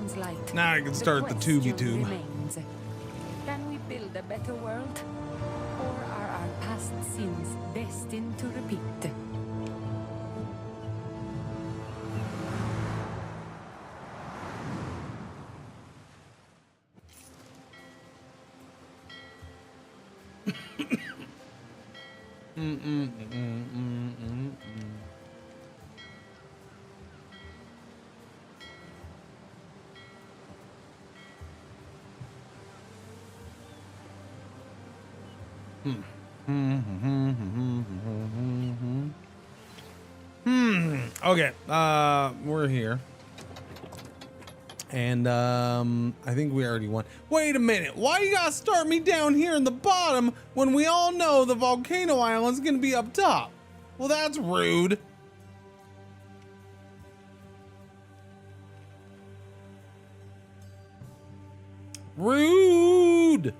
seems like Now I can start the tubey tube. remains. Can we build a better world? Or are our past sins destined to repeat? Okay, we're here. And I think we already won. Wait a minute, why you gotta start me down here in the bottom when we all know the volcano island's gonna be up top? Well, that's rude. Rude.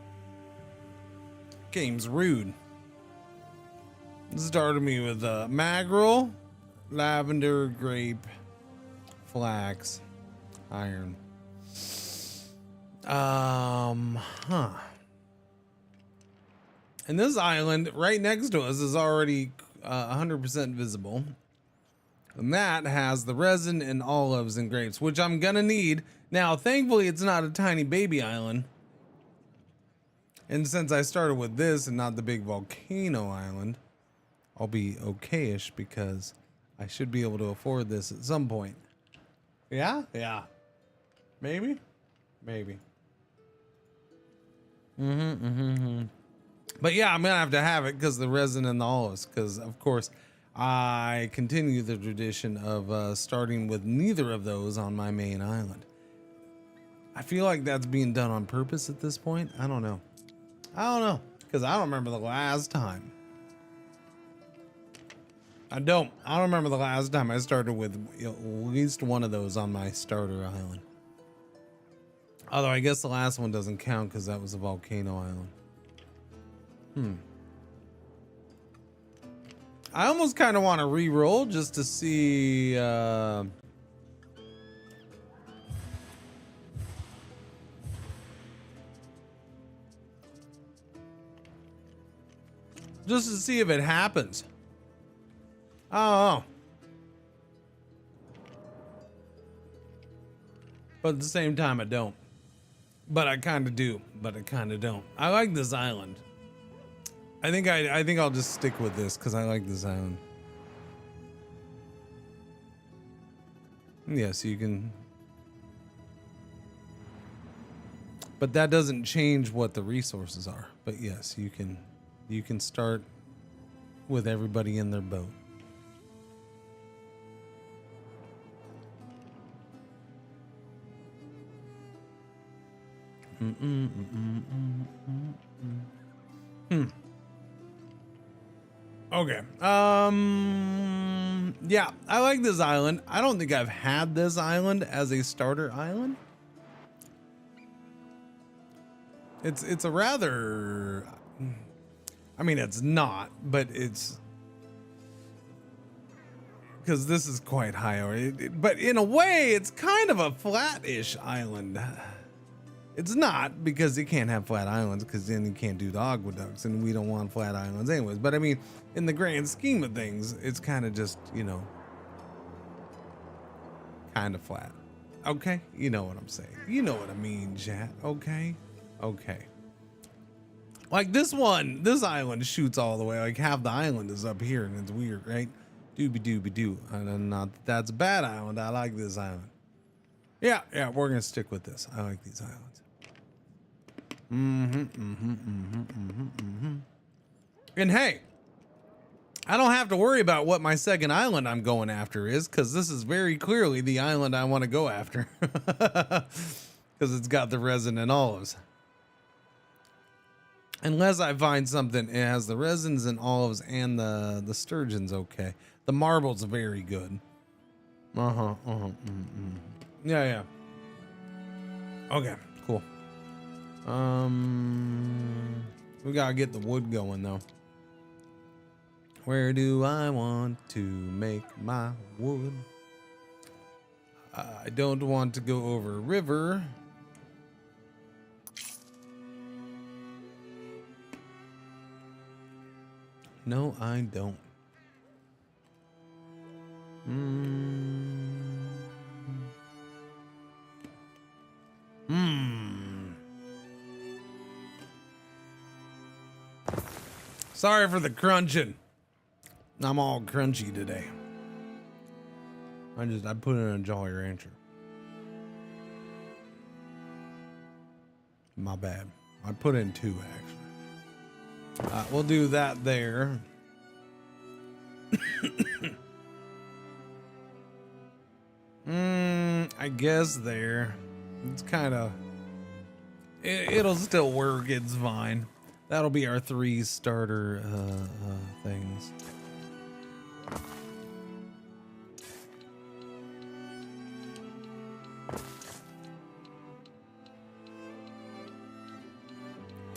Game's rude. Started me with mackerel, lavender, grape, flax, iron. And this island right next to us is already 100% visible. And that has the resin and olives and grapes, which I'm gonna need. Now, thankfully, it's not a tiny baby island. And since I started with this and not the big volcano island, I'll be okay-ish because I should be able to afford this at some point. Yeah? Yeah. Maybe? Maybe. But yeah, I'm gonna have it because the resin and the olives, because of course I continue the tradition of starting with neither of those on my main island. I feel like that's being done on purpose at this point. I don't know. Because I don't remember the last time. I don't remember the last time I started with at least one of those on my starter island. Although I guess the last one doesn't count because that was a volcano island. I almost kind of want to re-roll just to see just to see if it happens. Oh. But at the same time, I don't. But I kind of do. But I kind of don't. I like this island. I think I'll just stick with this because I like this island. Yes, you can. But that doesn't change what the resources are. But yes, you can start with everybody in their boat. Okay. Yeah, I like this island. I don't think I've had this island as a starter island. It's a rather, I mean, it's not, but it's because this is quite high. But in a way, it's kind of a flat-ish island. It's not, because you can't have flat islands because then you can't do the aqueducts and we don't want flat islands anyways. But I mean, in the grand scheme of things, it's kind of just, you know, kind of flat. Okay? You know what I'm saying. You know what I mean, chat. Okay? Okay. Like this one, this island shoots all the way. Like half the island is up here and it's weird, right? Doobie-doobie-doo. And not that that's a bad island. I like this island. Yeah, we're going to stick with this. I like these islands. And hey, I don't have to worry about what my second island I'm going after is, because this is very clearly the island I want to go after. Because it's got the resin and olives. Unless I find something, it has the resins and olives and the sturgeon's okay. The marble's very good. Yeah. Okay, cool. We gotta get the wood going though. Where do I want to make my wood? I don't want to go over a river. No, I don't. Sorry for the crunching. I'm all crunchy today. I put in a Jolly Rancher. My bad. I put in 2 actually. We'll do that there. I guess there. It's kind of. It'll still work. It's fine. That'll be our 3 starter things.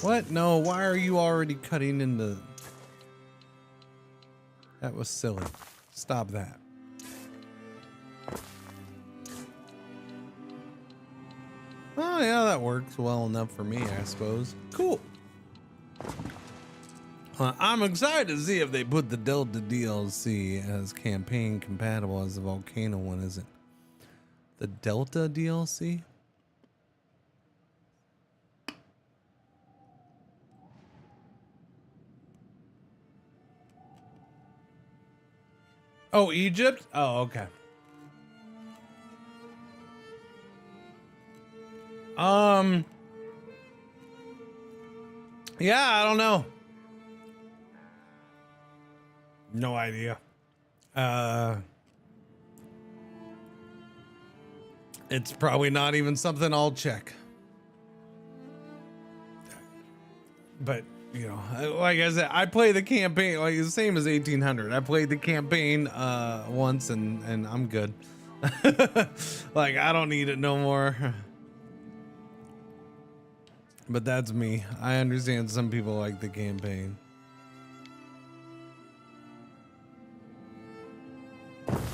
What? No, why are you already cutting into... That was silly. Stop that. Oh yeah, that works well enough for me, I suppose. Cool. I'm excited to see if they put the Delta DLC as campaign compatible as the Volcano one isn't. The Delta DLC? Oh, Egypt? Oh, okay. Yeah, I don't know. No idea. It's probably not even something I'll check. But, you know, like I said, I play the campaign like the same as 1800. I played the campaign once and I'm good. Like I don't need it no more. But that's me. I understand some people like the campaign.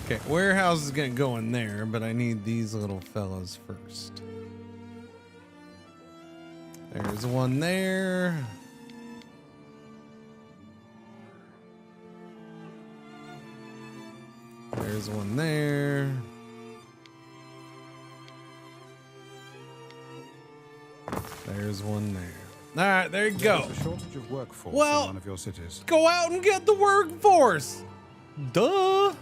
Okay, warehouse is gonna go in there, but I need these little fellas first. There's one there. There's one there. There's one there. All right, there you go. There's a shortage of workforce in one of your cities. Go out and get the workforce. Duh.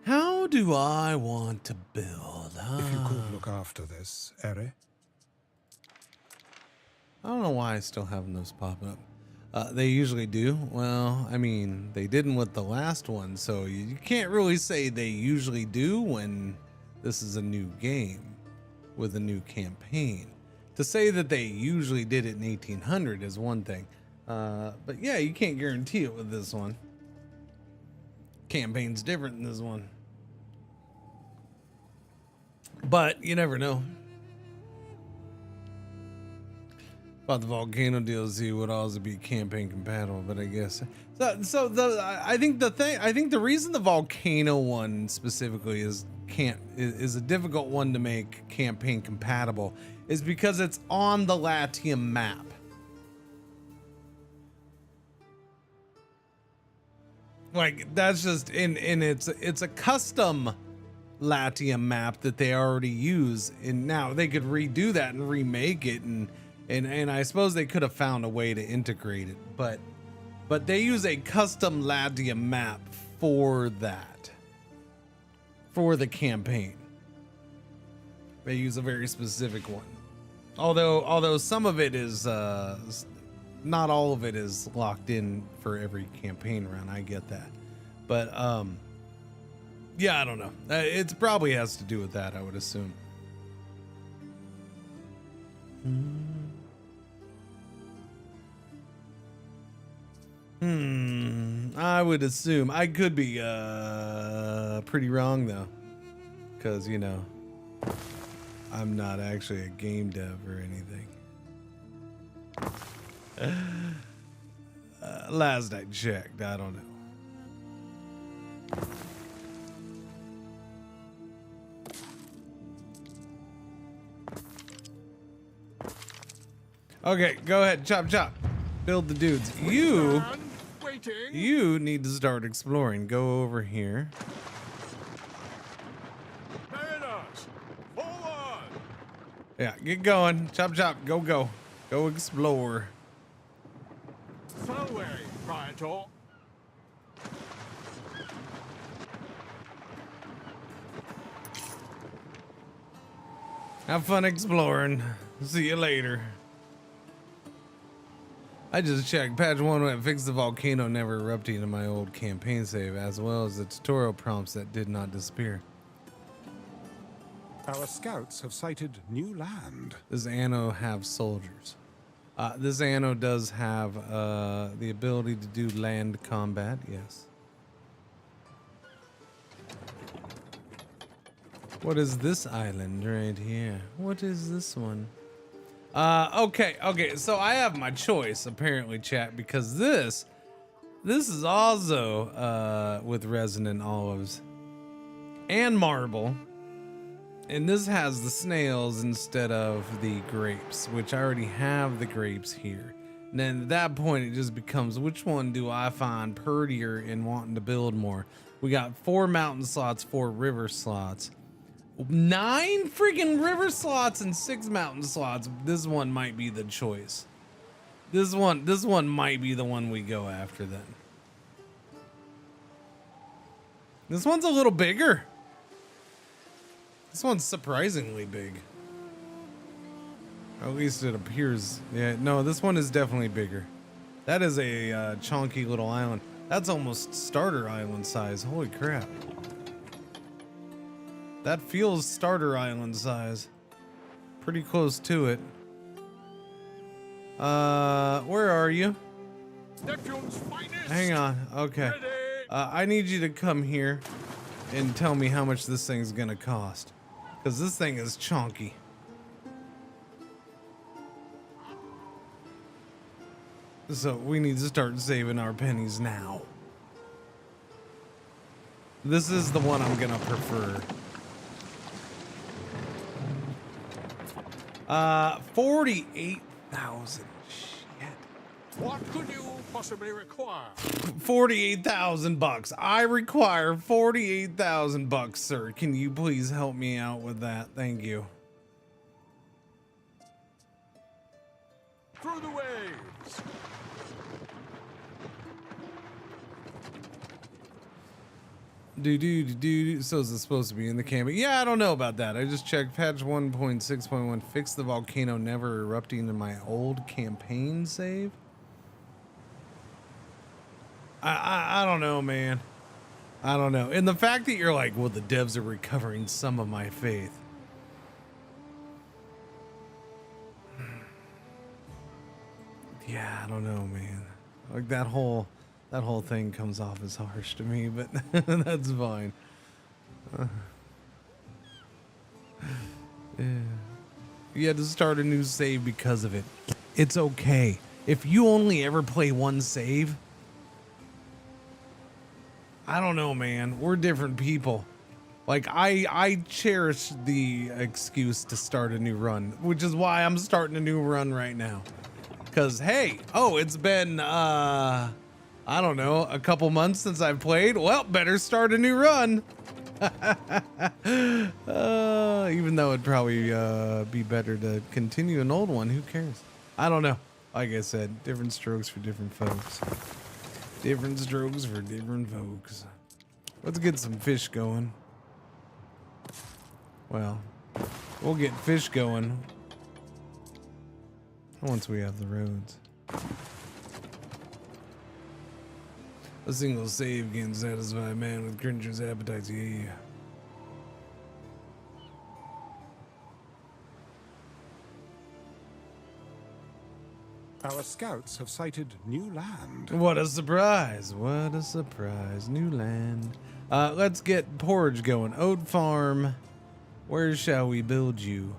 How do I want to build? If you could look after this, Eri. I don't know why I still have those popping up. They usually do. Well, I mean, they didn't with the last one, so you can't really say they usually do when this is a new game with a new campaign. To say that they usually did it in 1800 is one thing. But yeah, you can't guarantee it with this one. Campaign's different than this one. But you never know. Thought the Volcano DLC would also be campaign compatible, but I guess I think the reason the Volcano one specifically is a difficult one to make campaign compatible is because it's on the Latium map. Like that's just and it's a custom Latium map that they already use, and now they could redo that and remake it and I suppose they could have found a way to integrate it, but they use a custom Latium map for that, for the campaign. They use a very specific one. Although some of it is, not all of it is locked in for every campaign run. I get that, but yeah, I don't know. It probably has to do with that, I would assume. I would assume. I could be pretty wrong though, because you know I'm not actually a game dev or anything. Last I checked, I don't know. Okay, go ahead, chop chop. Build the dudes. You need to start exploring. Go over here. Yeah, get going. Chop chop. Go go. Go explore. Have fun exploring. See you later. I just checked. Patch 1 went fix the volcano never erupting in my old campaign save, as well as the tutorial prompts that did not disappear. Our scouts have sighted new land. Does Anno have soldiers? This Anno does have the ability to do land combat, yes. What is this island right here? What is this one? Okay, so I have my choice, apparently, chat, because this is also with resin and olives and marble. And this has the snails instead of the grapes, which I already have the grapes here. And then at that point, it just becomes, which one do I find prettier in wanting to build more? We got 4 mountain slots, 4 river slots, 9 freaking river slots, and 6 mountain slots. This one might be the choice. This one might be the one we go after then. This one's a little bigger. This one's surprisingly big. Or at least it appears. Yeah, no, this one is definitely bigger. That is a chunky little island. That's almost starter island size. Holy crap. That feels starter island size. Pretty close to it. Where are you? Hang on. Okay. I need you to come here and tell me how much this thing's gonna cost. Because this thing is chunky. So we need to start saving our pennies now. This is the one I'm gonna prefer. 48,000. Shit. What could you possibly require? 48,000 bucks. I require 48,000 bucks, sir. Can you please help me out with that? Thank you. Through the waves. So is it supposed to be in the campaign? Yeah, I don't know about that. I just checked patch 1.6.1. Fix the volcano never erupting in my old campaign save. I don't know, man. I don't know. And the fact that you're like, well, the devs are recovering some of my faith. Yeah, I don't know, man. Like that whole thing comes off as harsh to me, but that's fine. Yeah. You had to start a new save because of it. It's okay. If you only ever play one save, I don't know, man. We're different people. Like, I cherish the excuse to start a new run, which is why I'm starting a new run right now. Because, hey, it's been, I don't know, a couple months since I've played. Well, better start a new run. Even though it'd probably be better to continue an old one. Who cares? I don't know. Like I said, different strokes for different folks. Different strokes for different folks. Let's get some fish going. Well, we'll get fish going once we have the roads. A single save can satisfy a man with Cringer's appetites, yeah. Our scouts have sighted new land. What a surprise. What a surprise. New land. Let's get porridge going. Oat farm. Where shall we build you?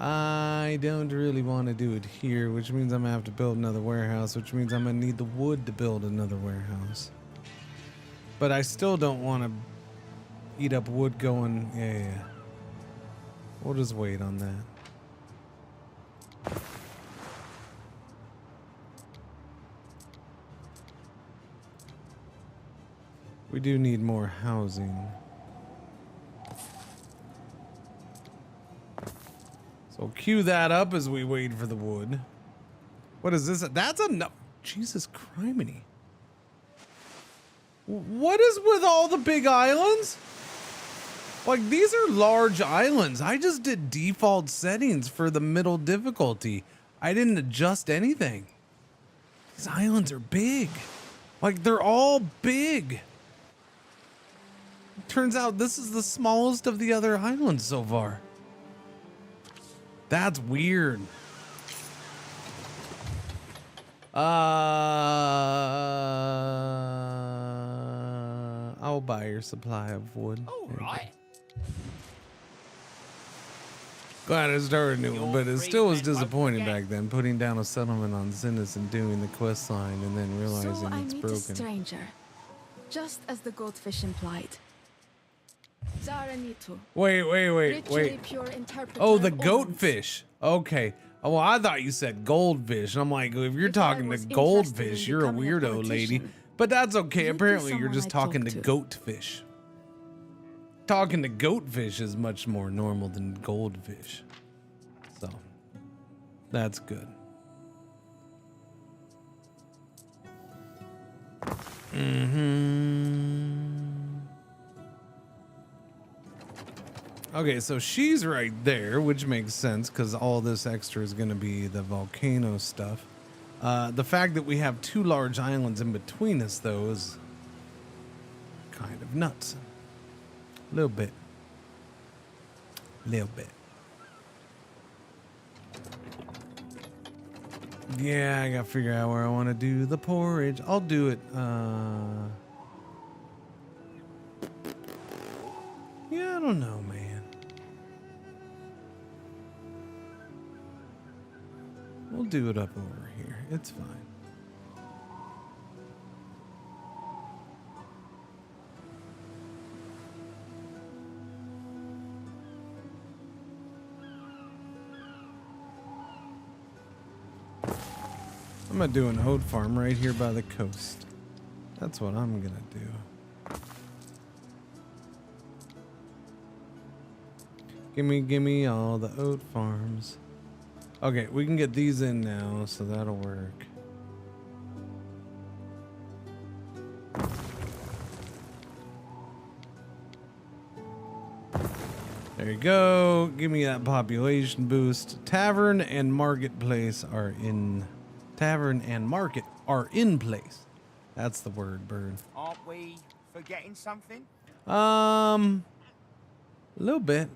I don't really want to do it here, which means I'm gonna have to build another warehouse, which means I'm gonna need the wood to build another warehouse. But I still don't want to eat up wood going, yeah. We'll just wait on that. We do need more housing. So cue that up as we wait for the wood. What is this? That's a no. Jesus criminy. What is with all the big islands? Like, these are large islands. I just did default settings for the middle difficulty. I didn't adjust anything. These islands are big. Like, they're all big. Turns out this is the smallest of the other islands so far. That's weird. I'll buy your supply of wood. All right. Glad I started a new one, but it still was disappointing back then, putting down a settlement on Zinnis and doing the quest line and then realizing So I it's meet broken. a stranger, just as the goldfish implied. Zaranitu. Wait. Ritually pure interpreter Oh, the of omens. goatfish. Okay. Oh, well, I thought you said goldfish. And I'm like, if you're If I talking to was interested goldfish, in you're a becoming a weirdo, lady. politician, But that's okay. you'd be Apparently, you're someone just I'd talking talk to to. goatfish. Talking to goatfish is much more normal than goldfish. So, that's good. Okay, so she's right there, which makes sense because all this extra is going to be the volcano stuff. The fact that we have two large islands in between us, though, is kind of nuts. A little bit. Yeah, I gotta figure out where I want to do the porridge. I'll do it. Yeah, I don't know, man. We'll do it up over here. It's fine. I'm gonna do an oat farm right here by the coast. That's what I'm gonna do. Gimme all the oat farms. Okay, we can get these in now, so that'll work. There you go. Give me that population boost. Tavern and marketplace are in. Tavern and market are in place. That's the word, bird. Aren't we forgetting something? Little bit.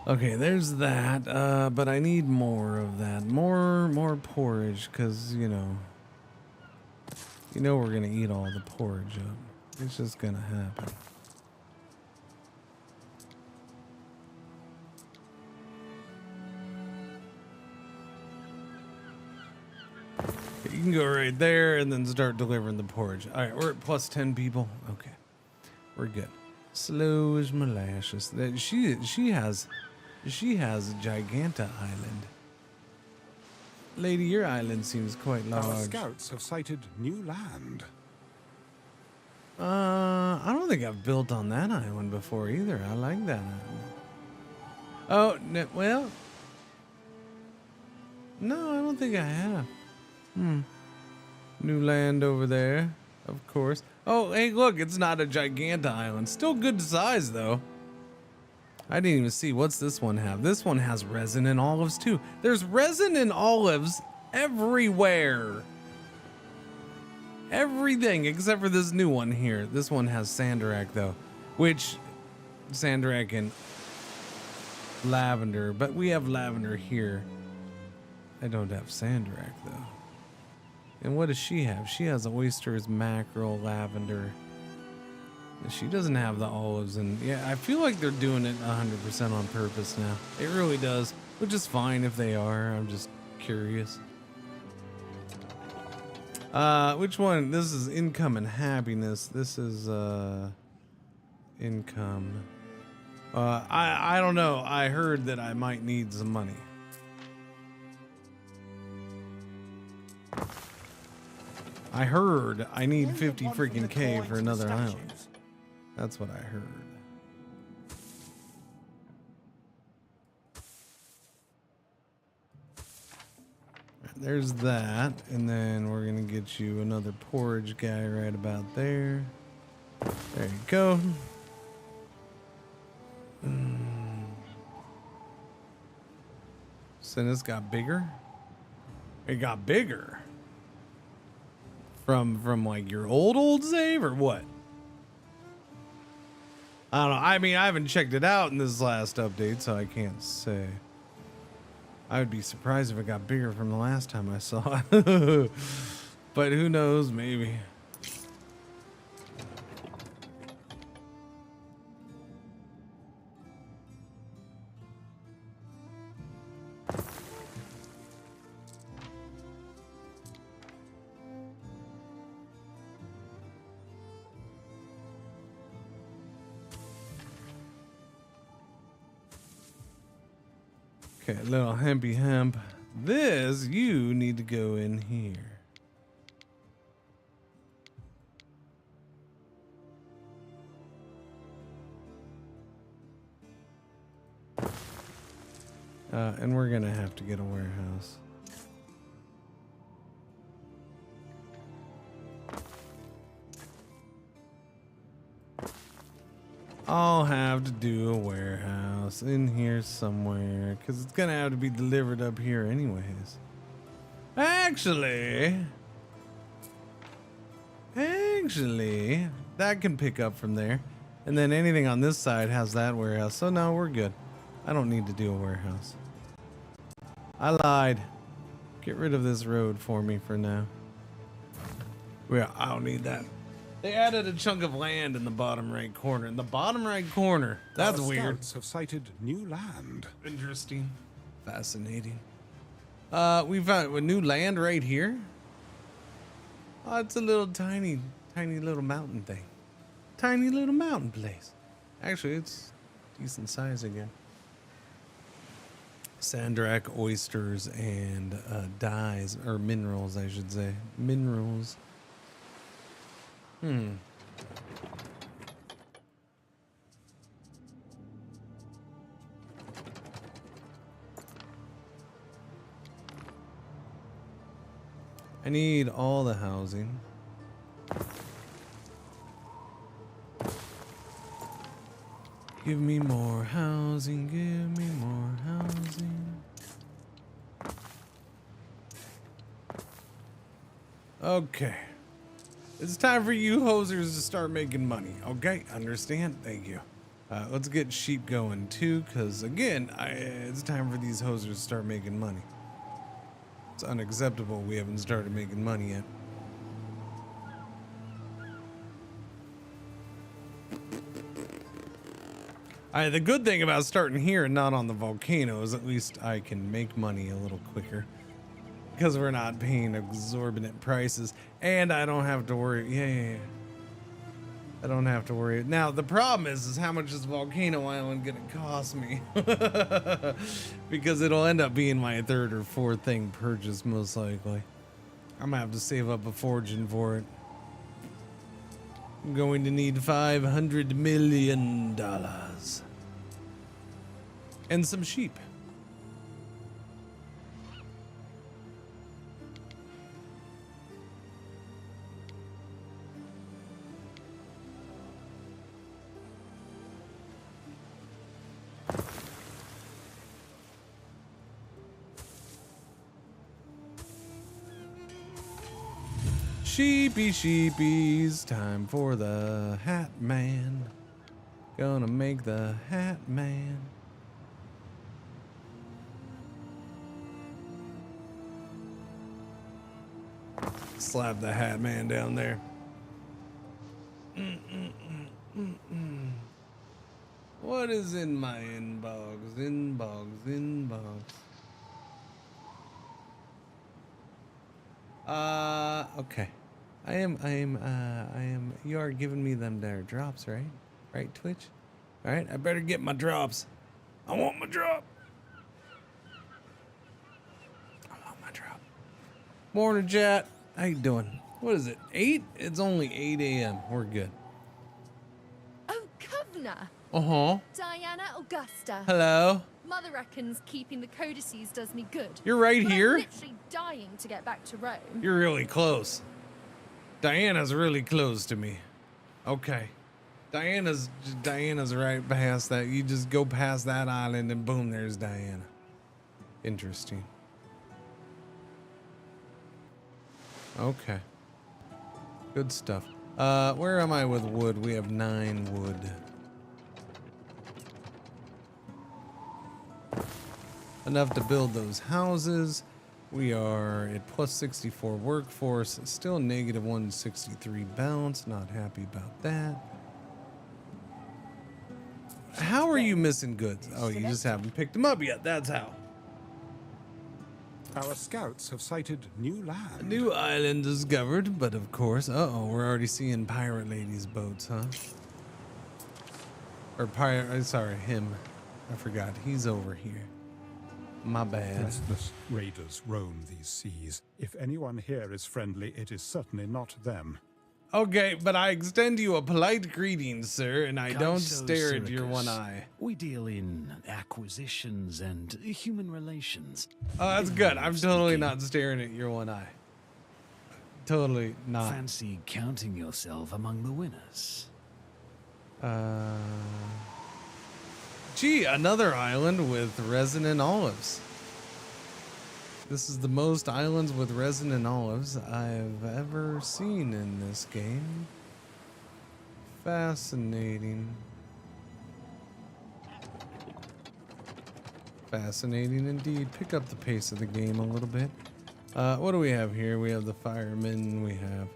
Okay, there's that. But I need more of that. More porridge, cause you know we're gonna eat all the porridge up. It's just gonna happen. You can go right there and then start delivering the porridge. All right, we're at plus 10 people. Okay, we're good. Slow as molasses. That she has a Giganta island. Lady, your island seems quite Our large. scouts have sighted new land. I don't think I've built on that island before either. I like that island. Oh, no, well, no, I don't think I have. New land over there, of course. Oh, hey, look, it's not a Giganta island. Still good size, though. I didn't even see. What's this one have? This one has resin and olives, too. There's resin and olives everywhere. Everything except for this new one here. This one has Sandarak, though. Which, Sandarak and lavender. But we have lavender here. I don't have Sandarak, though. And what does she have? She has oysters, mackerel, lavender. She doesn't have the olives. And yeah, I feel like they're doing it 100% on purpose now. It really does, which is fine if they are. I'm just curious. Which one? This is income and happiness. This is income. I don't know. I heard that I might need some money. I heard I need 50 freaking K for another island. That's what I heard. There's that, and then we're gonna get you another porridge guy right about there. There you go. So this got bigger. It got bigger from like your old save or what? I don't know. I mean, I haven't checked it out in this last update, so I can't say. I would be surprised if it got bigger from the last time I saw it. But who knows, maybe. Okay, little hempy hemp. This, you need to go in here. And we're gonna have to get a warehouse. I'll have to do a warehouse in here somewhere because it's gonna have to be delivered up here anyways. Actually, that can pick up from there, and then anything on this side has that warehouse. So no, we're good. I don't need to do a warehouse. I lied. Get rid of this road for me for now. Yeah, I don't need that. They added a chunk of land in the bottom right corner. In the bottom right corner. That's Our weird. scouts have sighted new land. Interesting. Fascinating. We found a new land right here. Oh, it's a little tiny little mountain thing. Tiny little mountain place. Actually, it's decent size again. Sandrak, oysters, and dyes, or minerals, I should say. Minerals. I need all the housing. Give me more housing, give me more housing. Okay. It's time for you hosers to start making money. Okay, understand? Thank you. Let's get sheep going too, because again, it's time for these hosers to start making money. It's unacceptable we haven't started making money yet. The good thing about starting here and not on the volcano is at least I can make money a little quicker. Because we're not paying exorbitant prices. And I don't have to worry. Yeah. I don't have to worry. Now, the problem is how much is Volcano Island going to cost me? Because it'll end up being my third or fourth thing purchased, most likely. I'm going to have to save up a fortune for it. I'm going to need $500 million. And some sheep. Sheepy sheepies, time for the Hat Man. Gonna make the Hat Man. Slap the hat man down there. What is in my inbox? Inbox. Okay. I am. You are giving me them there drops, right? Right, Twitch? All right, I better get my drops. I want my drop. Morning, chat. How you doing? What is it? 8? It's only 8 a.m. We're good. Oh, Governor. Uh-huh. Diana Augusta. Hello. Mother reckons keeping the codices does me good. You're right But here? I'm literally dying to get back to Rome. You're really close. Diana's really close to me. Okay. Diana's right past that. You just go past that island and boom, there's Diana. Interesting. Okay. Good stuff. Where am I with wood? We have 9 wood. Enough to build those houses. We are at plus 64 workforce. Still negative 163 balance. Not happy about that. How are you missing goods? Oh, you just haven't picked them up yet. That's how. Our scouts have sighted new A land. new island discovered, but of course, uh-oh, we're already seeing pirate ladies' boats, huh? Or sorry, him. I forgot. He's over here. My bad. Restless raiders roam these seas. If anyone here is friendly, it is certainly not them. Okay, but I extend you a polite greeting, sir, and I don't stare at your one eye. We deal in acquisitions and human relations. Oh, that's good. I'm totally not staring at your one eye. Totally not. Fancy counting yourself among the winners. Gee, another island with resin and olives. This is the most islands with resin and olives I've ever seen in this game. Fascinating. Fascinating indeed. Pick up the pace of the game a little bit. What do we have here? We have the firemen. We have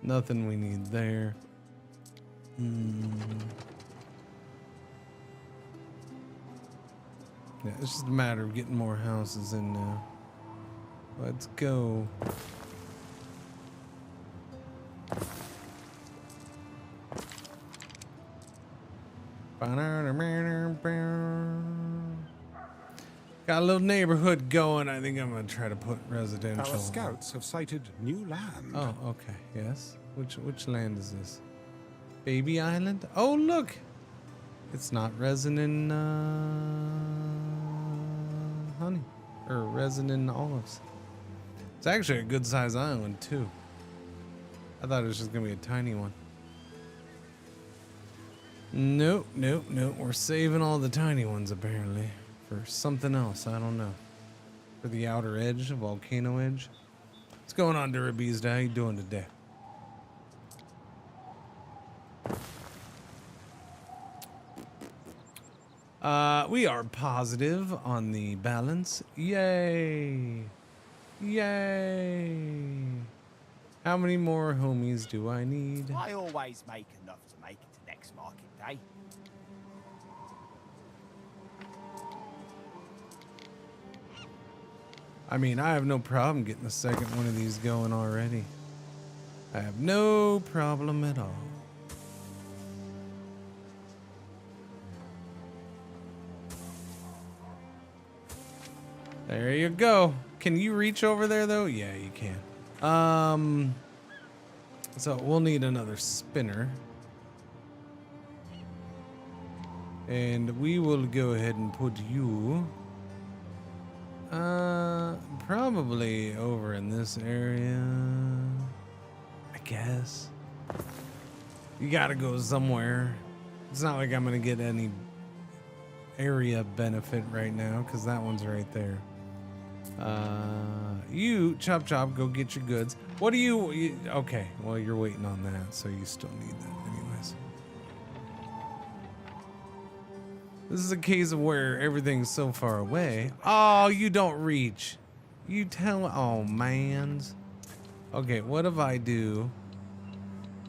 nothing we need there. Yeah, it's just a matter of getting more houses in now. Let's go. Got a little neighborhood going. I think I'm gonna try to put residential. Our scouts have sighted new land. Oh, okay. Yes. Which land is this? Baby Island? Oh, look. It's not resin and honey or resin and olives. It's actually a good size island too. I thought it was just gonna be a tiny one. Nope. We're saving all the tiny ones apparently for something else. I don't know. For the outer edge, volcano edge. What's going on, Durabista? How you doing today? We are positive on the balance. Yay! Yay! How many more homies do I need? I always make enough to make it to next market day. I mean, I have no problem getting the second one of these going already. I have no problem at all. There you go. Can you reach over there though? Yeah, you can. So we'll need another spinner. And we will go ahead and put you probably over in this area, I guess. You gotta go somewhere. It's not like I'm gonna get any area benefit right now because that one's right there. You chop, go get your goods. What do you okay, well, you're waiting on that, so you still need that anyways. This is a case of where everything's so far away. Oh, you don't reach. You tell, oh, mans. Okay, what if I do?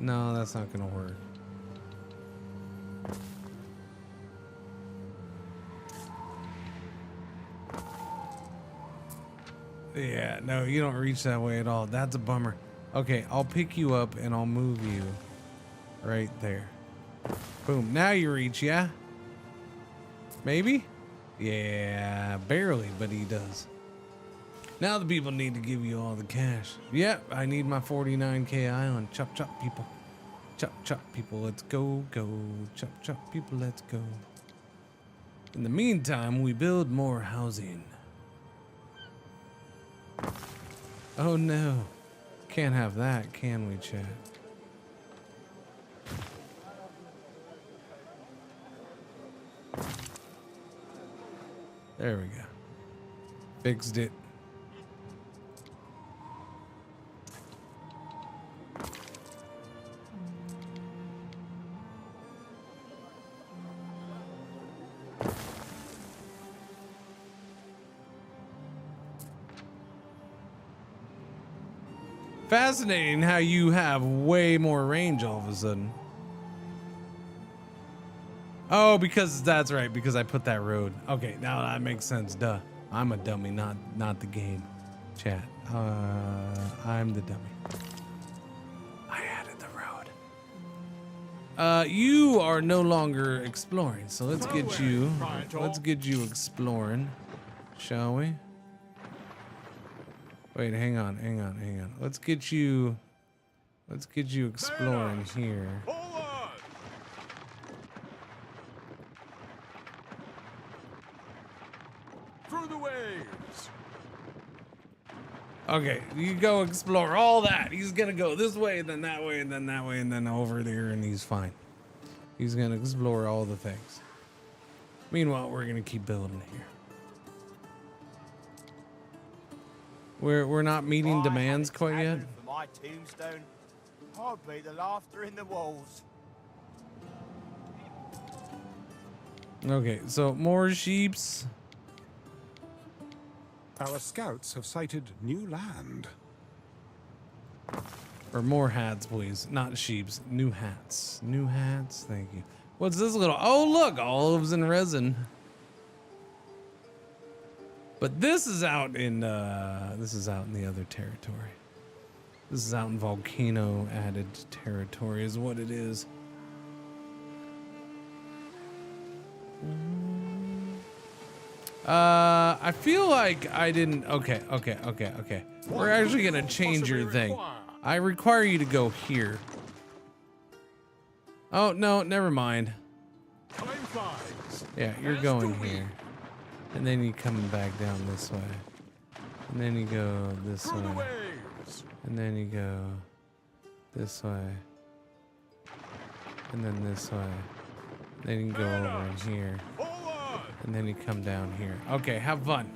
No, that's not gonna work. Yeah, no, you don't reach that way at all. That's a bummer. Okay, I'll pick you up and I'll move you right there. Boom, now you reach, yeah? Maybe? Yeah, barely, but he does. Now the people need to give you all the cash. Yep, I need my 49K island. Chop, chop, people. Chop, chop, people, let's go, go. Chop, chop, people, let's go. In the meantime, we build more housing. Oh no. Can't have that, can we, chat? There we go. Fixed it. Fascinating how you have way more range all of a sudden. Oh, because that's right, because I put that road. Okay, now that makes sense. Duh. I'm a dummy, not the game. Chat. I'm the dummy. I added the road. You are no longer exploring, so let's get you exploring, shall we? Wait, hang on. Let's get you exploring here. Through the waves. Okay, you go explore all that. He's gonna go this way, then that way, and then that way, and then over there, and he's fine. He's gonna explore all the things. Meanwhile, we're gonna keep building here. We're not meeting demands quite yet. For my tombstone, I'd be the laughter in the walls. Okay, so more sheeps. Our scouts have sighted new land. Or more hats, please. Not sheeps. New hats. New hats. Thank you. What's this little? Oh, look, olives and resin. But this is out in the other territory. This is out in volcano added territory is what it is. I feel like I didn't. Okay. We're actually gonna change your thing. I require you to go here. Oh no, never mind. Yeah, you're going here. And then you come back down this way. And then you go this way. And then you go this way. And then this way. Then you can go over in here. And then you come down here. Okay, have fun.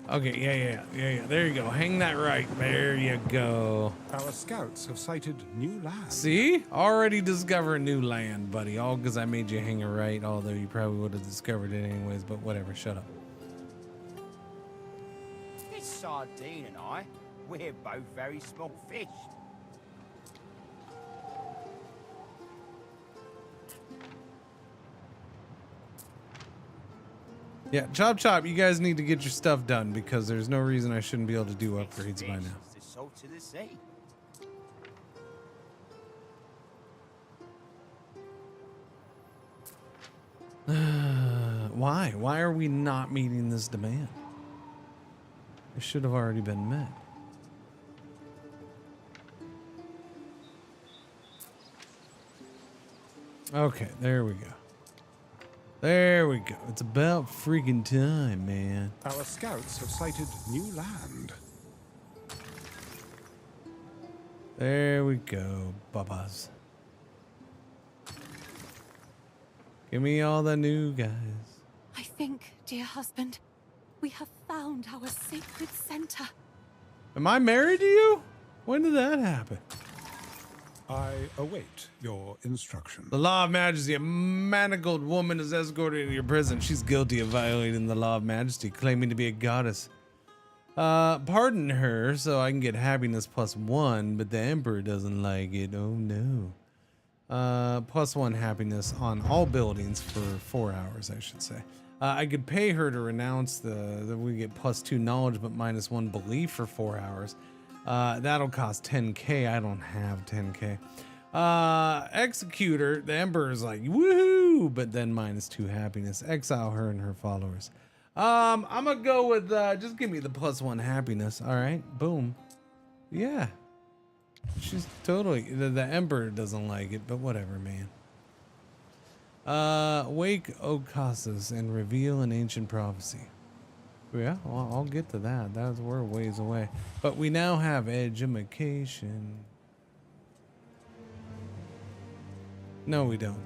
Okay, yeah. There you go. Hang that right. There you go. Our scouts have sighted new land. See? Already discovered new land, buddy. All because I made you hang it right, although you probably would have discovered it anyways, but whatever. Shut up. This sardine and I, we're both very small fish. Yeah, chop chop, you guys need to get your stuff done because there's no reason I shouldn't be able to do upgrades by now. The salt of the sea. Why? Why are we not meeting this demand? It should have already been met. Okay, there we go. There we go. It's about freaking time, man. Our scouts have sighted new land. There we go, babas. Give me all the new guys. I think, dear husband, we have found our sacred center. Am I married to you? When did that happen? I await your instruction. The law of majesty. A manacled woman is escorted into your prison. She's guilty of violating the law of majesty, claiming to be a goddess. Pardon her so I can get happiness +1, but the Emperor doesn't like it. Oh no. +1 happiness on all buildings for 4 hours, I should say. I could pay her to renounce that we get +2 knowledge but -1 belief for 4 hours. That'll cost 10k. I don't have 10k. Executor, the Emperor is like, woohoo, but then -2 happiness. Exile her and her followers. I'm gonna go with, just give me the +1 happiness. All right, boom. Yeah. She's totally, the Emperor doesn't like it, but whatever, man. Wake Okasas and reveal an ancient prophecy. Yeah, well, I'll get to that. We're a ways away. But we now have education. No, we don't.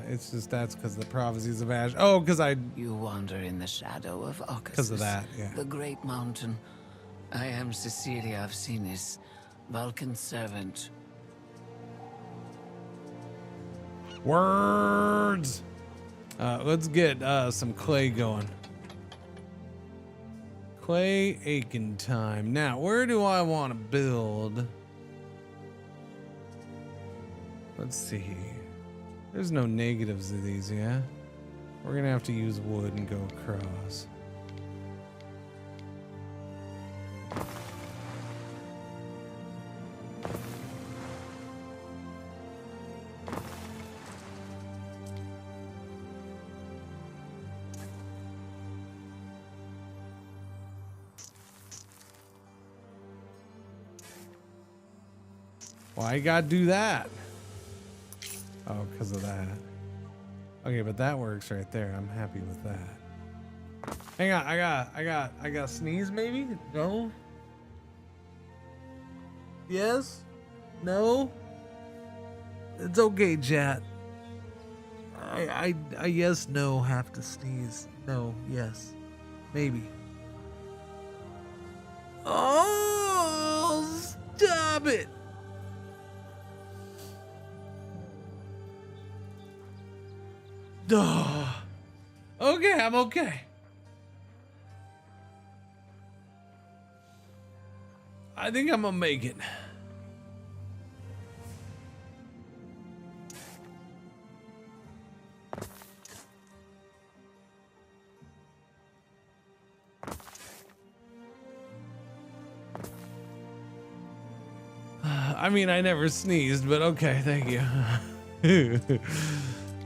It's just that's because the prophecies of Ash. Oh, because You wander in the shadow of Okasas. Because of that, yeah. The great mountain. I am Cecilia of Sinis, Vulcan's servant. Words. Let's get some clay going. Clay Aiken time. Now, where do I want to build? Let's see. There's no negatives to these, yeah? We're gonna have to use wood and go across. Why you gotta do that? Oh, because of that. Okay, but that works right there. I'm happy with that. Hang on, I got sneeze maybe? No? Yes? No? It's okay, chat. I yes, no, have to sneeze. No, yes. Maybe. Oh, stop it! Duh. Okay, I'm okay. I think I'm gonna make it. I mean, I never sneezed, but okay, thank you.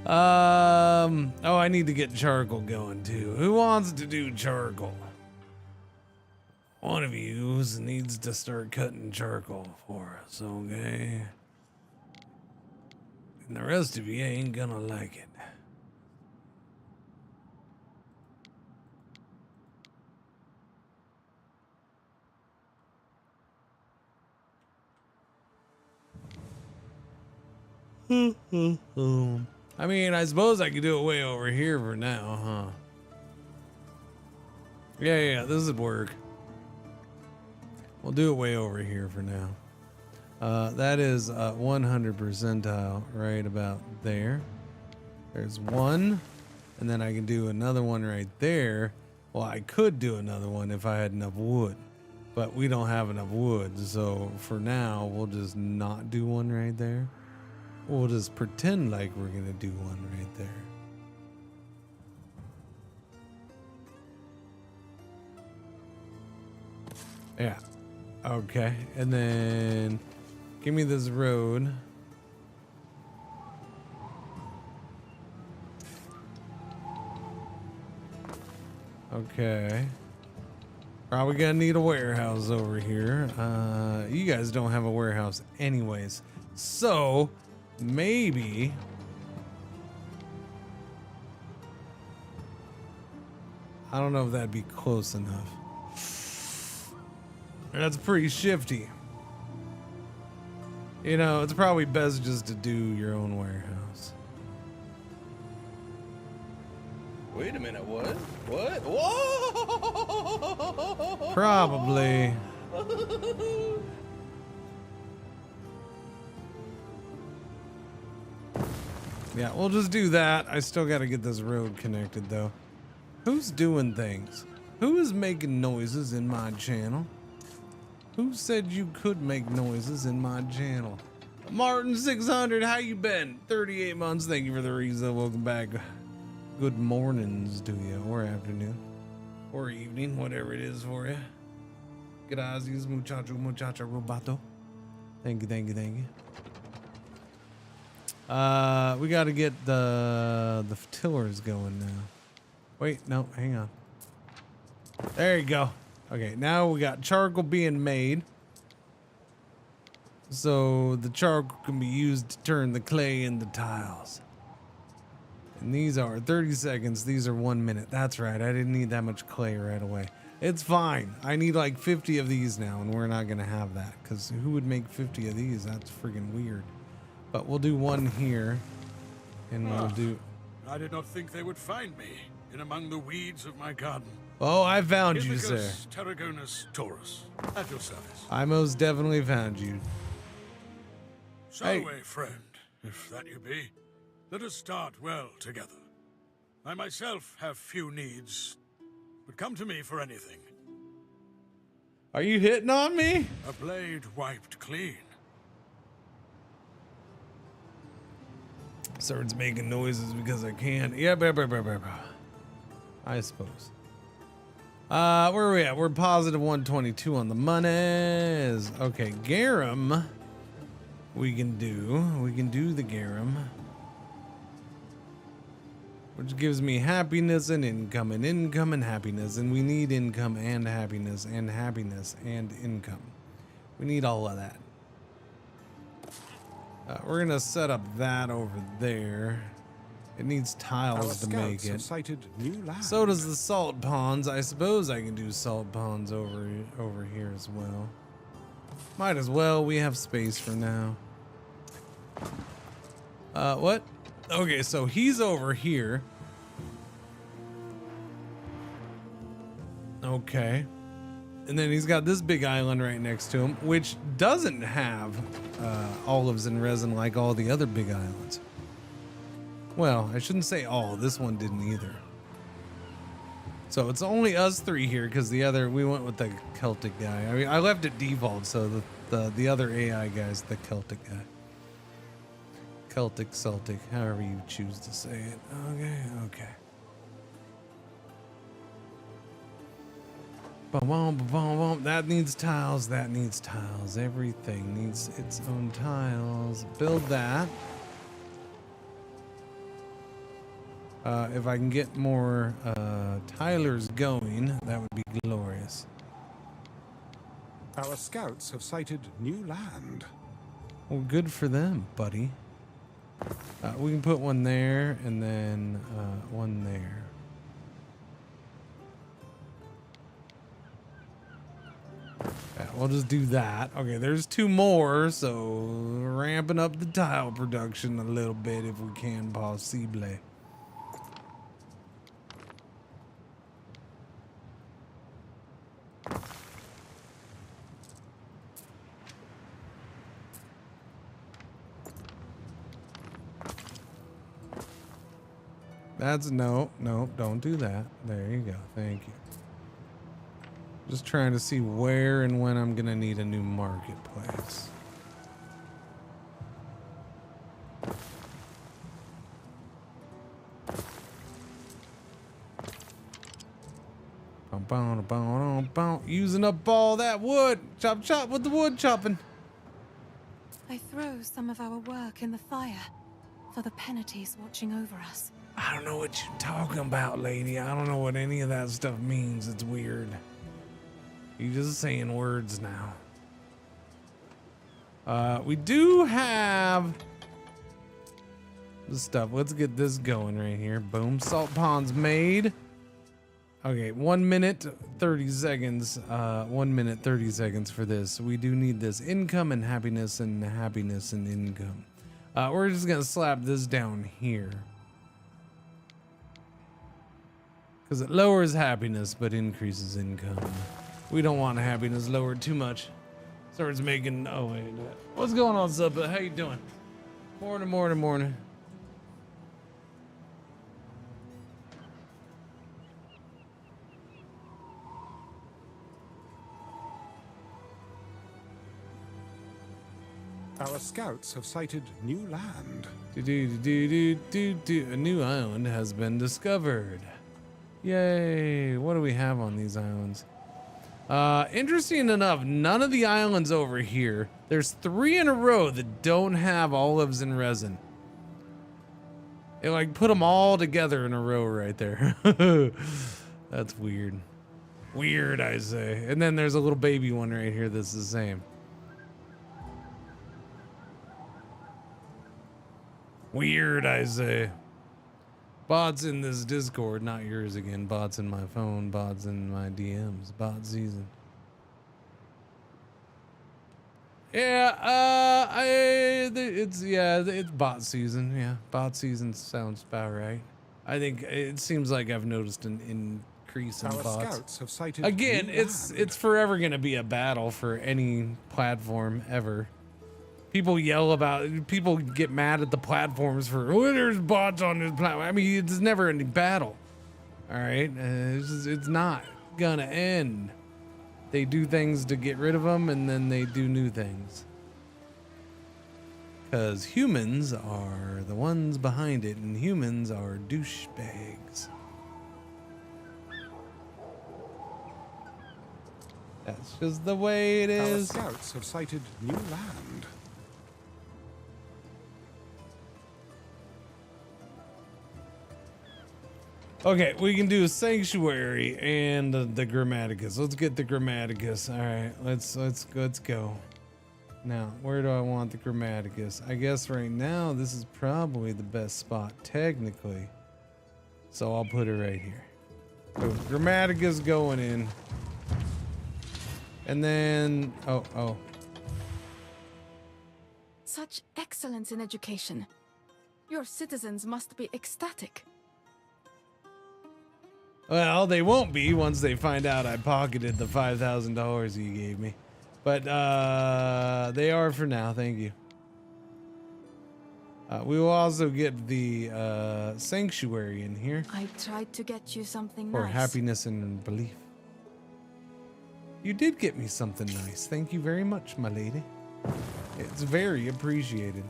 Oh, I need to get charcoal going too. Who wants to do charcoal? One of you needs to start cutting charcoal for us, okay? And the rest of you ain't gonna like it. I mean, I suppose I could do it way over here for now, huh? Yeah, this would work. We'll do it way over here for now. That is 100 percentile right about there. There's one, and then I can do another one right there. Well, I could do another one if I had enough wood, but we don't have enough wood. So for now, we'll just not do one right there. We'll just pretend like we're gonna do one right there. Yeah. Okay. And then give me this road. Okay. Probably gonna need a warehouse over here. You guys don't have a warehouse anyways. So maybe I don't know if that'd be close enough. That's pretty shifty. You know, it's probably best just to do your own warehouse. Wait a minute, what? What? Whoa! Probably. Yeah, we'll just do that. I still got to get this road connected, though. Who's doing things? Who is making noises in my channel? Who said you could make noises in my channel? Martin 600, how you been? 38 months. Thank you for the reason. Welcome back. Good mornings to you, or afternoon, or evening, whatever it is for you. Gracias, muchacho, muchacha, robato. Thank you, thank you, thank you. We got to get the tillers going now. Wait, no, hang on. There you go. Okay, now we got charcoal being made. So the charcoal can be used to turn the clay into tiles. And these are 30 seconds. These are 1 minute. That's right. I didn't need that much clay right away. It's fine. I need like 50 of these now, and we're not going to have that. Because who would make 50 of these? That's friggin' weird. But we'll do one here. And we'll do... I did not think they would find me in among the weeds of my garden. Oh, I found you, sir. Ithacus Tarragonus Taurus, at your service. I most definitely found you. So, Hey. friend, if that you be, let us start well together. I myself have few needs, but come to me for anything. Are you hitting on me? A blade wiped clean. Sword's making noises because I can. Yeah, I suppose. Where are we at? We're positive 122 on the monies. Okay, garum. We can do the garum. Which gives me happiness and income and happiness. And we need income and happiness and happiness and income. We need all of that. We're gonna set up that over there. It needs tiles to make it. Sighted new land. So does the salt ponds. I suppose I can do salt ponds over here as well. Might as well. We have space for now. What? Okay, so he's over here. Okay. And then he's got this big island right next to him, which doesn't have olives and resin like all the other big islands. Well, I shouldn't say all. This one didn't either. So it's only us three here because the other, we went with the Celtic guy. I mean, I left it default, so the other AI guy's the Celtic guy. Celtic, however you choose to say it. Okay. That needs tiles, that needs tiles. Everything needs its own tiles. Build that. If I can get more tilers going, that would be glorious. Our scouts have sighted new land. Well, good for them, buddy. We can put one there and then one there. Yeah, we'll just do that. Okay, there's two more, so ramping up the tile production a little bit if we can, possible. That's no, don't do that. There you go. Thank you. Just trying to see where and when I'm gonna need a new marketplace. Using up all that wood. Chop with the wood chopping. I throw some of our work in the fire for the penalties watching over us. I don't know what you're talking about, lady. I don't know what any of that stuff means. It's weird. You're just saying words now. We do have the stuff. Let's get this going right here. Boom. Salt ponds made. Okay, 1 minute, 30 seconds. 1 minute, 30 seconds for this. We do need this income and happiness and income. We're just gonna slap this down here. Because it lowers happiness, but increases income. We don't want happiness lowered too much. Starts making, oh wait, what's going on, Sup? How you doing? Morning. Our scouts have sighted new land. A new island has been discovered. Yay! What do we have on these islands? Interesting enough, none of the islands over here. There's 3 in a row that don't have olives and resin. It like put them all together in a row right there. That's weird. Weird, I say. And then there's a little baby one right here that's the same. Weird, I say. Bots in this Discord, not yours again. Bots in my phone, bots in my DMs. Bot season. Yeah, it's bot season. Yeah, bot season sounds about right. I think it seems like I've noticed an increase in bots. Scouts have sighted Again, new it's land. forever gonna be a battle for any platform ever. People yell about, people get mad at the platforms for, oh, there's bots on this platform. I mean, it's never any battle. All right, it's not gonna end. They do things to get rid of them, and then they do new things. Because humans are the ones behind it, and humans are douchebags. That's just the way it is. Our scouts have sighted new land. Okay, we can do Sanctuary and the Grammaticus. Let's get the Grammaticus. All right, let's go. Now, where do I want the Grammaticus? I guess right now this is probably the best spot technically. So I'll put it right here. So Grammaticus going in. And then oh. Such excellence in education. Your citizens must be ecstatic. Well, they won't be once they find out I pocketed the $5,000 you gave me. But they are for now, thank you. We will also get the Sanctuary in here. I tried to get you something For nice. happiness and belief. You did get me something nice. Thank you very much, my lady. It's very appreciated.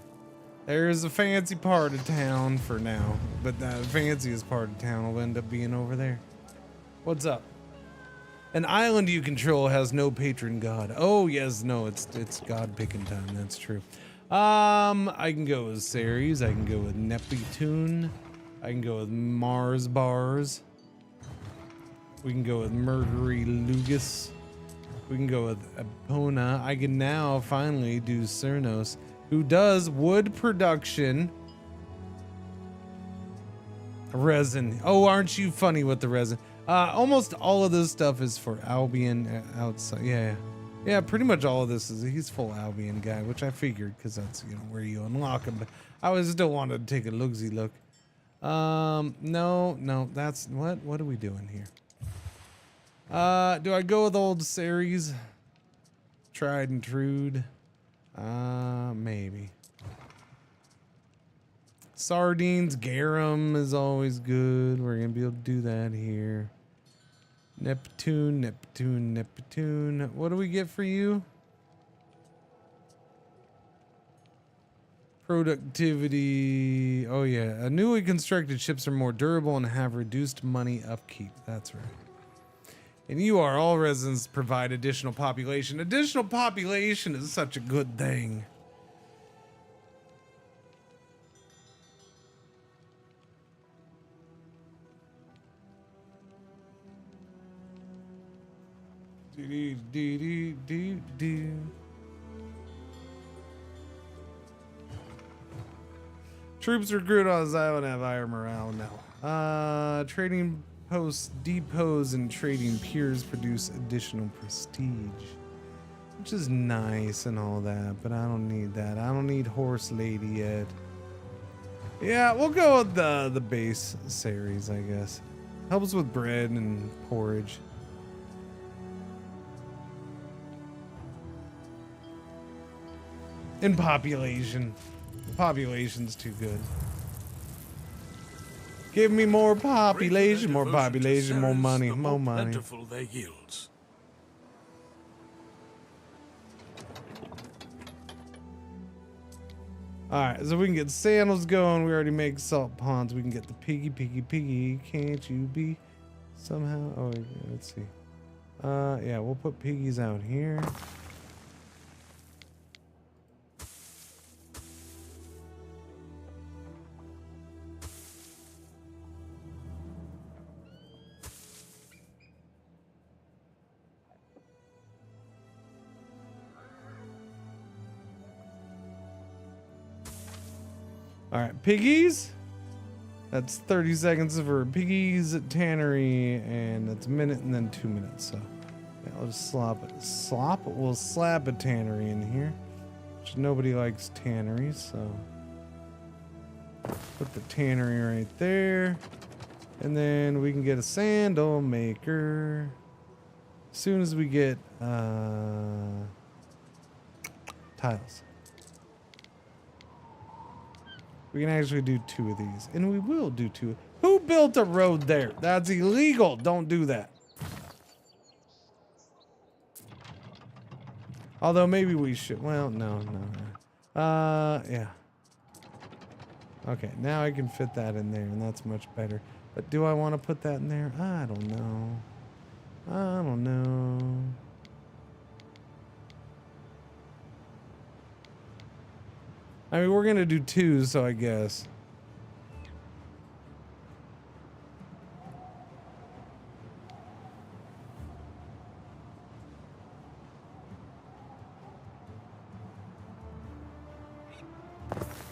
There's a fancy part of town for now, but the fanciest part of town will end up being over there. What's up? An island you control has no patron god. Oh yes, no, it's god picking time. That's true. I can go with Ceres. I can go with Neptune. I can go with Mars Bars. We can go with Mercury Lugus. We can go with Epona. I can now finally do Cernos, who does wood production. Resin. Oh, aren't you funny with the resin? Almost all of this stuff is for Albion outside. Yeah, pretty much all of this is, he's full Albion guy, which I figured because that's, you know, where you unlock him. But I was still wanted to take a look-see look. No, that's, what are we doing here? Do I go with old Ceres? Tried and true? Maybe. Sardines, garum is always good. We're gonna be able to do that here. Neptune. What do we get for you? Productivity. Oh yeah, newly constructed ships are more durable and have reduced money upkeep. That's right. And you are all residents provide additional population. Additional population is such a good thing. Troops recruited on this island have higher morale now. Trading posts, depots, and trading piers produce additional prestige, which is nice and all that, but I don't need that. I don't need horse lady yet. Yeah, we'll go with the base series, I guess. Helps with bread and porridge. In population. The population's too good. Give me more population, more population, more money, more money. Plentiful their yields. Alright, so we can get sandals going. We already make salt ponds. We can get the piggy. Can't you be somehow? Oh, let's see. Yeah, we'll put piggies out here. All right, piggies. That's 30 seconds for piggies tannery, and that's a minute and then 2 minutes. So yeah, I'll just we'll slap a tannery in here, which nobody likes tanneries. So put the tannery right there, and then we can get a sandal maker as soon as we get tiles. We can actually do 2 of these, and we will do 2. Who built a road there? That's illegal. Don't do that. Although maybe we should. Well, no. Yeah. Okay, now I can fit that in there, and that's much better. But do I want to put that in there? I don't know. I mean, we're gonna do 2, so I guess.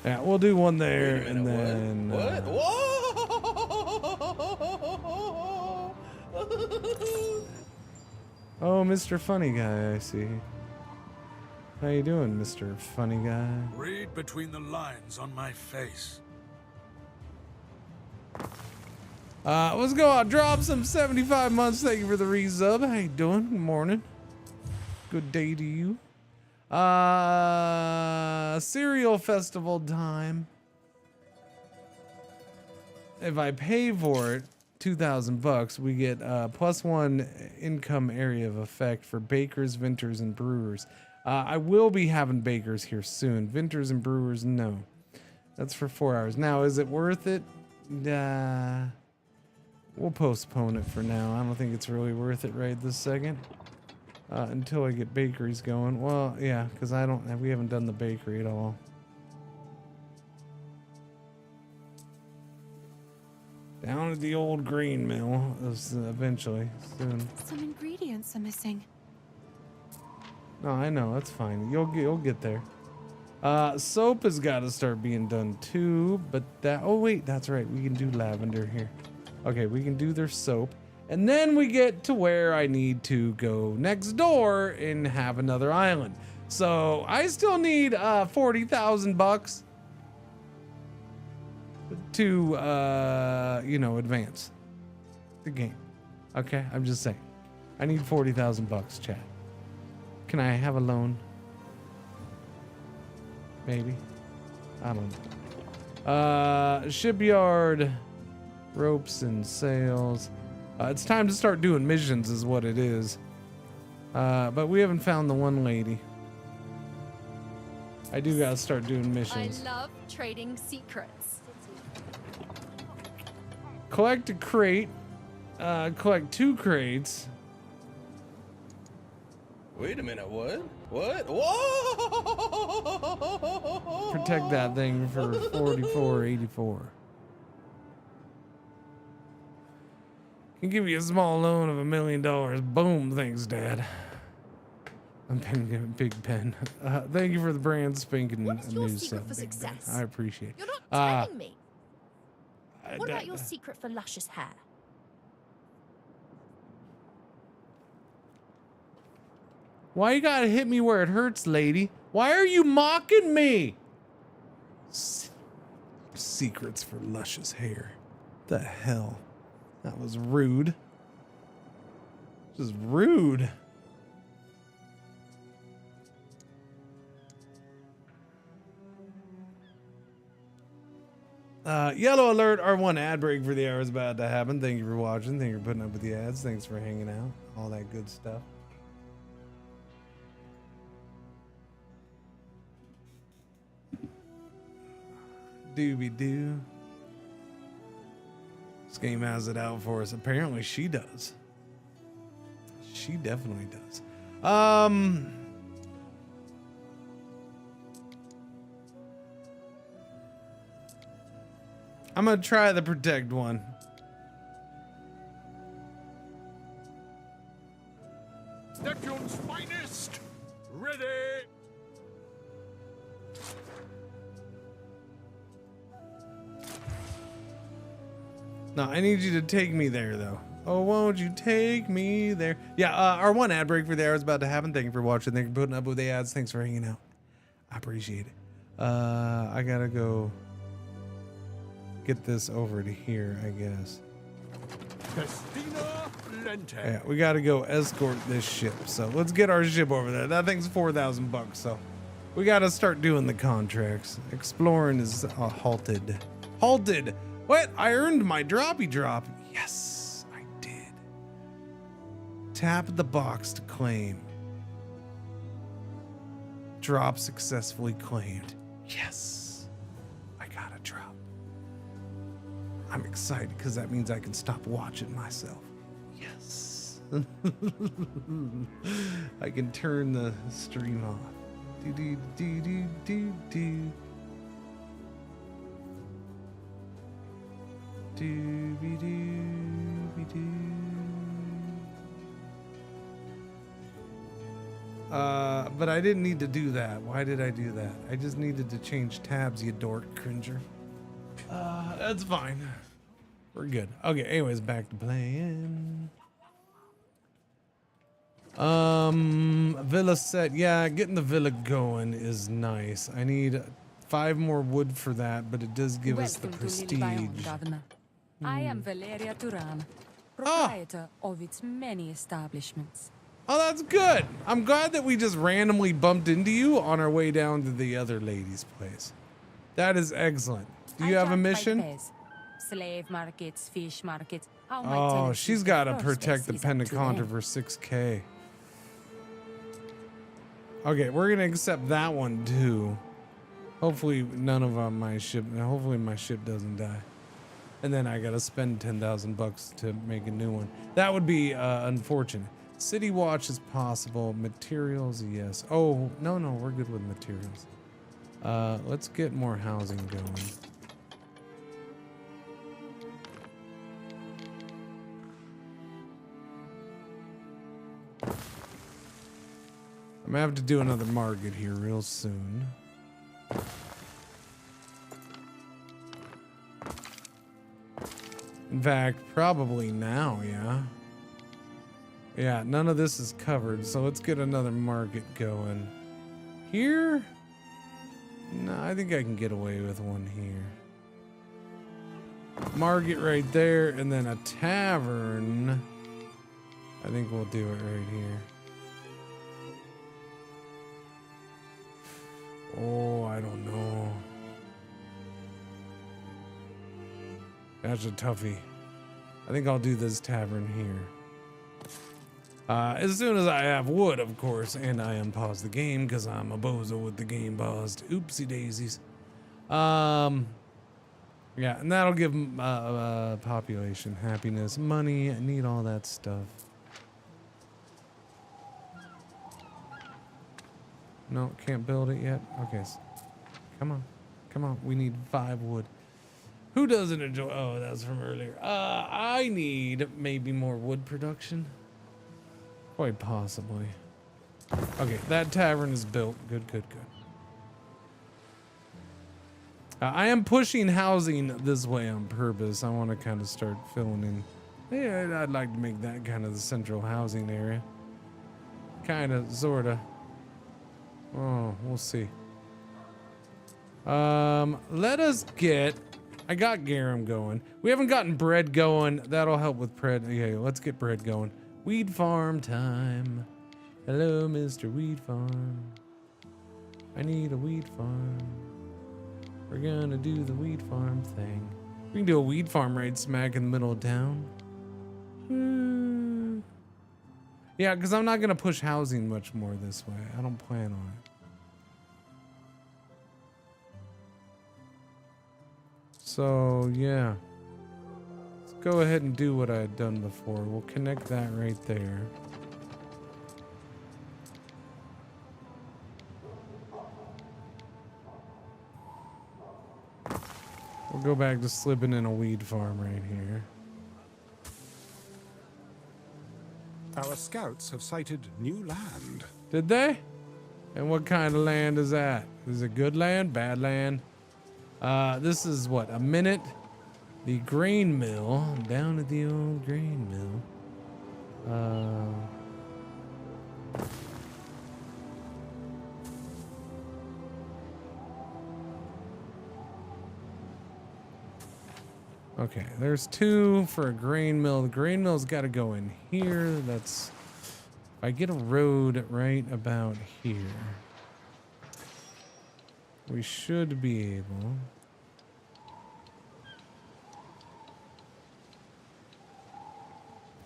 Yeah, we'll do 1 there, and then. What? Whoa! Oh, Mr. Funny Guy, I see. How you doing, Mr. Funny Guy? Read between the lines on my face. Let's go out. Drop some 75 months. Thank you for the resub. How you doing? Good morning. Good day to you. Cereal festival time. If I pay for it, $2,000, we get +1 income area of effect for bakers, vintners, and brewers. I will be having bakers here soon. Vintners and brewers, no. That's for 4 hours. Now, is it worth it? We'll postpone it for now. I don't think it's really worth it right this second. Until I get bakeries going. Well, yeah, because we haven't done the bakery at all. Down at the old grain mill, eventually, soon. Some ingredients are missing. No, I know, that's fine. You'll get there. Soap has got to start being done too, but oh wait, that's right. We can do lavender here. Okay, we can do their soap. And then we get to where I need to go next door and have another island. So I still need $40,000 to advance the game. Okay, I'm just saying. I need $40,000, chat. Can I have a loan? Maybe. I don't know. Shipyard, ropes and sails. It's time to start doing missions is what it is. But we haven't found the one lady. I do gotta start doing missions. I love trading secrets. Collect a crate. Collect 2 crates. Wait a minute, what? What? Whoa! Protect that thing for $44.84. Can give you a small loan of $1 million. Boom, thanks, Dad. I'm penning a big pen. Thank you for the brand spanking What's your news secret set, for Big Ben. success? I appreciate it. You're not telling me. What about your secret for luscious hair? Why you gotta hit me where it hurts, lady? Why are you mocking me? Secrets for luscious hair. The hell? That was rude. Just rude. Yellow alert, R1 ad break for the hour is about to happen. Thank you for watching. Thank you for putting up with the ads. Thanks for hanging out. All that good stuff. Doobie doo. This game has it out for us. Apparently she does. She definitely does. I'm gonna try the protect one. Neptune's finest! Ready! No, I need you to take me there, though. Oh, won't you take me there? Yeah, our one ad break for the hour is about to happen. Thank you for watching. Thank you for putting up with the ads. Thanks for hanging out. I appreciate it. I gotta go get this over to here, I guess. Festina Lente. Yeah, we gotta go escort this ship. So let's get our ship over there. That thing's $4,000, so we gotta start doing the contracts. Exploring is halted. Halted! What? I earned my droppy drop. Yes, I did. Tap the box to claim. Drop successfully claimed. Yes, I got a drop. I'm excited because that means I can stop watching myself. Yes. I can turn the stream off. Do do do do do do. But I didn't need to do that. Why did I do that? I just needed to change tabs, you dork, Cringer. That's fine. We're good. Okay, anyways, back to playing. Villa set. Yeah, getting the villa going is nice. I need 5 more wood for that, but it does give us the prestige. I am Valeria Turan, proprietor of its many establishments. Oh, that's good. I'm glad that we just randomly bumped into you on our way down to the other lady's place. That is excellent. Do you have a mission? Slave markets, fish markets. Oh, she's got to protect the Pentecontra for 6K. Okay, we're going to accept that one too. Hopefully none of my ship, hopefully my ship doesn't die. And then I gotta spend $10,000 to make a new one. That would be unfortunate. City watch is possible. Materials, yes. Oh, no, we're good with materials. Let's get more housing going. I'm gonna have to do another market here real soon. In fact, probably now, yeah. Yeah, none of this is covered, so let's get another market going. Here? No, I think I can get away with one here. Market right there, and then a tavern. I think we'll do it right here. Oh, I don't know. That's a toughie. I think I'll do this tavern here. As soon as I have wood, of course, and I unpause the game because I'm a bozo with the game paused. Oopsie daisies. Yeah, and that'll give population, happiness, money. I need all that stuff. No, can't build it yet. Okay, come on, come on. We need 5 wood. Who doesn't enjoy? Oh, that's from earlier. I need maybe more wood production. Quite possibly. Okay, that tavern is built. Good, good, good. I am pushing housing this way on purpose. I want to kind of start filling in. Yeah, I'd like to make that kind of the central housing area. Kind of, sort of. Oh, we'll see. Let us get... I got garum going. We haven't gotten bread going. That'll help with bread. Yeah, let's get bread going. Weed farm time. Hello, Mr. Weed Farm. I need a weed farm. We're gonna do the weed farm thing. We can do a weed farm right smack in the middle of town. Yeah, because I'm not gonna push housing much more this way. I don't plan on it. So yeah, let's go ahead and do what I had done before. We'll connect that right there. We'll go back to slipping in a weed farm right here. Our scouts have sighted new land. Did they? And what kind of land is that? Is it good land? Bad land? This is what, a minute? The grain mill. Down at the old grain mill. Okay, there's 2 for a grain mill. The grain mill's got to go in here. That's... If I get a road right about here, we should be able...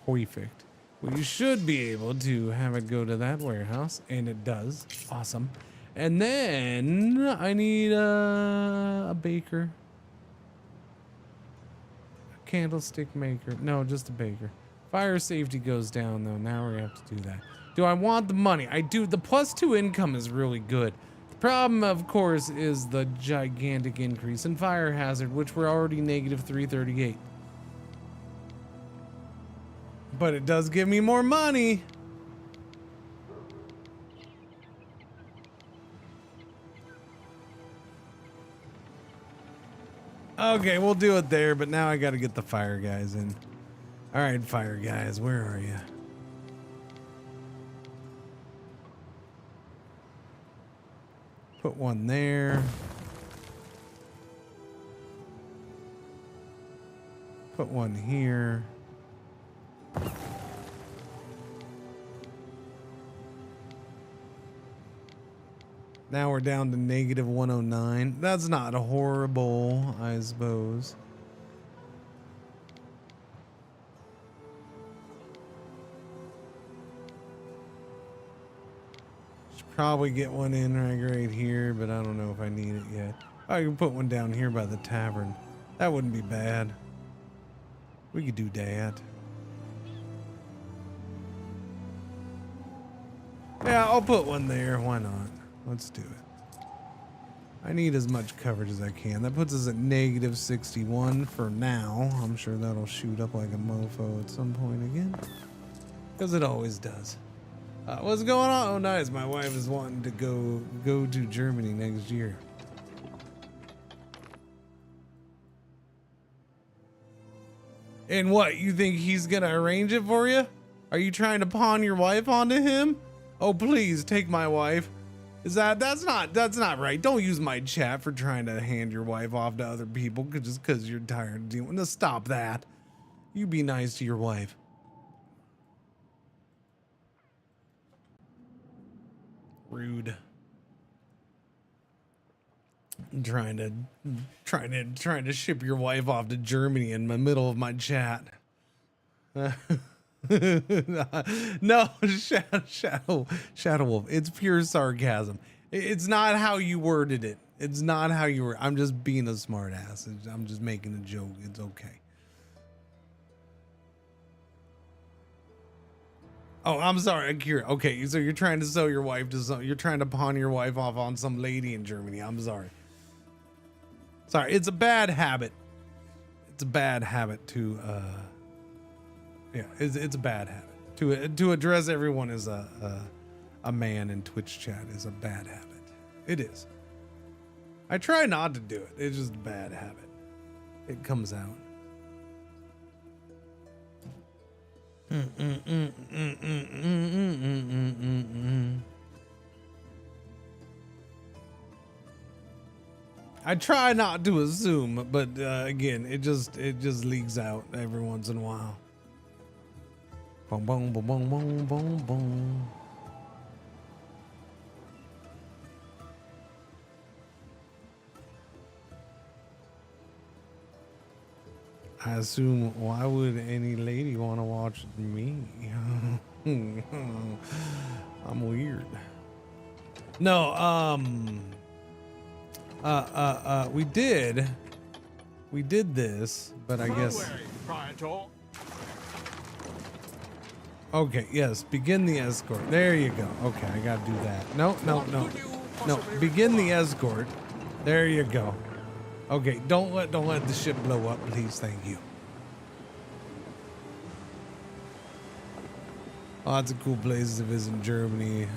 Perfect. We should be able to have it go to that warehouse, and it does. Awesome. And then I need a baker. A candlestick maker. No, just a baker. Fire safety goes down, though. Now we're going to have to do that. Do I want the money? I do. The +2 income is really good. The problem, of course, is the gigantic increase in fire hazard, which we're already -338. But it does give me more money. Okay, we'll do it there, but now I got to get the fire guys in. All right, fire guys, where are you? Put one there. Put one here. Now we're down to -109. That's not horrible, I suppose. Should probably get one in right here, but I don't know if I need it yet. I can put one down here by the tavern. That wouldn't be bad. We could do that. Yeah, I'll put one there. Why not? Let's do it. I need as much coverage as I can. That puts us at -61 for now. I'm sure that'll shoot up like a mofo at some point again. Because it always does. What's going on? Oh, nice. My wife is wanting to go to Germany next year. And what? You think he's going to arrange it for you? Are you trying to pawn your wife onto him? Oh, please take my wife. That's not right. Don't use my chat for trying to hand your wife off to other people just because you're tired of dealing. No, stop that. You be nice to your wife. Rude. Trying to ship your wife off to Germany in the middle of my chat. No, Shadow Wolf. It's pure sarcasm. It's not how you worded it. It's not how you were. I'm just being a smart ass. I'm just making a joke. It's okay. Oh, I'm sorry, Akira. Okay, so you're trying to sell your wife to some. You're trying to pawn your wife off on some lady in Germany. I'm sorry. Sorry, it's a bad habit. It's a bad habit to. Yeah, it's a bad habit. To address everyone as a man in Twitch chat is a bad habit. It is. I try not to do it. It's just a bad habit. It comes out. I try not to assume, but again, it just leaks out every once in a while. Boom, boom, boom, boom, boom, boom, boom. I assume, why would any lady want to watch me? I'm weird. No, we did we did this, but I guess. Okay, yes, begin the escort. There you go. Okay, I gotta do that. No. Begin the escort. There you go. Okay, don't let the ship blow up, please. Thank you. Lots of cool places to visit in Germany.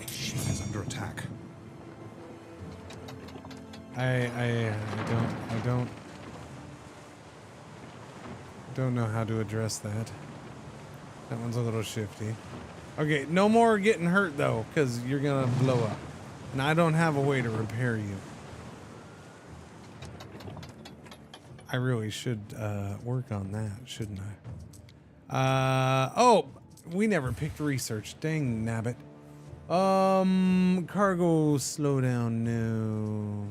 A ship is under attack. I don't know how to address that. That one's a little shifty. Okay, no more getting hurt though, because you're gonna blow up. And I don't have a way to repair you. I really should work on that, shouldn't I? Oh, we never picked research. Dang nabbit. Cargo slowdown, no.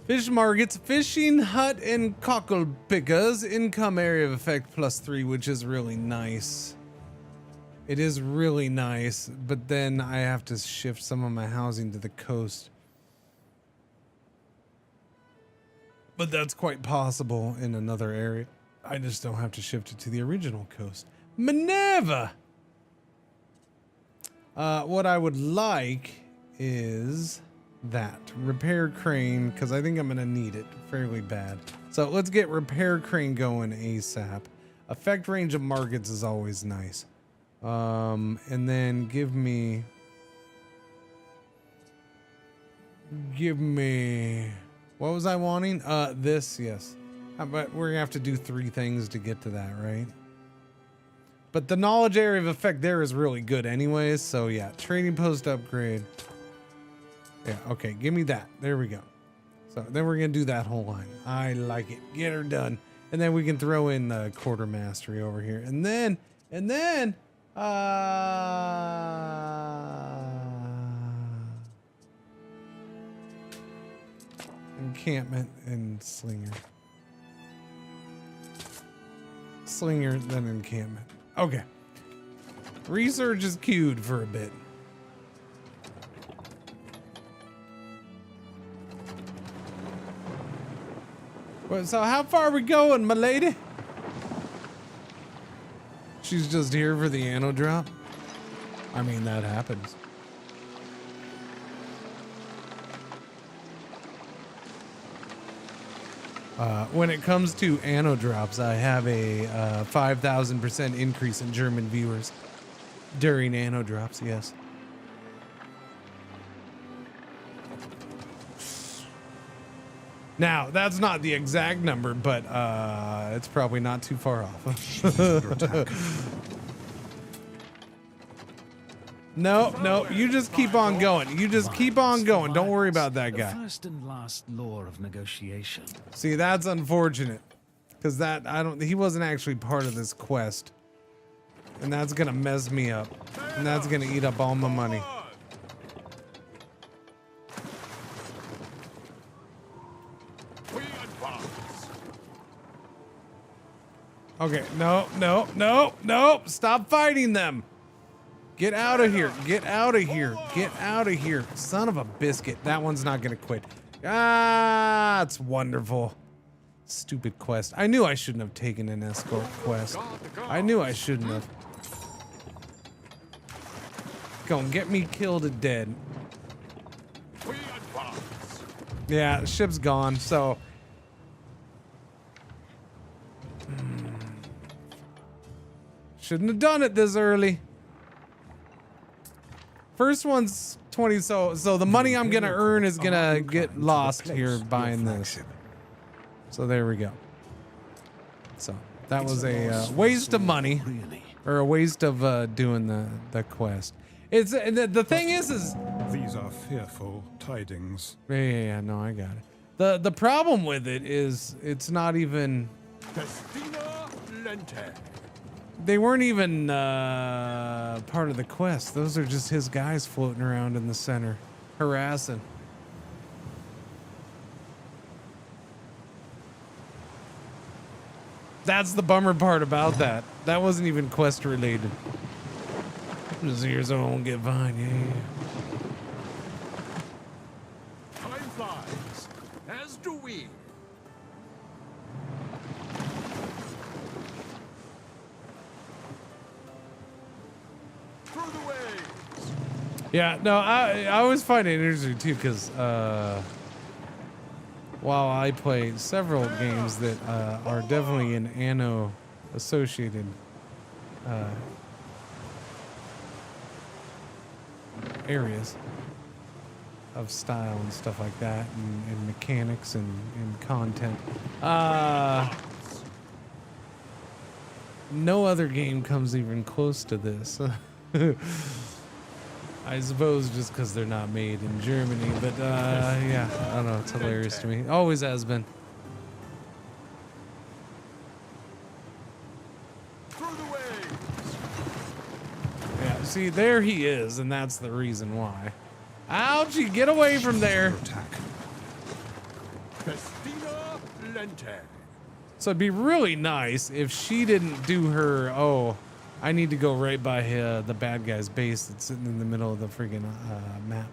Fish markets, fishing hut and cockle pickers, income area of effect +3, which is really nice. It is really nice, but then I have to shift some of my housing to the coast. But that's quite possible in another area. I just don't have to shift it to the original coast. Minerva! What I would like is that. Repair crane, because I think I'm going to need it fairly bad. So let's get repair crane going ASAP. Effect range of markets is always nice. And then give me... What was I wanting? This, yes. But we're gonna have to do 3 things to get to that, right? But the knowledge area of effect there is really good anyways, so yeah. Trading post upgrade. Yeah, okay, give me that. There we go. So then we're gonna do that whole line. I like it. Get her done. And then we can throw in the quarter mastery over here. And then, encampment and slinger. Slinger, then encampment. Okay. Research is queued for a bit. Well, so how far are we going, my lady? She's just here for the Anno drop? I mean, that happens. When it comes to Anno drops, I have a 5,000% increase in German viewers during Anno drops, yes. Now, that's not the exact number, but it's probably not too far off. No, you just keep on going. You just keep on going. Don't worry about that guy. The first and last law of negotiation. See, that's unfortunate, because he wasn't actually part of this quest, and that's gonna mess me up, and that's gonna eat up all my money. Okay, no, stop fighting them. Get out of here, get out of here, get out of here. Son of a biscuit, that one's not gonna quit. Ah, it's wonderful. Stupid quest. I knew I shouldn't have taken an escort quest. I knew I shouldn't have. Go and get me killed and dead. Yeah, the ship's gone, so... Shouldn't have done it this early. First one's 20, so the money I'm gonna earn is gonna get lost here buying this. So there we go. So that was a waste of money, or a waste of doing the quest. It's the thing is these are fearful tidings. Yeah, no, I got it. The problem with it is it's not even. They weren't even part of the quest. Those are just his guys floating around in the center, harassing. That's the bummer part about that. That wasn't even quest related. Just here so I won't get fined. Yeah. flies, as do we. Through the waves. Yeah, no, I always find it interesting too, because while I play several games that are definitely in Anno associated areas of style and stuff like that, and mechanics and content, no other game comes even close to this. I suppose just because they're not made in Germany, but yeah, I don't know, it's hilarious to me. Always has been. Yeah, see, there he is, and that's the reason why. Ouchie, get away from there. So it'd be really nice if she didn't do her, oh, I need to go right by the bad guy's base that's sitting in the middle of the friggin' map.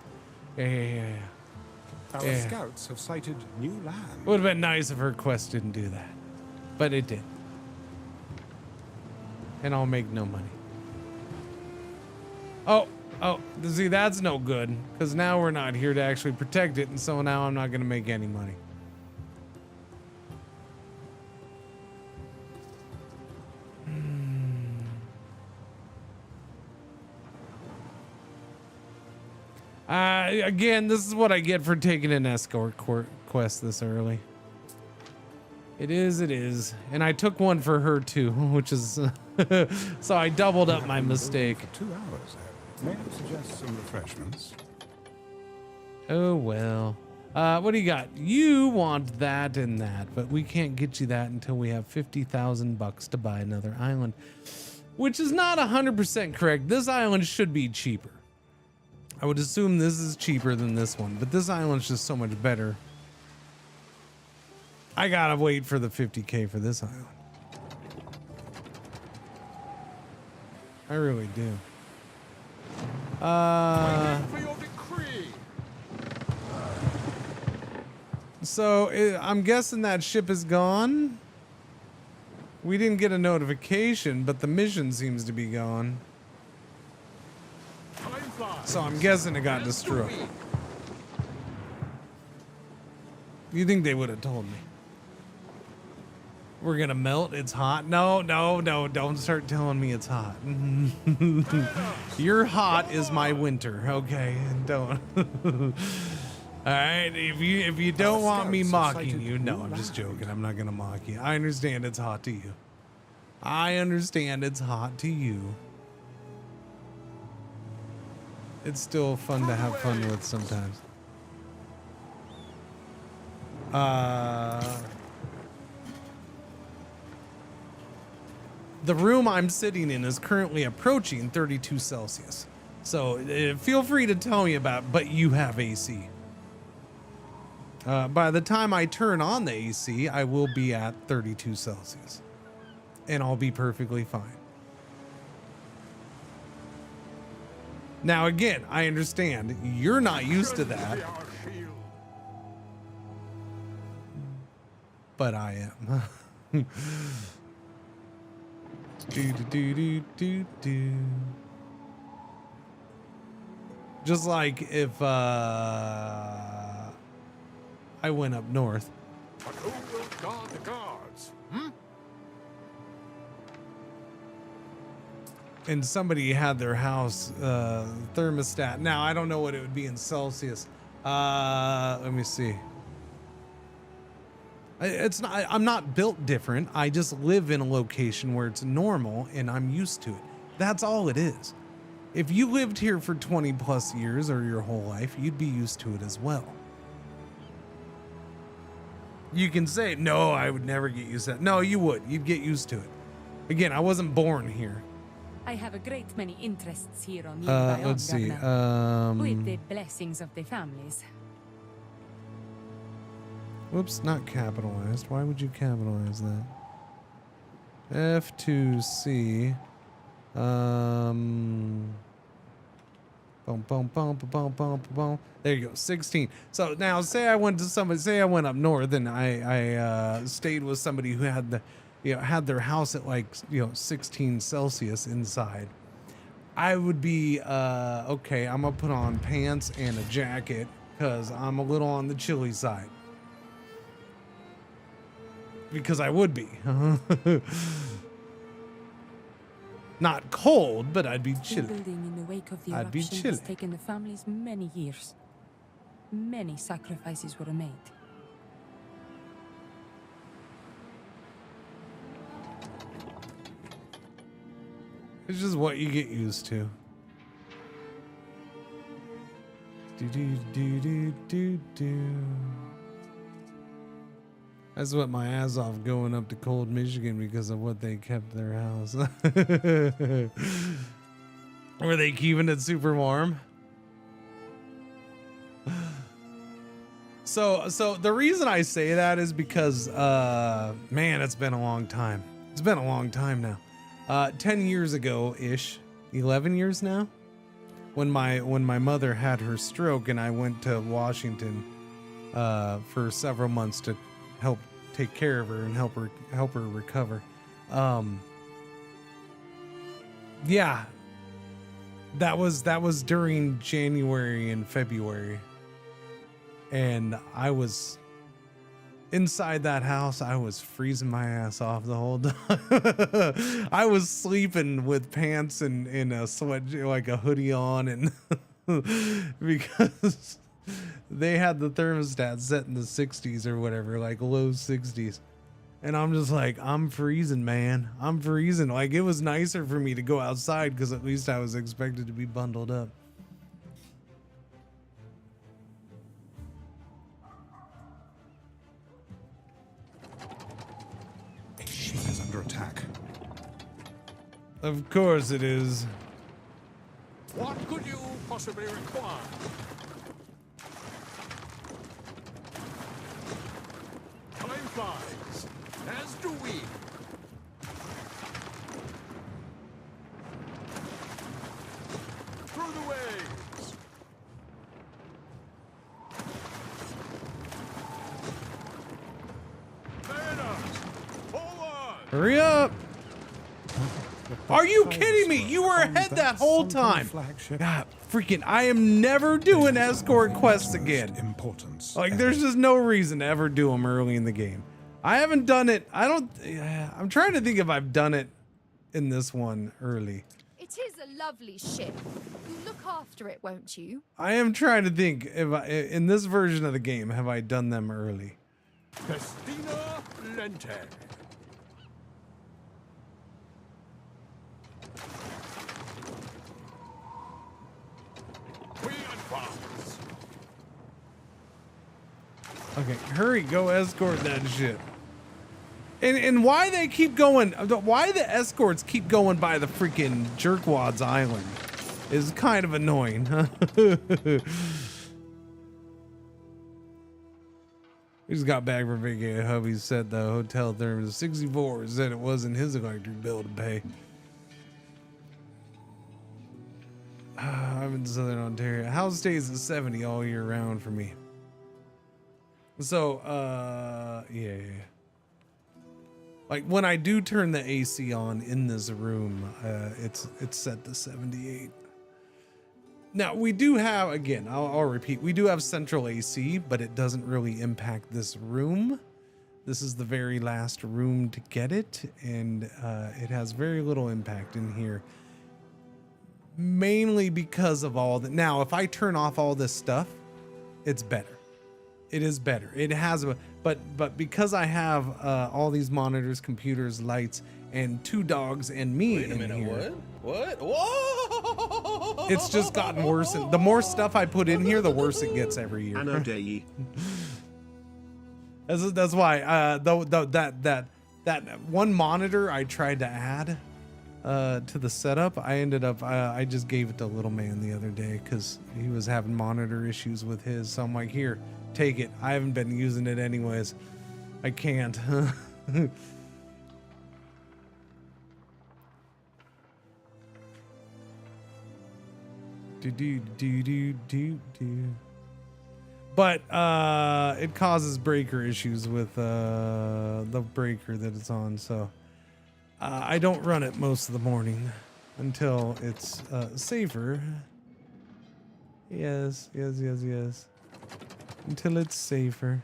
Yeah. Our scouts have sighted new land. Would have been nice if her quest didn't do that, but it did. And I'll make no money. Oh, see, that's no good, because now we're not here to actually protect it, and so now I'm not going to make any money. Again, this is what I get for taking an escort quest this early. It is. And I took one for her too, which is so I doubled up my mistake. For 2 hours. May I suggest some refreshments? Oh well. What do you got? You want that and that, but we can't get you that until we have 50,000 bucks to buy another island, which is not 100% correct. This island should be cheaper. I would assume this is cheaper than this one, but this island's just so much better. I gotta wait for the 50K for this island. I really do. So I'm guessing that ship is gone. We didn't get a notification, but the mission seems to be gone. So I'm guessing it got destroyed. You think they would have told me? We're gonna melt, it's hot. No, don't start telling me it's hot. Your hot is my winter, okay? Don't. Alright, if you don't want me mocking you, no, I'm just joking. I'm not gonna mock you. I understand it's hot to you. I understand it's hot to you. It's still fun to have fun with sometimes. The room I'm sitting in is currently approaching 32 Celsius. So feel free to tell me about, but you have AC. By the time I turn on the AC, I will be at 32 Celsius. And I'll be perfectly fine. Now again, I understand you're not used to that. But I am. Just like if I went up north. But who will guard the guards? And somebody had their house thermostat. Now I don't know what it would be in Celsius. Let me see. It's not. I'm not built different. I just live in a location where it's normal and I'm used to it. That's all it is. If you lived here for 20 plus years or your whole life, you'd be used to it as well. You can say, no, I would never get used to that. No, you would. You'd get used to it. Again, I wasn't born here. I have a great many interests here on let's see. with the blessings of the families. Whoops, not capitalized. Why would you capitalize that? F2C. Boom, boom, boom, boom, boom, boom, boom. There you go, 16. So now, say I went to somebody, say I went up north and I stayed with somebody who had the, had their house at like 16 Celsius inside. I would be okay. I'm gonna put on pants and a jacket because I'm a little on the chilly side. Because I would be. Not cold, but I'd be chilly. Building in the wake of the I'd be eruption chilly. has taken the families many years. Many sacrifices were made. It's just what you get used to. Do do do do do do. I sweat my ass off going up to cold Michigan because of what they kept their house. Were they keeping it super warm? So the reason I say that is because man, it's been a long time. It's been a long time now. 10 years ago ish, 11 years now, when my mother had her stroke and I went to Washington for several months to help take care of her and help her recover. Yeah, that was during January and February, and I was inside that house. I was freezing my ass off the whole time. I was sleeping with pants and in a sweat, like a hoodie on, and because they had the thermostat set in the 60s or whatever, like low 60s. And I'm just like, I'm freezing, man. I'm freezing. Like, it was nicer for me to go outside because at least I was expected to be bundled up. A ship is under attack. Of course it is. What could you possibly require? Time flies, as do we. Through the waves. Mariners, forward! Hurry up! Are you kidding me? You were ahead that whole time. God, freaking, I am never doing escort quests again. Importance. Like, there's just no reason to ever do them early in the game. I haven't done it. I'm trying to think if I've done it in this one early. It is a lovely ship. You'll look after it, won't you? I am trying to think if in this version of the game, have I done them early? Festina Lente. We advance. Okay, hurry, go escort that shit. And why they keep going, why the escorts keep going by the freaking Jerkwads Island is kind of annoying. We just got back from vacation. Hubby said the hotel there was 64, said it wasn't his electric bill to pay. I'm in Southern Ontario. House stays at 70 all year round for me. So, yeah. Like when I do turn the AC on in this room, it's set to 78. Now we do have, again, I'll repeat, we do have central AC, but it doesn't really impact this room. This is the very last room to get it, and it has very little impact in here. Mainly because of all that. Now, if I turn off all this stuff, it's better. It is better. It has a, but because I have all these monitors, computers, lights, and 2 dogs and me Wait a minute, here, what? Whoa! it's just gotten worse. And the more stuff I put in here, the worse it gets every year. Anno Dei. That's why that one monitor I tried to add to the setup, I ended up I just gave it to little man the other day because he was having monitor issues with his. So I'm like, here, take it. I haven't been using it anyways. I can't. But it causes breaker issues with the breaker that it's on, so I don't run it most of the morning until it's safer. Yes. Until it's safer.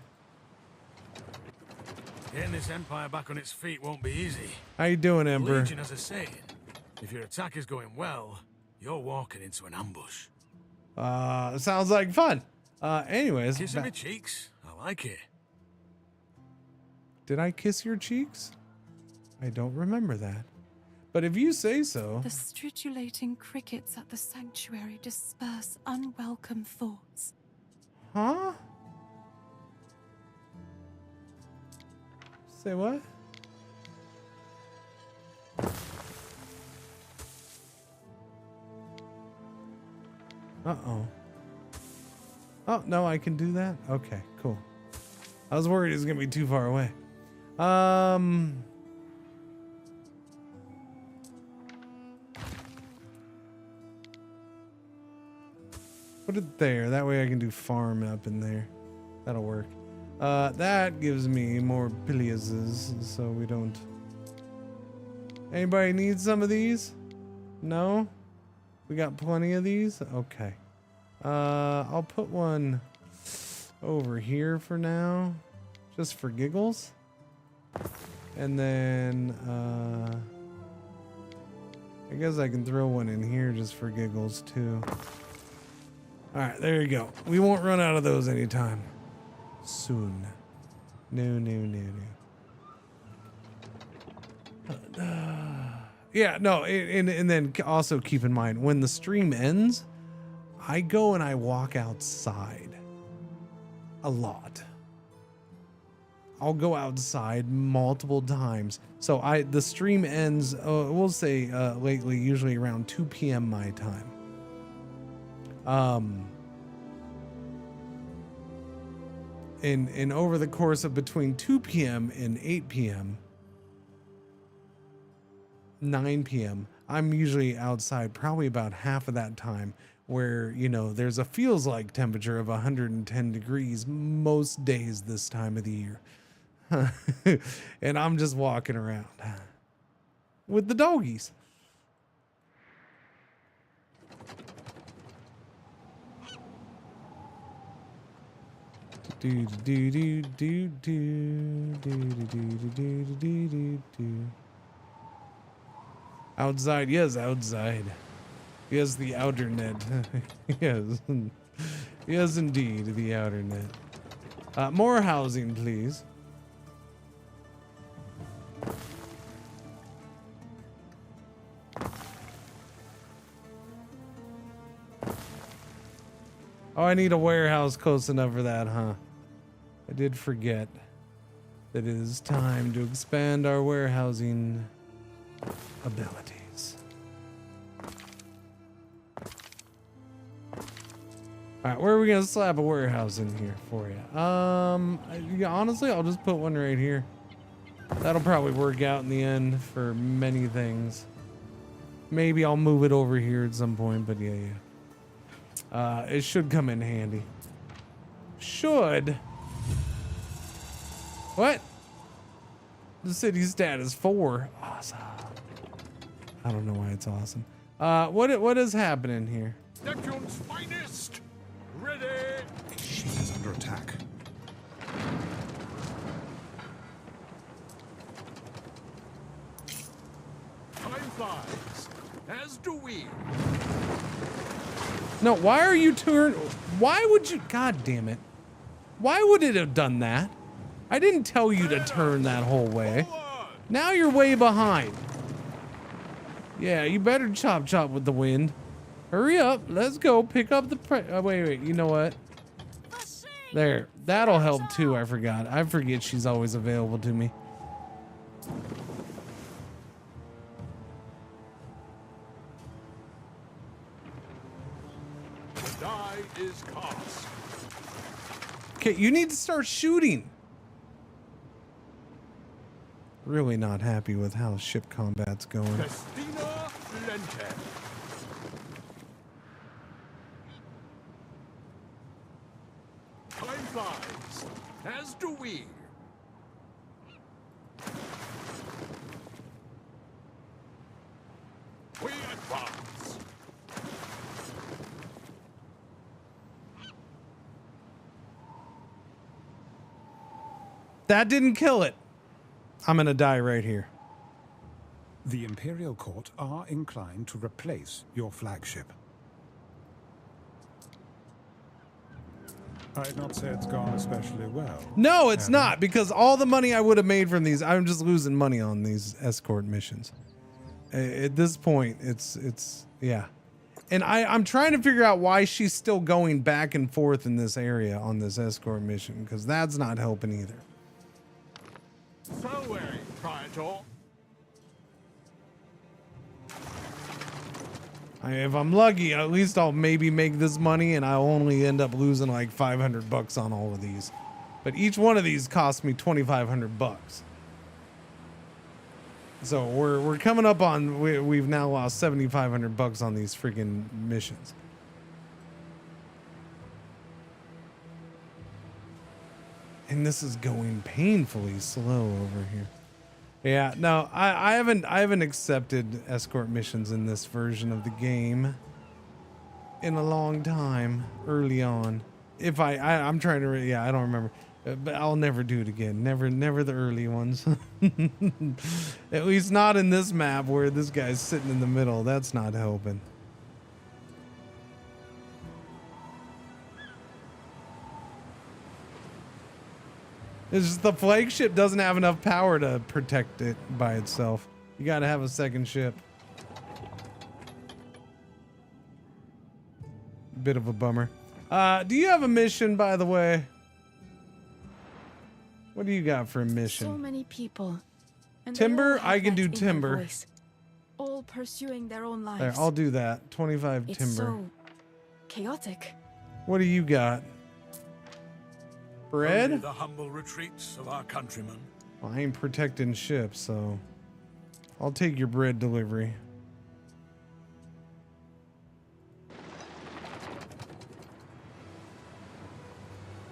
Getting this empire back on its feet won't be easy. How you doing, The Emperor? Legion has a saying: if your attack is going well, you're walking into an ambush. Sounds like fun. Anyways. Kissing my cheeks? I like it. Did I kiss your cheeks? I don't remember that. But if you say so. The stridulating crickets at the sanctuary disperse unwelcome thoughts. Huh? Say what? Uh-oh. Oh, no, I can do that? Okay, cool. I was worried it was going to be too far away. Put it there. That way I can do farm up in there. That'll work. That gives me more piliases, so we don't... Anybody need some of these? No? We got plenty of these? Okay. I'll put one over here for now, just for giggles. And then, I guess I can throw one in here just for giggles too. All right, there you go. We won't run out of those anytime soon. No. Yeah, no, and then also keep in mind, when the stream ends, I go and I walk outside a lot. I'll go outside multiple times. So the stream ends, we'll say lately, usually around 2 p.m. my time. And over the course of between 2 p.m. and 8 p.m., 9 p.m., I'm usually outside probably about half of that time, where, you know, there's a feels like temperature of 110 degrees most days this time of the year. And I'm just walking around with the doggies. Outside, yes, outside. Yes, the outer net. Yes. Yes, indeed, the outer net. More housing, please. Oh, I need a warehouse close enough for that, huh? I did forget that it is time to expand our warehousing abilities. All right, where are we gonna slap a warehouse in here for you? Yeah, honestly, I'll just put one right here. That'll probably work out in the end for many things. Maybe I'll move it over here at some point, but yeah. It should come in handy. Should. What? The city stat is 4. Awesome. I don't know why it's awesome. What is happening here? Neptune's finest! Ready! She is under attack. Time flies, as do we. No, why are you why would you, god damn it. Why would it have done that? I didn't tell you to turn that whole way. Now you're way behind. Yeah, you better chop with the wind. Hurry up, let's go pick up the wait, you know what? There, that'll help too, I forgot. I forget she's always available to me. Die is cast. Okay, you need to start shooting. Really not happy with how ship combat's going. Festina Lente. as do we. We advance. That didn't kill it. I'm gonna die right here. The Imperial Court are inclined to replace your flagship. I'd not say it's gone especially well. No, it's not, because all the money I would have made from these, I'm just losing money on these escort missions. At this point, it's yeah. And I'm trying to figure out why she's still going back and forth in this area on this escort mission, because that's not helping either. So Praetor. If I'm lucky, at least I'll maybe make this money and I'll only end up losing like 500 bucks on all of these. But each one of these cost me 2,500 bucks. So we're coming up on, we've now lost 7,500 bucks on these freaking missions. And this is going painfully slow over here. Yeah, no, I haven't accepted escort missions in this version of the game in a long time. Early on, if I'm trying to, yeah, I don't remember, but I'll never do it again. Never the early ones. At least not in this map where this guy's sitting in the middle. That's not helping. It's just the flagship doesn't have enough power to protect it by itself. You gotta have a second ship. Bit of a bummer. Do you have a mission, by the way? What do you got for a mission? So many people. And Timber? they all have I can that do inner timber. voice, all pursuing their own lives. There, I'll do that. 25 It's timber. so chaotic. What do you got? Bread? Only the humble retreats of our countrymen. Well, I ain't protecting ships, so I'll take your bread delivery.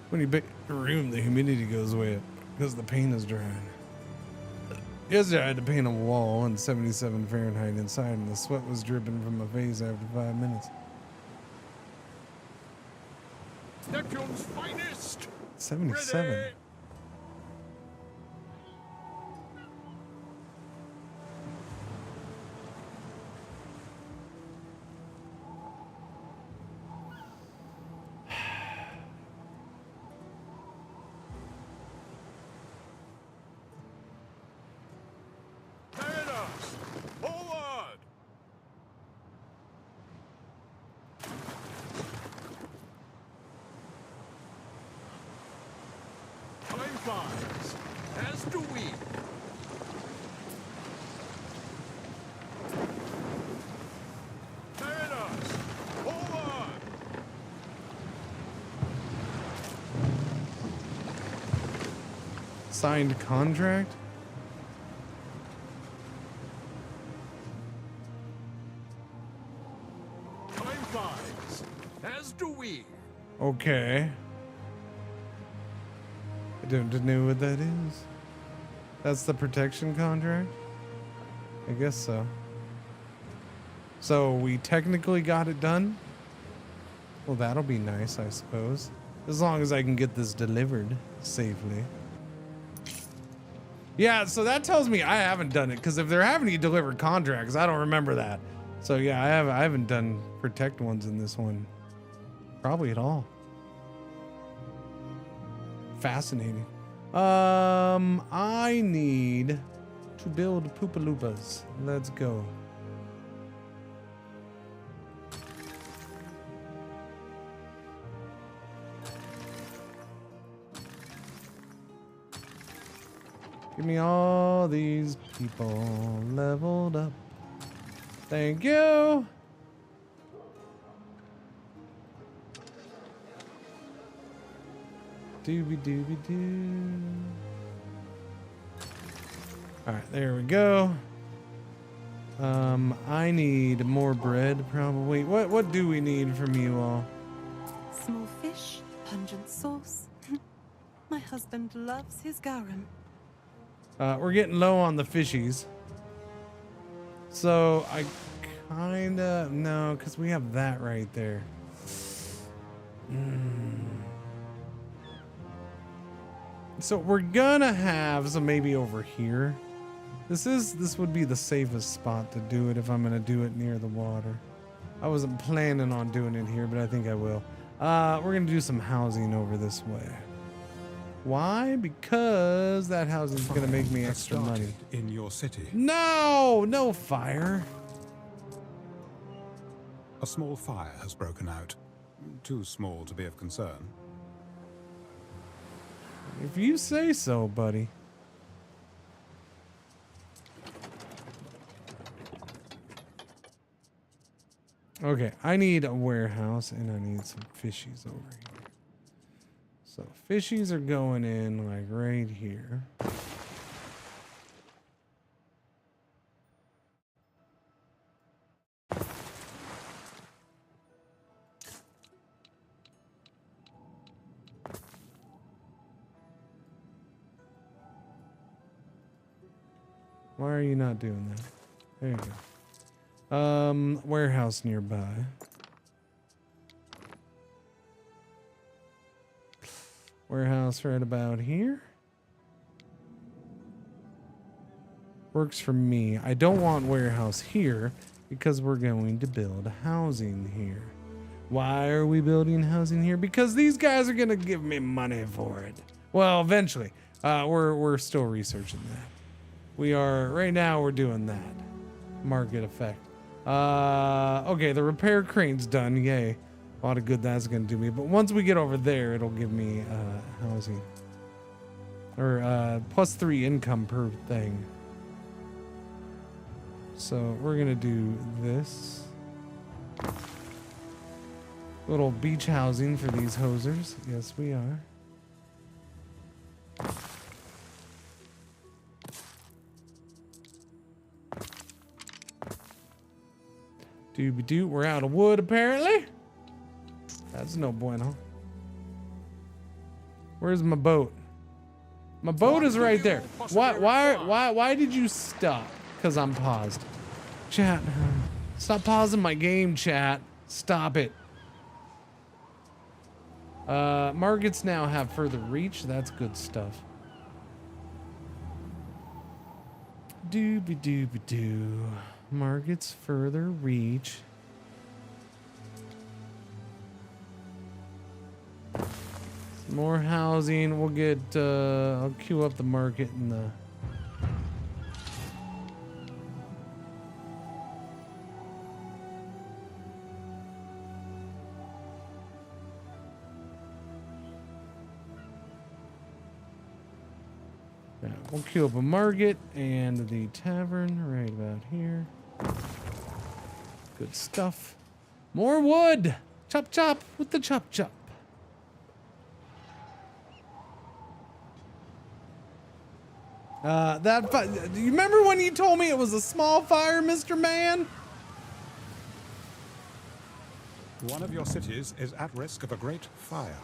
When you bake the room, the humidity goes way up because the paint is drying. Yesterday I had to paint a wall in 77 Fahrenheit inside, and the sweat was dripping from my face after 5 minutes. Neptune's finest. 77. Ready. As do we. Mariners, forward! Signed contract? Time flies, as do we. Okay. I don't know what that is. That's the protection contract? I guess so. So we technically got it done? Well, that'll be nice, I suppose. As long as I can get this delivered safely. Yeah, so that tells me I haven't done it, because if they're having you deliver contracts, I don't remember that. So yeah, I haven't done protect ones in this one. Probably at all. Fascinating. I need to build Poopaloopas. Let's go. Give me all these people leveled up. Thank you. Dooby-dooby-doo. All right, there we go. I need more bread, probably. What do we need from you all? Small fish, pungent sauce. My husband loves his garum. We're getting low on the fishies. So I kinda, no, because we have that right there. So we're gonna have some maybe over here. This would be the safest spot to do it if I'm gonna do it near the water. I wasn't planning on doing it here, but I think I will. We're gonna do some housing over this way. Why? Because that housing is gonna make me extra money. In your city. No, no fire. A small fire has broken out. Too small to be of concern. If you say so, buddy. Okay, I need a warehouse and I need some fishies over here. So fishies are going in like right here. Why are you not doing that? There you go. Warehouse nearby. Warehouse right about here. Works for me. I don't want warehouse here because we're going to build housing here. Why are we building housing here? Because these guys are gonna give me money for it. Well, eventually. We're still researching that. We are, right now we're doing that. Market effect. Okay, the repair crane's done, yay. A lot of good that's gonna do me, but once we get over there, it'll give me, housing. Or, +3 income per thing. So, we're gonna do this. Little beach housing for these hosers. Yes, we are. Doobie-doo, we're out of wood apparently. That's no bueno. Where's my boat? My boat is right there. Why did you stop? Because I'm paused. Chat, stop pausing my game, chat. Stop it. Markets now have further reach. That's good stuff. Doobie-doobie-doo. Markets further reach. More housing. We'll get, I'll queue up the market and the... Yeah, we'll queue up a market and the tavern right about here. Good stuff. More wood. Chop chop with the chop chop. Do you remember when you told me it was a small fire, Mr. Man? One of your cities is at risk of a great fire.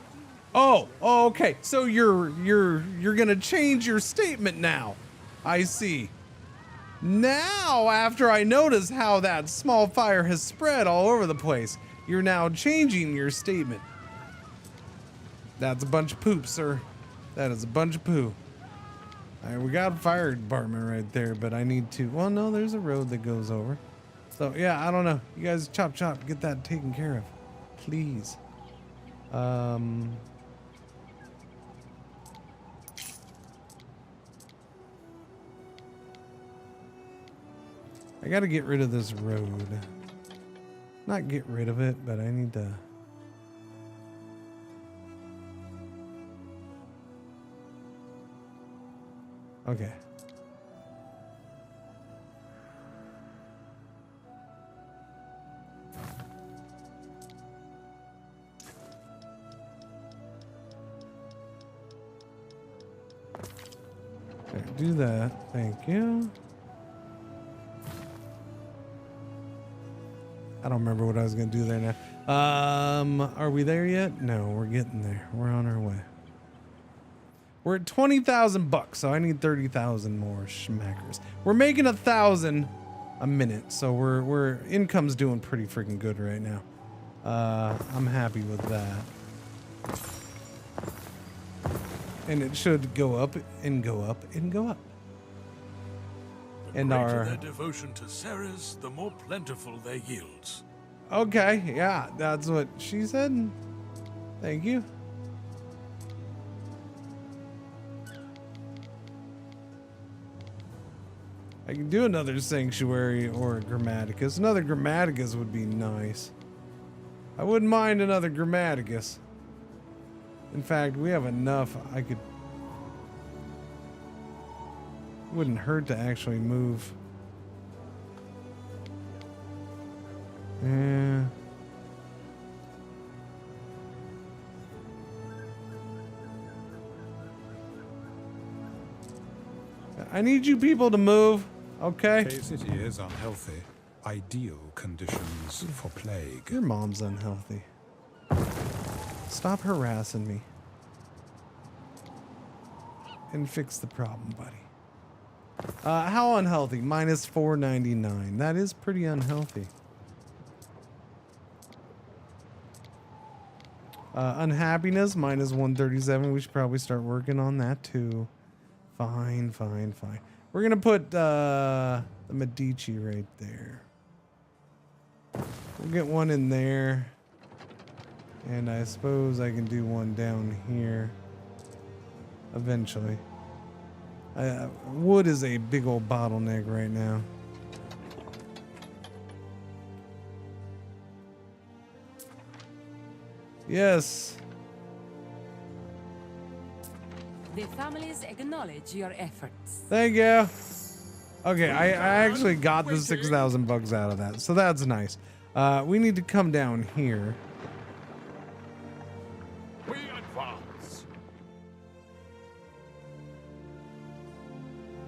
Oh, okay. So you're gonna change your statement now. I see. Now, after I notice how that small fire has spread all over the place, you're now changing your statement. That's a bunch of poop, sir. That is a bunch of poo. All right, we got a fire department right there, but I need to... Well, no, there's a road that goes over. So, yeah, I don't know. You guys chop, get that taken care of. Please. I gotta get rid of this road. Not get rid of it, but I need to... Okay. Okay, do that. Thank you. I don't remember what I was gonna do there now. Are we there yet? No, we're getting there. We're on our way. We're at 20,000 bucks, so I need 30,000 more schmackers. We're making 1,000 a minute, so we're income's doing pretty freaking good right now. I'm happy with that. And it should go up and go up and go up. The And greater our their devotion to Ceres, the more plentiful their yields. okay, yeah, that's what she said. Thank you. I can do another sanctuary or a grammaticus. Another grammaticus would be nice. I wouldn't mind another grammaticus. In fact, we have enough. I could. Wouldn't hurt to actually move. Yeah. I need you people to move, okay? K-City is unhealthy. Ideal conditions for plague. Your mom's unhealthy. Stop harassing me. And fix the problem, buddy. How unhealthy? Minus 499. That is pretty unhealthy. Unhappiness, minus 137. We should probably start working on that too. Fine, fine, fine. We're gonna put the Medici right there. We'll get one in there. And I suppose I can do one down here. Eventually. Wood is a big old bottleneck right now. Yes. The families acknowledge your efforts. Thank you. Okay, I actually got the 6,000 bucks out of that, so that's nice. We need to come down here. We advance.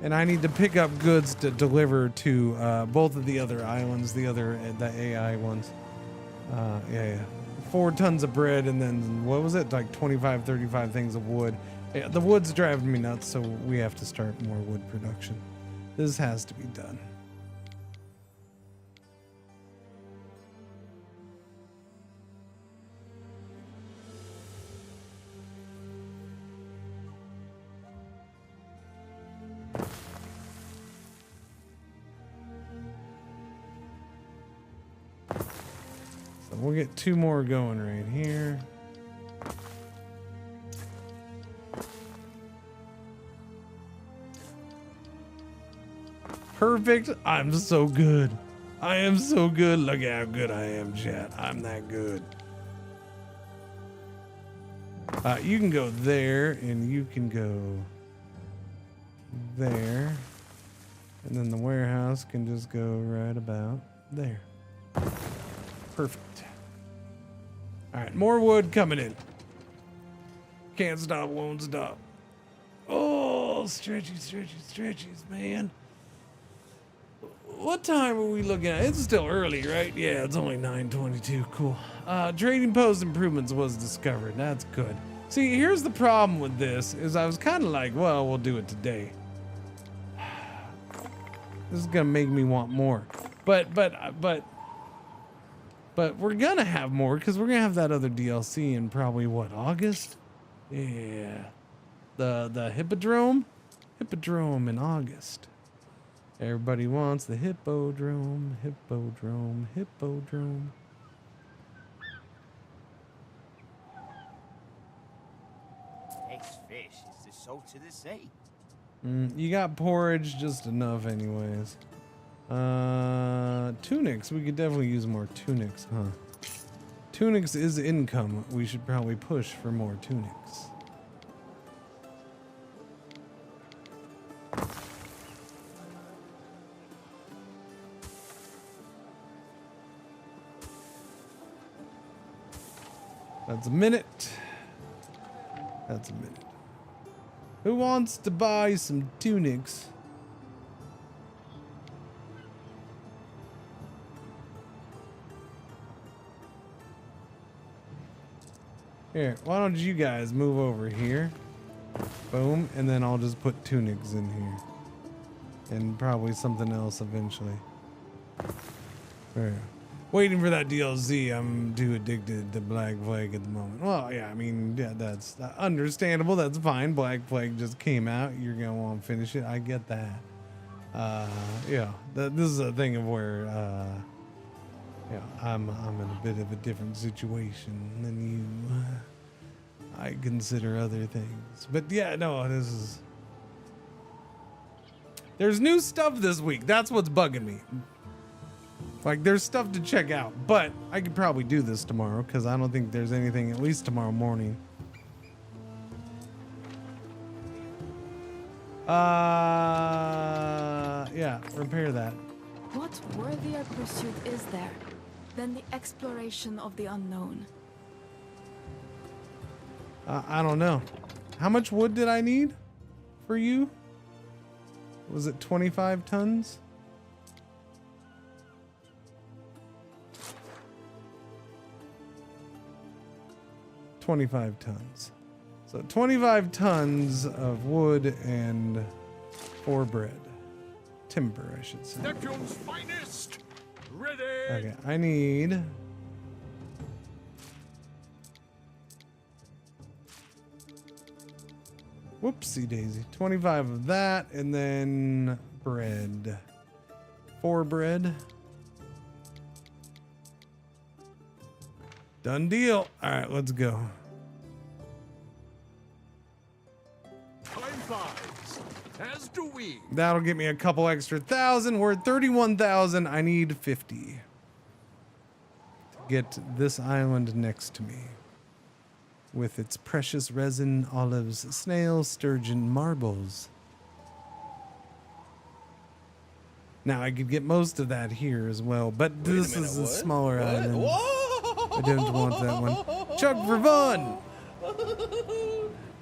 And I need to pick up goods to deliver to both of the other islands, the AI ones. Yeah. 4 tons of bread and then, what was it? Like 25, 35 things of wood. Yeah, the wood's driving me nuts, so we have to start more wood production. This has to be done. So we'll get 2 more going right here. Perfect. I'm so good. I am so good. Look how good I am, chat. I'm that good. You can go there, and you can go there. And then the warehouse can just go right about there. Perfect. All right, more wood coming in. Can't stop, won't stop. Oh, stretchies, man. What time are we looking at? It's still early, right? Yeah, it's only 9:22. Cool. Trading post improvements was discovered. That's good. See, here's the problem with this, is I was kind of like, well, we'll do it today. This is gonna make me want more. But we're gonna have more because we're gonna have that other DLC in probably what, August? Yeah. The Hippodrome in August. Everybody wants the Hippodrome. Next fish is the salt of the sea. You got porridge, just enough anyways. Tunics, we could definitely use more tunics, huh? Tunics is income. We should probably push for more tunics. That's a minute. That's a minute. Who wants to buy some tunics? Here, why don't you guys move over here? Boom, and then I'll just put tunics in here. And probably something else eventually. There. Waiting for that DLC. I'm too addicted to Black Plague at the moment. Well, yeah, I mean, yeah, that's understandable. That's fine. Black Plague just came out. You're gonna want to finish it. I get that. Yeah, this is a thing of where, yeah, I'm in a bit of a different situation than you. I consider other things, but yeah, no, this is. There's new stuff this week. That's what's bugging me. Like, there's stuff to check out, but I could probably do this tomorrow because I don't think there's anything, at least tomorrow morning. Yeah, repair that. What worthier pursuit is there than the exploration of the unknown? I don't know. How much wood did I need for you? Was it 25 tons? $25 tons. So 25 tons of wood and 4 bread. Timber, I should say. Neptune's finest. Ready. Okay, I need. Whoopsie daisy. 25 of that, and then bread. 4 bread. Done deal. All right, let's go. Time flies, as do we. That'll get me a couple extra thousand. We're at 31,000. I need 50 to get this island next to me with its precious resin, olives, snails, sturgeon, marbles. Now I could get most of that here as well, but this is a smaller island. I don't want that one. Chuck for fun!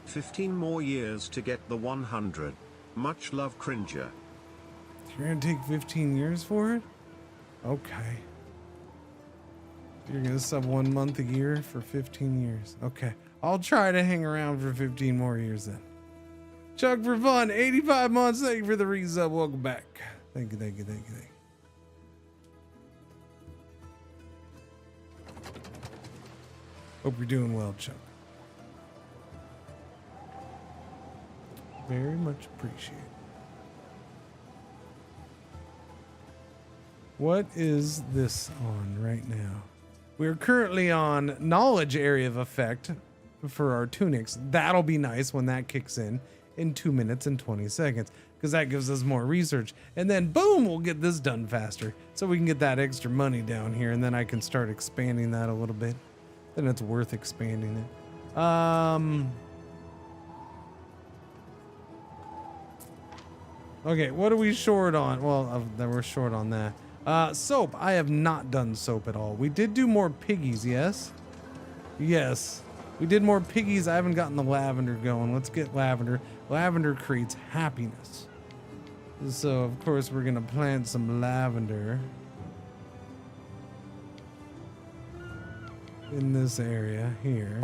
15 more years to get the 100. Much love, Cringer. You're gonna take 15 years for it? Okay. You're gonna sub 1 month a year for 15 years. Okay. I'll try to hang around for 15 more years then. Chuck for fun, 85 months. Thank you for the resub. Welcome back. Thank you, thank you, thank you, thank you. Hope you're doing well, Chuck. Very much appreciate it. What is this on right now? We're currently on knowledge area of effect for our tunics. That'll be nice when that kicks in 2 minutes and 20 seconds because that gives us more research. And then boom, we'll get this done faster so we can get that extra money down here and then I can start expanding that a little bit. Then it's worth expanding it. Okay, what are we short on? Well, we're short on that. Soap. I have not done soap at all. We did do more piggies, yes? Yes. We did more piggies. I haven't gotten the lavender going. Let's get lavender. Lavender creates happiness. So, of course, we're going to plant some lavender in this area here.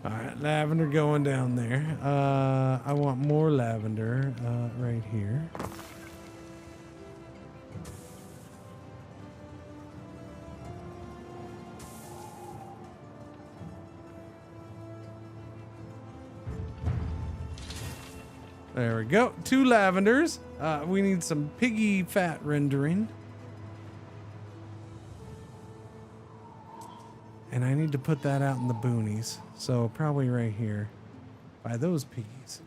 All right, lavender going down there. I want more lavender right here. There we go. 2 lavenders. We need some piggy fat rendering. And I need to put that out in the boonies. So probably right here by those piggies.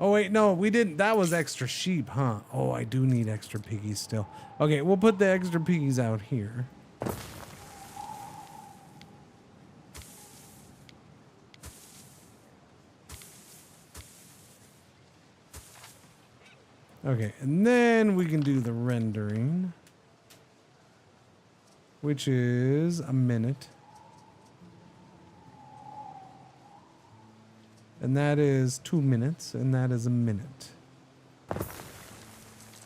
Oh wait, no, we didn't. That was extra sheep, huh? Oh, I do need extra piggies still. Okay, we'll put the extra piggies out here. Okay, and then we can do the rendering, which is a minute. And that is 2 minutes, and that is a minute.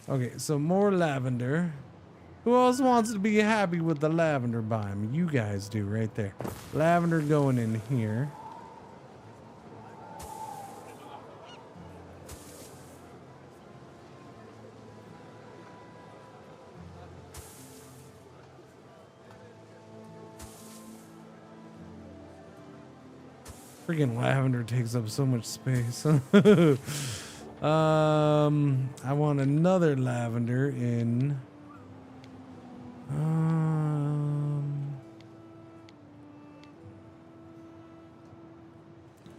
Okay, so more lavender. Who else wants to be happy with the lavender biome? You guys do right there. Lavender going in here. Freaking lavender takes up so much space. I want another lavender in.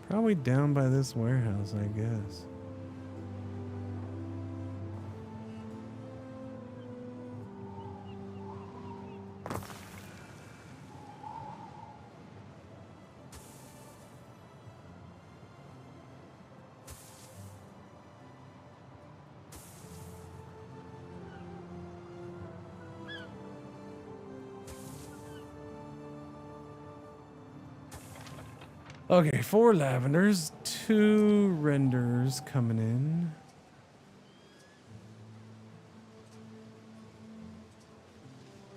Probably down by this warehouse, I guess. Okay, 4 lavenders, 2 renders coming in.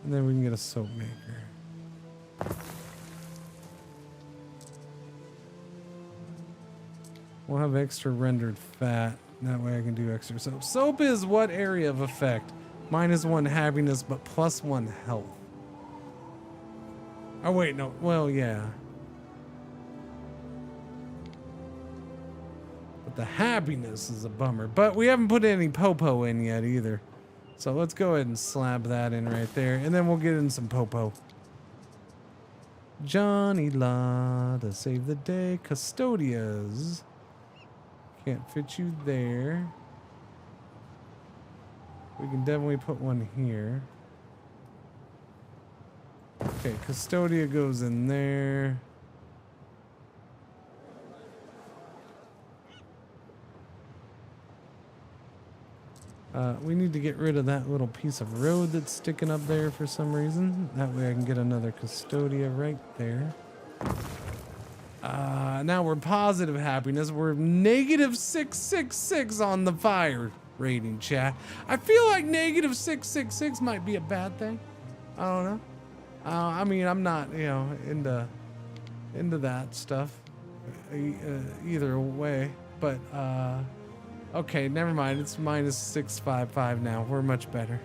And then we can get a soap maker. We'll have extra rendered fat. That way I can do extra soap. Soap is what area of effect? -1 happiness, but +1 health. Oh, wait, no. Well, yeah. The happiness is a bummer, but we haven't put any popo in yet either. So let's go ahead and slap that in right there, and then we'll get in some popo. Johnny La to save the day. Custodias. Can't fit you there. We can definitely put one here. Okay, Custodia goes in there. We need to get rid of that little piece of road that's sticking up there for some reason. That way I can get another Custodia right there. Now we're positive happiness. We're -666 on the fire rating, chat. I feel like -666 might be a bad thing. I don't know. I mean, I'm not, you know, into that stuff either way, but okay, never mind. It's -655 now. We're much better.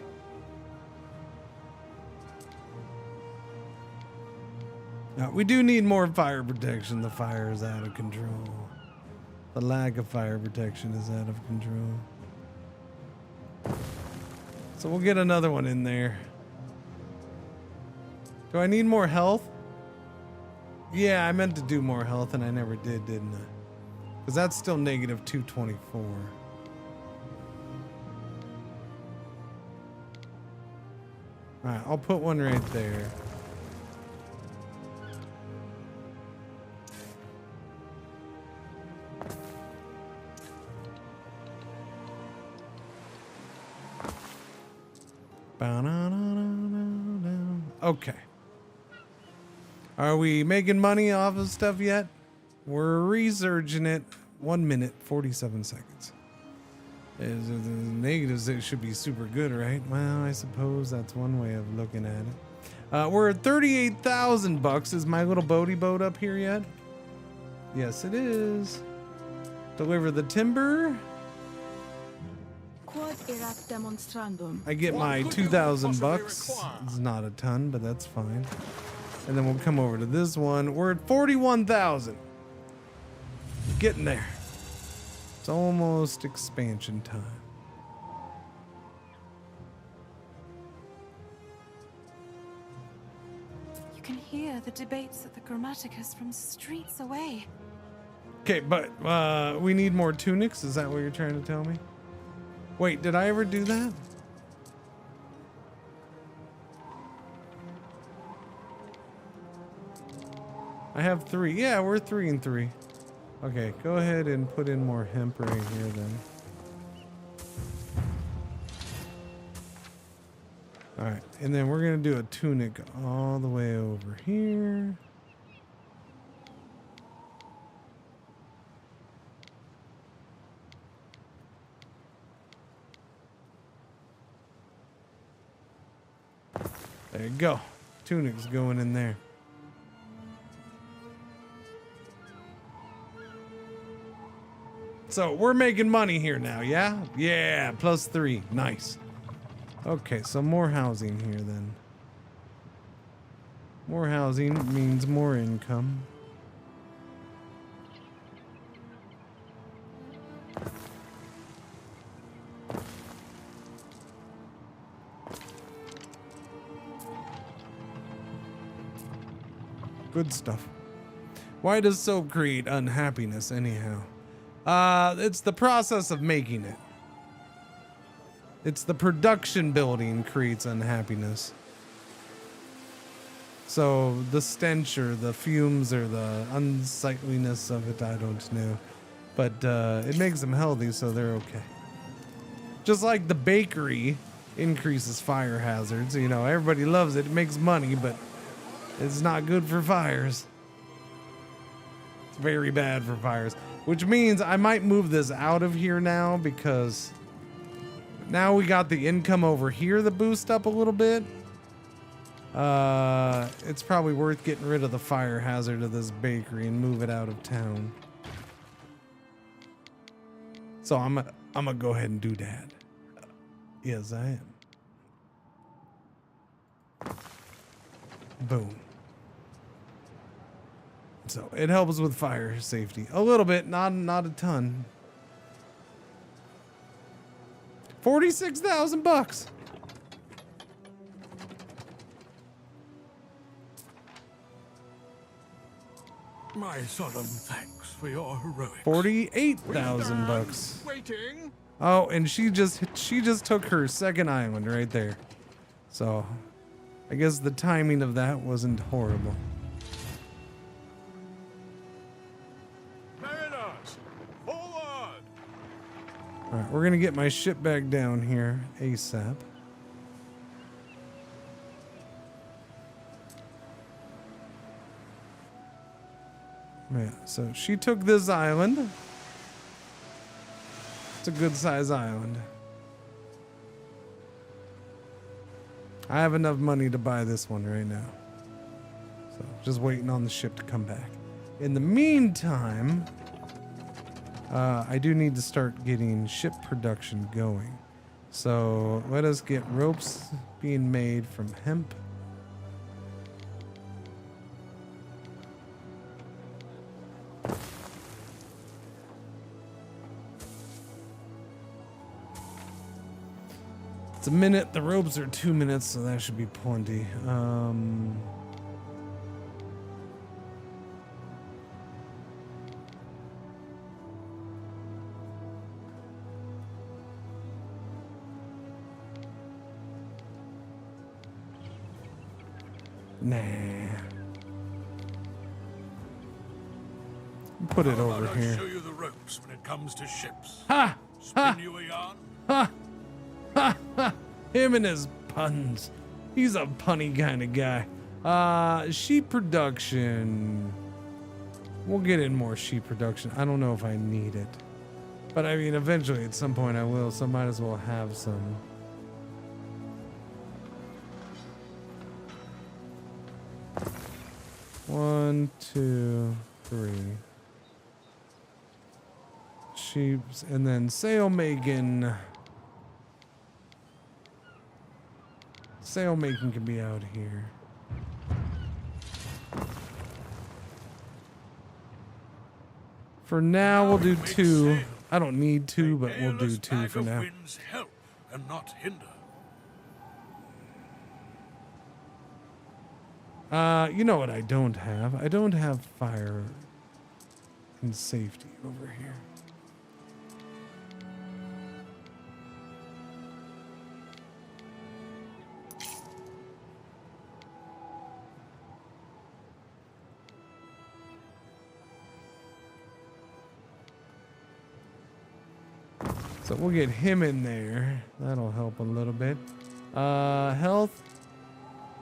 Now, we do need more fire protection. The fire is out of control. The lack of fire protection is out of control. So we'll get another one in there. Do I need more health? Yeah, I meant to do more health and I never did, didn't I? Because that's still -224. Alright, I'll put one right there. Okay. Are we making money off of stuff yet? We're researching it. 1 minute, 47 seconds. The negatives, it should be super good, right? Well, I suppose that's one way of looking at it. We're at 38,000 bucks. Is my little boaty boat up here yet? Yes, it is. Deliver the timber. I get my 2,000 bucks. It's not a ton, but that's fine. And then we'll come over to this one. We're at 41,000. Getting there. It's almost expansion time. You can hear the debates at the Grammaticus from streets away. Okay, but we need more tunics. Is that what you're trying to tell me? Wait, did I ever do that? I have 3. Yeah, we're 3 and 3. Okay, go ahead and put in more hemp right here then. Alright, and then we're gonna do a tunic all the way over here. There you go. Tunic's going in there. So we're making money here now, yeah? Yeah, +3. Nice. Okay, so more housing here then. More housing means more income. Good stuff. Why does soap create unhappiness anyhow? It's the process of making it. It's the production building creates unhappiness. So the stench or the fumes or the unsightliness of it, I don't know. But it makes them healthy, so they're okay. Just like the bakery increases fire hazards. You know, everybody loves it. It makes money, but it's not good for fires. It's very bad for fires. Which means I might move this out of here now because now we got the income over here to boost up a little bit. It's probably worth getting rid of the fire hazard of this bakery and move it out of town. So I'm gonna go ahead and do that. Yes, I am. Boom. So it helps with fire safety a little bit, not a ton. 46,000 bucks. My solemn thanks for your heroics. 48,000 bucks. Waiting. Oh, and she just took her second island right there. So I guess the timing of that wasn't horrible. Mariners, forward! All right, we're gonna get my ship back down here ASAP. Yeah, so she took this island. It's a good size island. I have enough money to buy this one right now. So just waiting on the ship to come back. In the meantime, I do need to start getting ship production going. So let us get ropes being made from hemp. It's a minute. The ropes are 2 minutes, so that should be plenty. Nah. Put it over here. I'll show you the ropes when it comes to ships. Ha! Spin you a yarn? Ha! Ha! Ha! Him and his puns. He's a punny kind of guy. Sheep production. We'll get in more sheep production. I don't know if I need it. But I mean, eventually at some point I will, so might as well have some. One, two, three. Sheeps, and then sail making. Sail making can be out here. For now, we'll do 2. I don't need 2, but we'll do 2 for now. Winds help and not hinder. You know what I don't have? I don't have fire and safety over here. So we'll get him in there. That'll help a little bit. Health.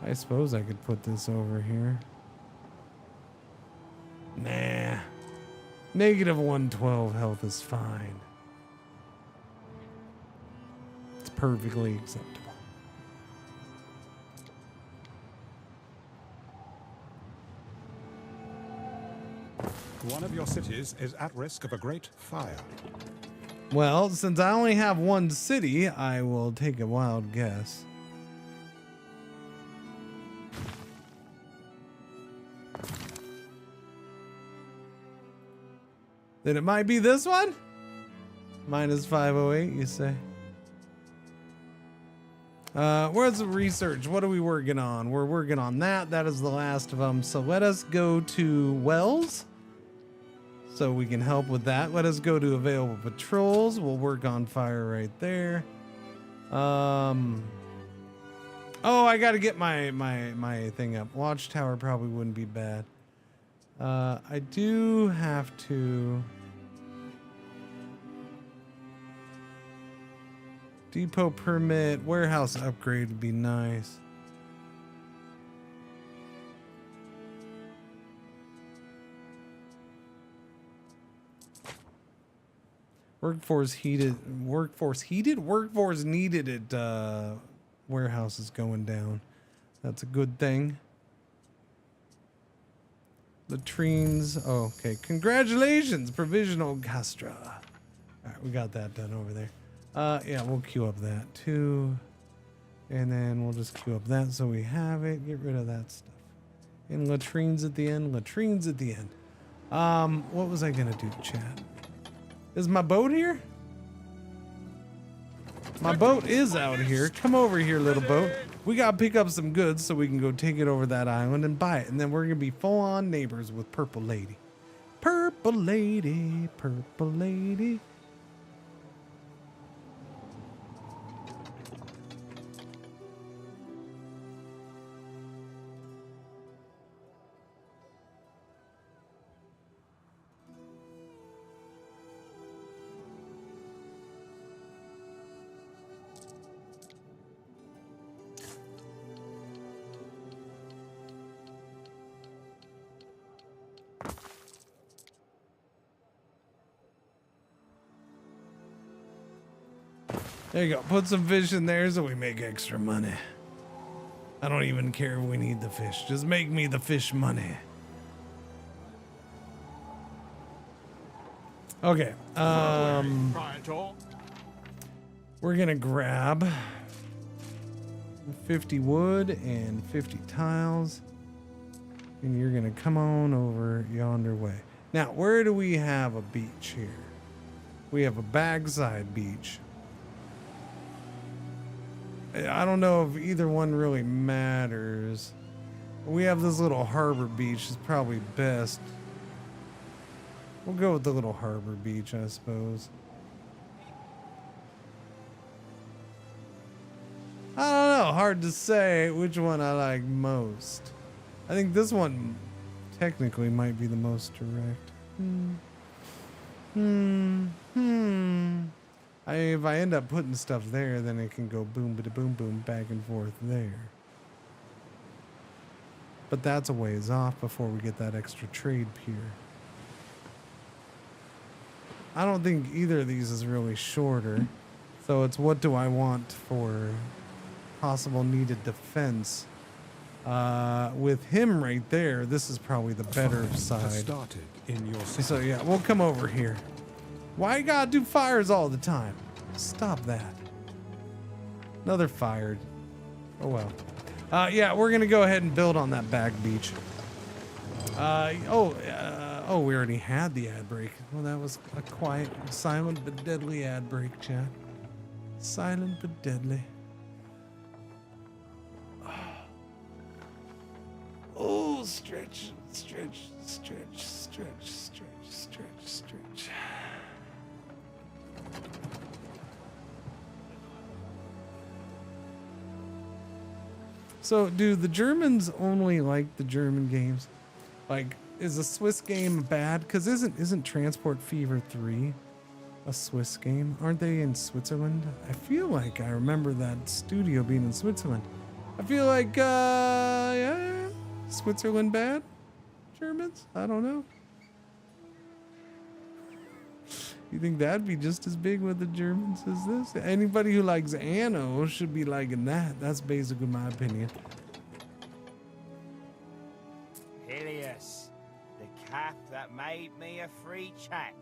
I suppose I could put this over here. Nah. Negative 112 health is fine. It's perfectly acceptable. One of your cities is at risk of a great fire. Well, since I only have one city, I will take a wild guess. Then it might be this one? Minus 508, you say? Where's the research? What are we working on? We're working on that. That is the last of them. So let us go to Wells, so we can help with that. Let us go to available patrols. We'll work on fire right there. Oh, I got to get my thing up. Watchtower probably wouldn't be bad. I do have to. Depot permit, warehouse upgrade would be nice. Workforce needed at warehouse is going down. That's a good thing. Latrines. Oh, okay. Congratulations, provisional Castra. All right, we got that done over there. Yeah, we'll queue up that too. And then we'll just queue up that so we have it. Get rid of that stuff. And latrines at the end. Latrines at the end. What was I gonna do, chat? Is my boat here? My boat is out here. Come over here, little boat. We gotta pick up some goods so we can go take it over that island and buy it. And then we're gonna be full-on neighbors with Purple Lady. Purple Lady, Purple Lady. There you go. Put some fish in there so we make extra money. I don't even care if we need the fish. Just make me the fish money. Okay. We're gonna grab 50 wood and 50 tiles. And you're gonna come on over yonder way. Now, where do we have a beach here? We have a backside beach. I don't know if either one really matters. We have this little harbor beach. It's probably best. We'll go with the little harbor beach, I suppose. I don't know. Hard to say which one I like most. I think this one technically might be the most direct. If I end up putting stuff there, then it can go boom, bada boom, boom, back and forth there. But that's a ways off before we get that extra trade pier. I don't think either of these is really shorter. So it's what do I want for possible needed defense. With him right there, this is probably the better side. Started in your city. So yeah, we'll come over here. Why you gotta do fires all the time? Stop that. Another fired. Oh well. Yeah, we're gonna go ahead and build on that back beach. Oh, we already had the ad break. Well, that was a quiet, silent but deadly ad break, chat. Silent but deadly. Oh, stretch, stretch, stretch, stretch, stretch, stretch, stretch. So, do the Germans only like the German games? Like, is a Swiss game bad? Because isn't Transport Fever 3 a Swiss game? Aren't they in Switzerland? I feel like I remember that studio being in Switzerland. I feel like, yeah, Switzerland bad? Germans? I don't know. You think that'd be just as big with the Germans as this? Anybody who likes Anno should be liking that. That's basically my opinion. Helios, the cap that made me a free chat.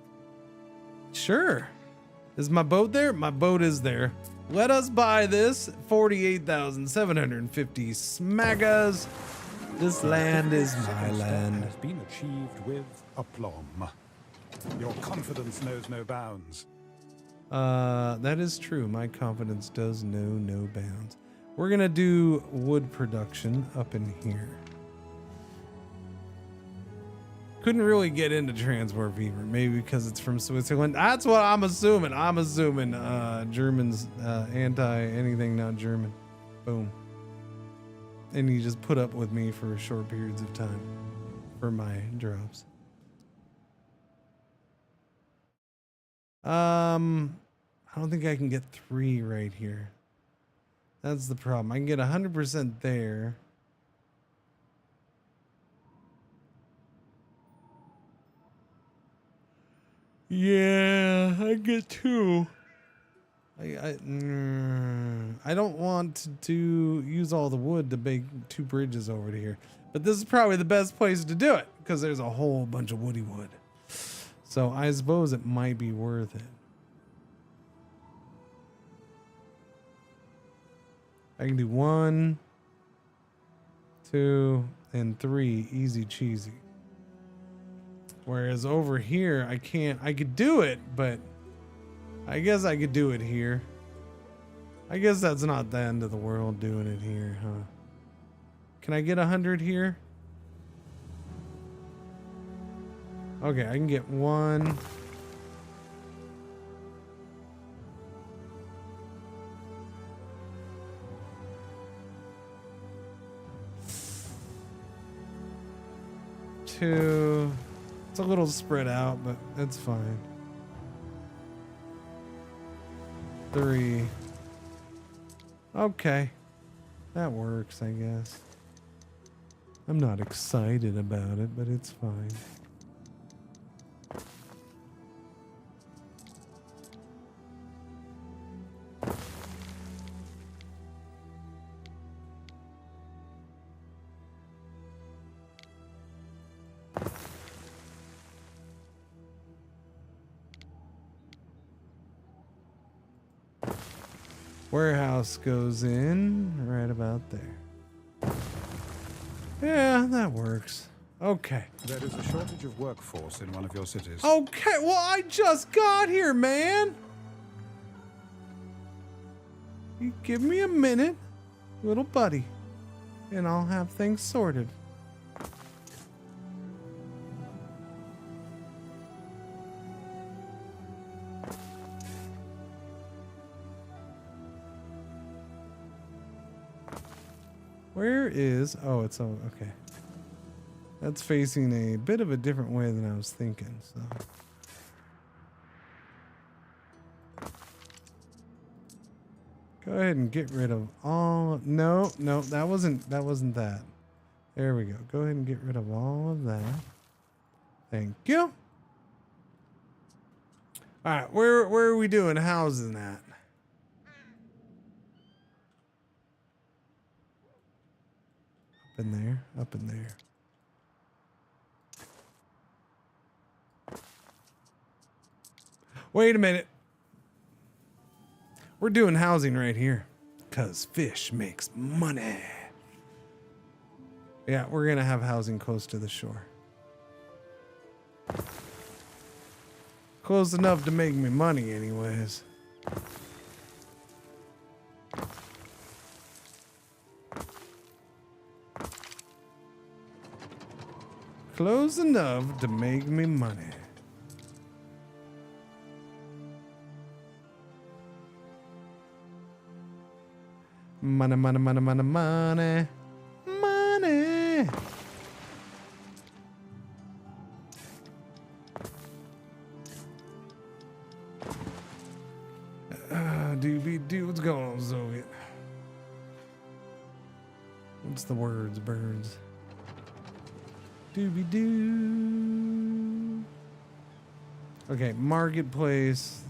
Sure. Is my boat there? My boat is there. Let us buy this. 48,750 smagas. This land is my land. Has been achieved with aplomb. Your confidence knows no bounds. That is true. My confidence does know no bounds. We're gonna do wood production up in here. Couldn't really get into transport fever, maybe because it's from Switzerland. That's what I'm assuming. I'm assuming German's anti anything not German. Boom. And you just put up with me for short periods of time for my drops. I don't think I can get 3 right here. That's the problem. I can get 100% there. Yeah, I get 2. I don't want to use all the wood to make 2 bridges over to here. But this is probably the best place to do it because there's a whole bunch of woody wood. So I suppose it might be worth it. I can do 1, 2, and 3 easy cheesy. Whereas over here, I can't. I could do it, but I guess I could do it here. I guess that's not the end of the world doing it here, huh? Can I get 100 here? Okay, I can get 1. Two. It's a little spread out, but that's fine. 3. Okay. That works, I guess. I'm not excited about it, but it's fine. Warehouse goes in right about there. Yeah, that works. Okay. There is a shortage of workforce in one of your cities. Okay, well, I just got here, man. You give me a minute, little buddy, and I'll have things sorted. Where is... Oh, it's... Oh, okay. That's facing a bit of a different way than I was thinking, so... Go ahead and get rid of all... No, that wasn't that. There we go. Go ahead and get rid of all of that. Thank you. Alright, where are we doing housing at? Up in there. Wait a minute. We're doing housing right here. 'Cause fish makes money. Yeah, we're gonna have housing close to the shore. Close enough to make me money anyways. Close enough to make me money. Money, money, money, money, money. Money. Doobie-doo, what's going on, Soviet? What's the words, birds? Doobie-doo. Okay, marketplace.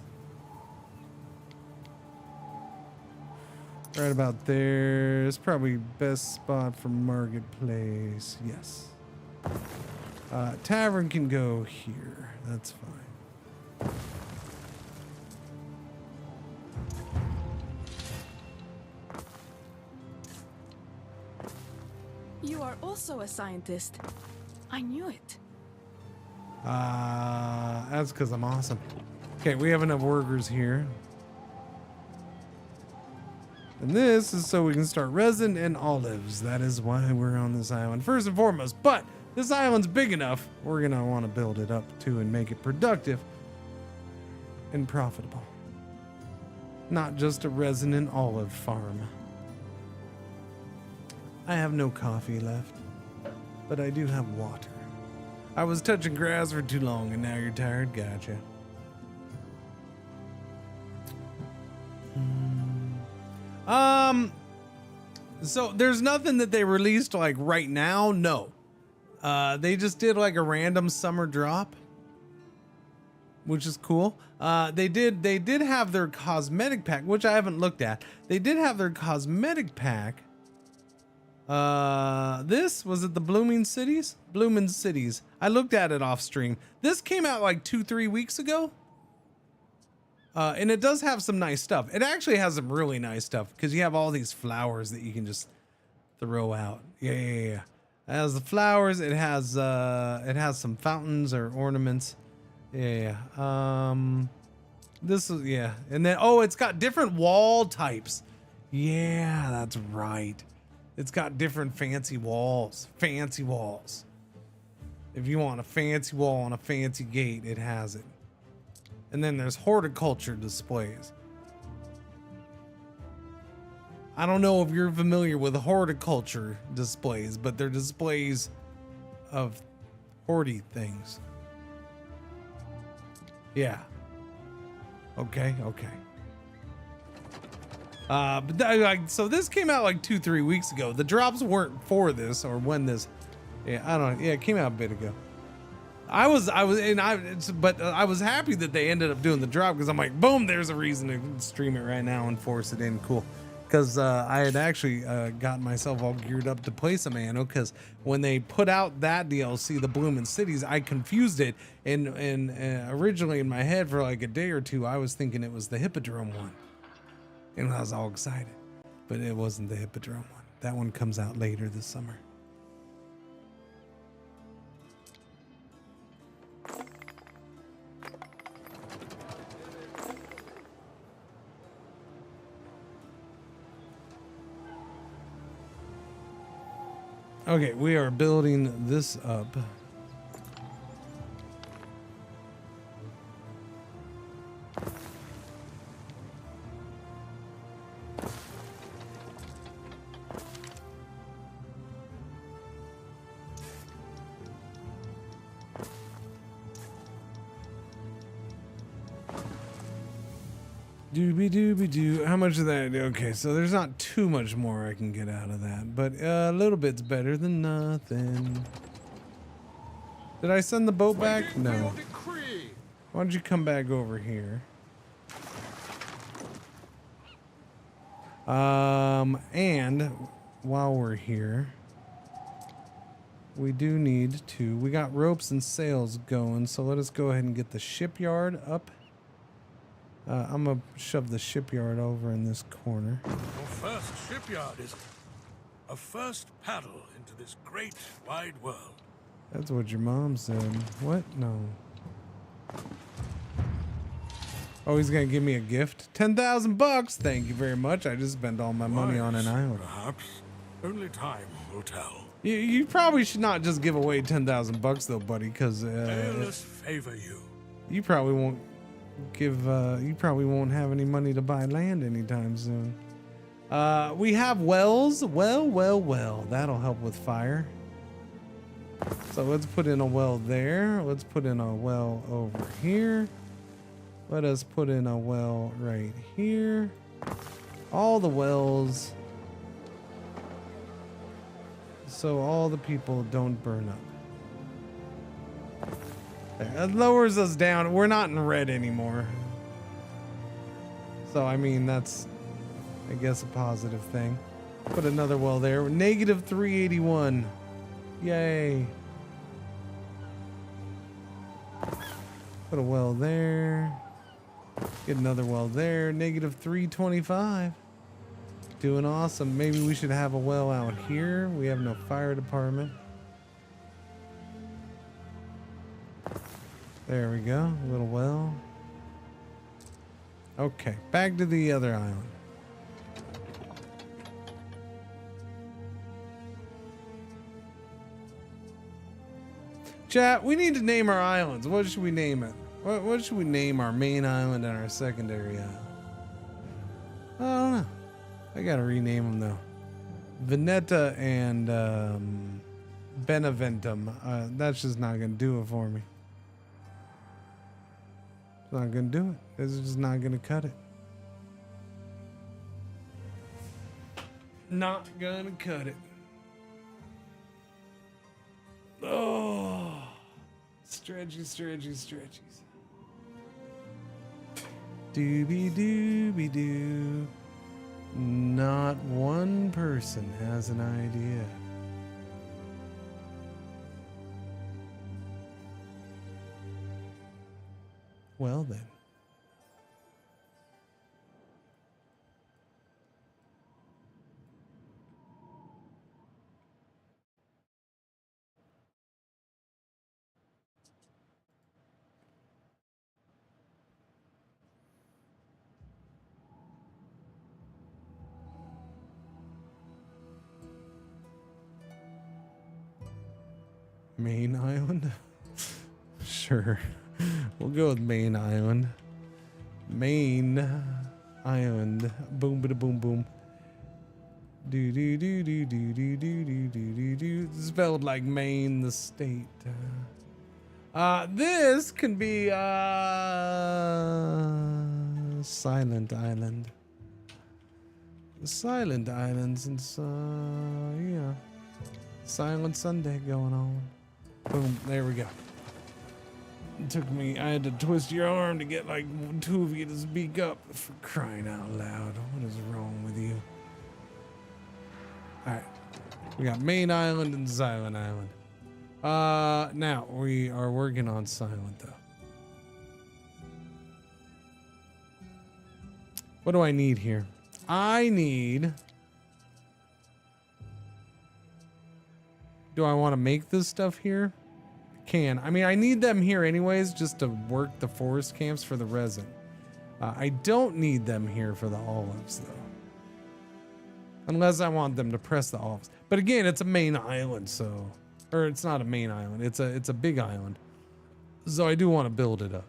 Right about there. It's probably best spot for marketplace. Yes. Tavern can go here. That's fine. You are also a scientist. I knew it. That's because I'm awesome. Okay, we have enough workers here. And this is so we can start resin and olives. That is why we're on this island first and foremost. But this island's big enough. We're gonna want to build it up too and make it productive and profitable. Not just a resin and olive farm. I have no coffee left, but I do have water. I was touching grass for too long and now you're tired? Gotcha. So there's nothing that they released like right now. No. They just did like a random summer drop, which is cool. They did have their cosmetic pack, which I haven't looked at. They did have their cosmetic pack. This was it, the Blooming Cities? Bloomin' Cities. I looked at it off stream. This came out like 2-3 weeks ago. And it does have some nice stuff. It actually has some really nice stuff because you have all these flowers that you can just throw out. Yeah. It has the flowers. It has some fountains or ornaments. Yeah. This is, yeah. And then, oh, it's got different wall types. Yeah, that's right. It's got different fancy walls. Fancy walls. If you want a fancy wall on a fancy gate, it has it. And then there's horticulture displays. I don't know if you're familiar with horticulture displays, but they're displays of horty things. Yeah. Okay. So this came out like 2-3 weeks ago. The drops weren't for this or when this. Yeah, I don't know. Yeah, it came out a bit ago. I was happy that they ended up doing the drop because I'm like, boom, there's a reason to stream it right now and force it in. Cool. Because I had actually gotten myself all geared up to play some Anno because when they put out that DLC, the Bloomin' Cities, I confused it. And originally in my head for like a day or two, I was thinking it was the Hippodrome one. And I was all excited. But it wasn't the Hippodrome one. That one comes out later this summer. Okay, we are building this up. Doobie-doobie-doo. How much of that? Okay, so there's not too much more I can get out of that, but a little bit's better than nothing. Did I send the boat back? No. Why don't you come back over here? And while we're here, we do need to, we got ropes and sails going, so let us go ahead and get the shipyard up. I'm gonna shove the shipyard over in this corner. Your first shipyard is a first paddle into this great wide world. That's what your mom said. What? No. Oh, he's gonna give me a gift. 10,000 bucks. Thank you very much. I just spent all my money on an island. Perhaps. Only time will tell. You probably should not just give away 10,000 bucks though, buddy, because favor you. You probably won't give. You probably won't have any money to buy land anytime soon. We have wells. Well. That'll help with fire. So let's put in a well there. Let's put in a well over here. Let us put in a well right here. All the wells. So all the people don't burn up. There. It lowers us down. We're not in red anymore. So, I mean, that's, I guess, a positive thing. Put another well there. -381. Yay. Put a well there. Get another well there. Negative 325. Doing awesome. Maybe we should have a well out here. We have no fire department. There we go. A little well. Okay, back to the other island. Chat, we need to name our islands. What should we name it? What should we name our main island and our secondary island? I don't know. I gotta rename them though. Veneta and Beneventum. That's just not gonna do it for me. It's not gonna do it. It's just not gonna cut it. Not gonna cut it. Oh, stretchies. Doobie doo. Not one person has an idea. Well then. Main island? Sure. We'll go with main island. Main island. Boom bada boom boom. Do do do do do do do do do do. Spelled like Maine, the state. This can be Silent Island. Silent Island, since yeah. Silent Sunday going on. Boom, there we go. It took me, I had to twist your arm to get like two of you to speak up, for crying out loud. What is wrong with you? Alright. We got Main Island and Silent Island. Now we are working on Silent though. What do I need here? I need... Do I want to make this stuff here? I mean, I need them here anyways, just to work the forest camps for the resin. I don't need them here for the olives, though. Unless I want them to press the olives. But again, it's a main island, so... Or it's not a main island. It's a big island. So I do want to build it up.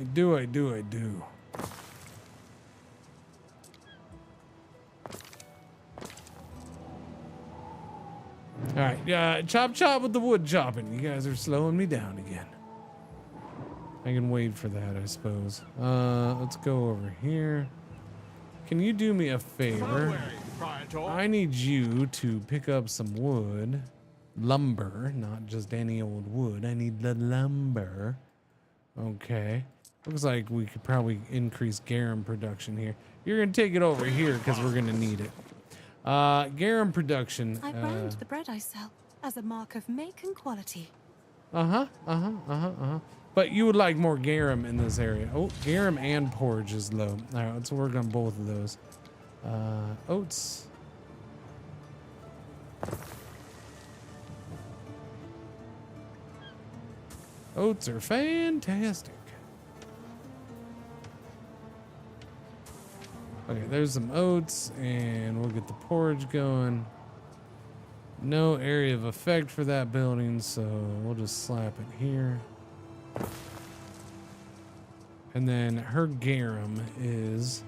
I do. Alright, chop with the wood chopping. You guys are slowing me down again. I can wait for that, I suppose. Let's go over here. Can you do me a favor? I need you to pick up some wood. Lumber, not just any old wood. I need the lumber. Okay. Looks like we could probably increase garum production here. You're gonna take it over here because we're gonna need it. Garum production. I brand the bread I sell as a mark of make and quality. But you would like more garum in this area. Oh, garum and porridge is low. All right, let's work on both of those. Oats. Oats are fantastic. Okay, there's some oats, and we'll get the porridge going. No area of effect for that building, so we'll just slap it here. And then her garum is...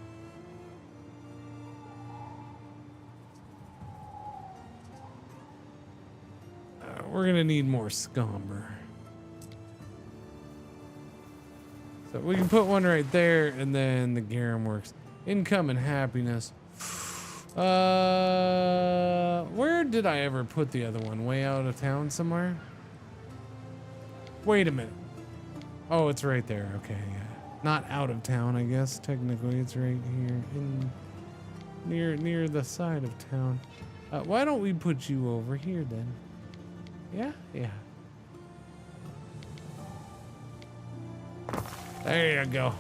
we're gonna need more scomber. So we can put one right there, and then the garum works. Income and happiness. Where did I ever put the other one? Way out of town somewhere? Wait a minute. Oh, it's right there. Okay, yeah. Not out of town, I guess. Technically, it's right here in near the side of town. Why don't we put you over here then? Yeah, yeah. There you go.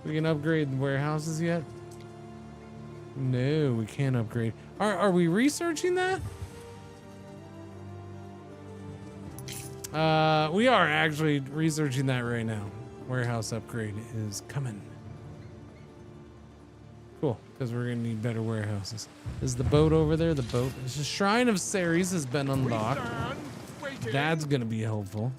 We can upgrade the warehouses yet? No, we can't upgrade. Are we researching that? We are actually researching that right now. Warehouse upgrade is coming. Cool, because we're gonna need better warehouses. Is the boat over there? The boat. The Shrine of Ceres has been unlocked. That's gonna be helpful.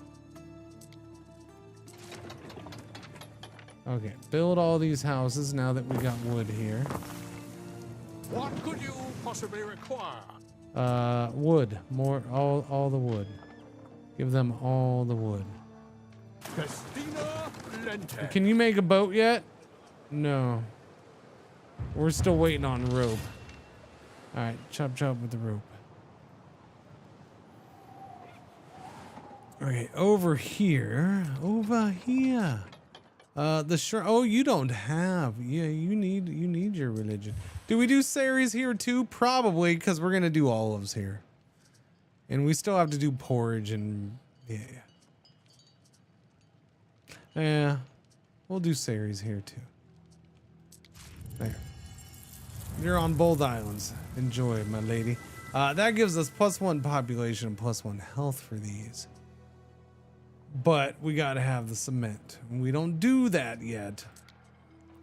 Okay, build all these houses now that we got wood here. What could you possibly require? Wood. More, all the wood. Give them all the wood. Can you make a boat yet? No. We're still waiting on rope. All right, chop chop with the rope. Okay, over here. The shrine. Oh, you don't have. Yeah, you need your religion. Do we do Ceres here too? Probably, because we're gonna do olives here, and we still have to do porridge and yeah. We'll do Ceres here too. There. You're on both islands. Enjoy, my lady. That gives us +1 population and +1 health for these. But we gotta have the cement. We don't do that yet.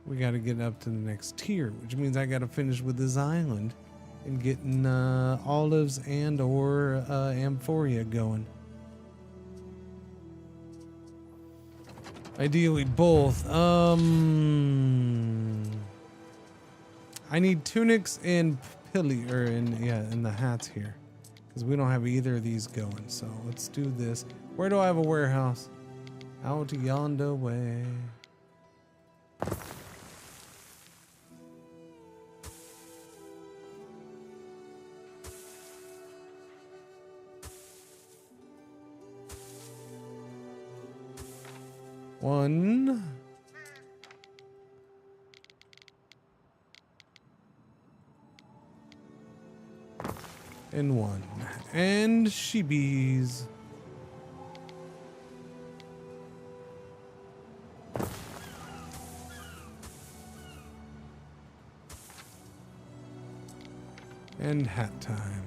We gotta get up to the next tier, which means I gotta finish with this island and getting olives and or amphoria going. Ideally both. I need tunics and in the hats here, because we don't have either of these going. So let's do this. Where do I have a warehouse? Out yonder way. One. And one. And sheebies. And hat time.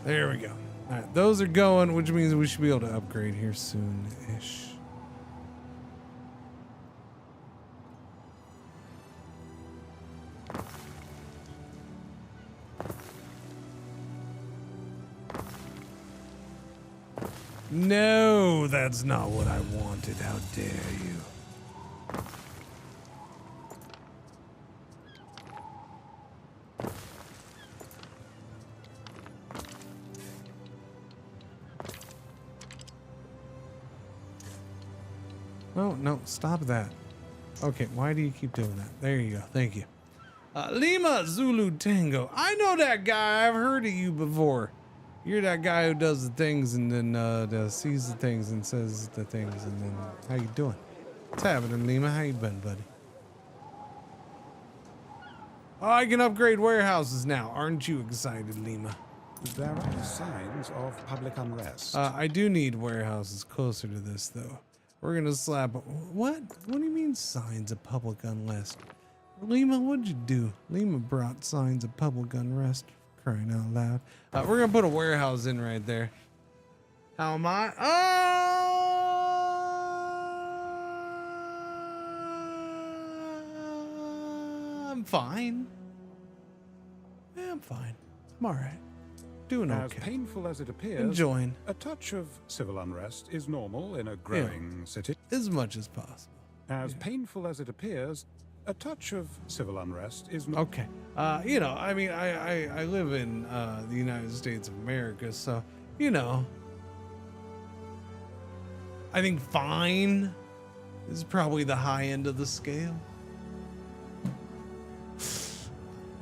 There we go. All right, those are going, which means we should be able to upgrade here soon-ish. No, that's not what I wanted. How dare you? Oh, no, stop that. Okay, why do you keep doing that? There you go. Thank you. Lima Zulu Tango. I know that guy. I've heard of you before. You're that guy who does the things and then sees the things and says the things and then how you doing? What's happening, Lima? How you been, buddy? Oh, I can upgrade warehouses now. Aren't you excited, Lima? There are signs of public unrest. I do need warehouses closer to this, though. We're gonna slap. What? What do you mean signs of public unrest? Lima, what'd you do? Lima brought signs of public unrest. Crying out loud. We're gonna put a warehouse in right there. How am I? I'm fine. Yeah, I'm fine. I'm all right. Doing okay. As painful as it appears, enjoying. A touch of civil unrest is normal in a growing city. As much as possible. As painful as it appears, a touch of civil unrest is not. Okay. You know, I mean, I live in the United States of America, so, you know, I think fine is probably the high end of the scale.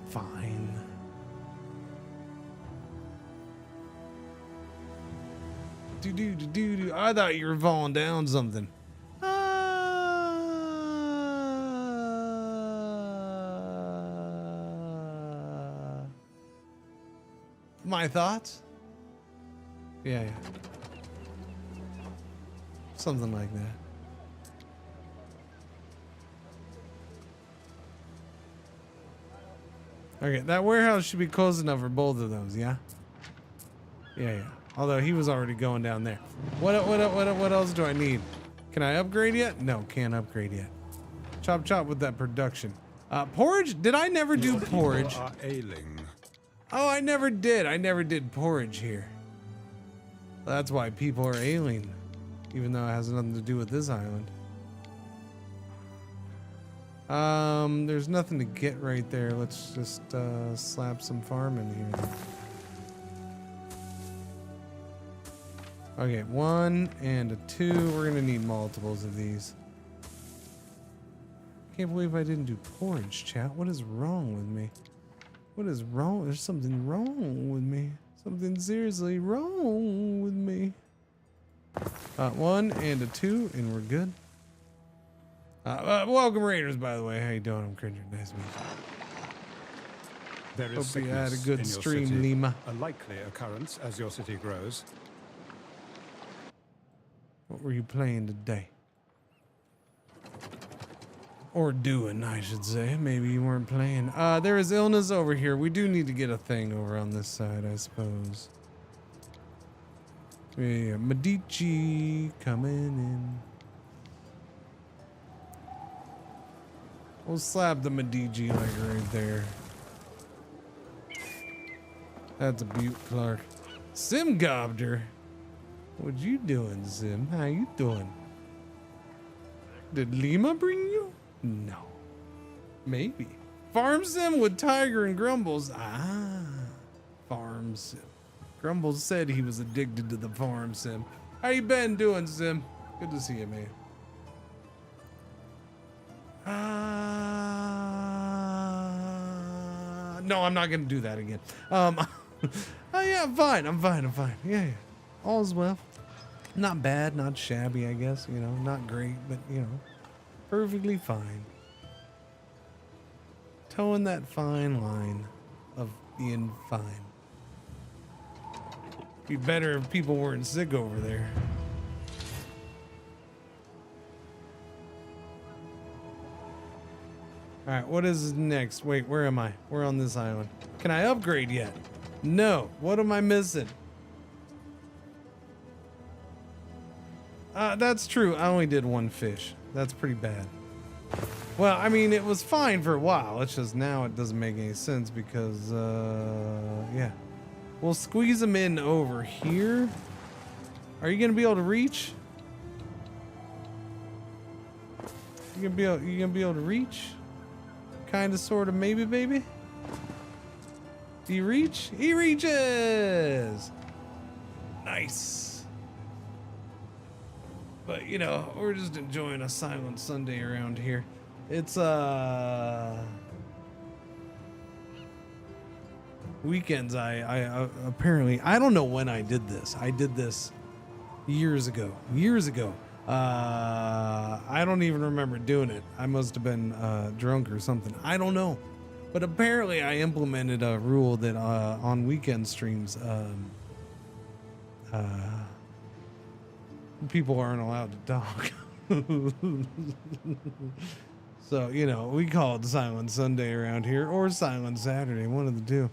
Fine. I thought you were falling down something. My thoughts? Yeah. Something like that. Okay, that warehouse should be close enough for both of those, yeah? Yeah. Although he was already going down there. What else do I need? Can I upgrade yet? No, can't upgrade yet. Chop chop with that production. Porridge? Did I never do porridge? Are ailing. Oh, I never did. I never did porridge here. That's why people are ailing. Even though it has nothing to do with this island. There's nothing to get right there. Let's just slap some farm in here. Okay, 1 and a 2. We're gonna need multiples of these. Can't believe I didn't do porridge, chat. What is wrong with me? What is wrong? There's something wrong with me. Something seriously wrong with me. 1 and a 2, and we're good. Welcome, Raiders, by the way. How you doing? I'm Cringer. Nice to meet you. There is Hope you had a sickness good in your stream, city, Lima. a likely occurrence as your city grows. What were you playing today? Or doing, I should say. Maybe you weren't playing. There is illness over here. We do need to get a thing over on this side, I suppose. Yeah, Medici coming in. We'll slap the Medici like right there. That's a Butte Clark. Sim Gobder. What you doing, Sim? How you doing? Did Lima bring you? No. Maybe. Farm Sim with Tiger and Grumbles. Ah. Farm Sim. Grumbles said he was addicted to the Farm Sim. How you been doing, Sim? Good to see you, man. No, I'm not gonna do that again. Oh yeah, I'm fine. I'm fine. Yeah. All's well. Not bad, not shabby, I guess. You know, not great, but you know, perfectly fine. Towing that fine line of being fine. Be better if people weren't sick over there. All right, what is next? Wait, where am I? We're on this island. Can I upgrade yet? No. What am I missing? That's true. I only did 1 fish. That's pretty bad. Well, I mean, it was fine for a while. It's just now it doesn't make any sense because, yeah. We'll squeeze them in over here. Are you gonna be able to reach? You gonna be able to reach? Kinda, sorta, maybe, baby. Do you reach? He reaches. Nice. But you know, we're just enjoying a silent Sunday around here. It's weekends. I apparently, I don't know when I did this. I did this years ago. I don't even remember doing it. I must have been drunk or something. I don't know. But apparently I implemented a rule that on weekend streams, people aren't allowed to talk. So, you know, we call it Silent Sunday around here, or Silent Saturday, one of the two.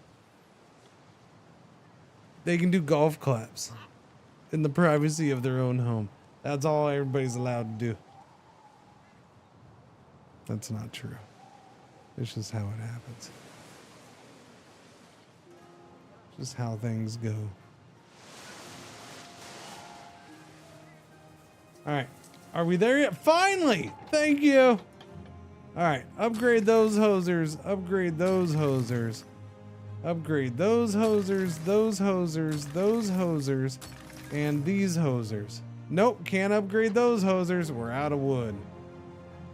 They can do golf claps in the privacy of their own home. That's all everybody's allowed to do. That's not true. It's just how it happens. Just how things go. All right. Are we there yet? Finally! Thank you! All right. Upgrade those hosers. Upgrade those hosers. Upgrade those hosers, those hosers, those hosers, and these hosers. Nope, can't upgrade those hosers. We're out of wood.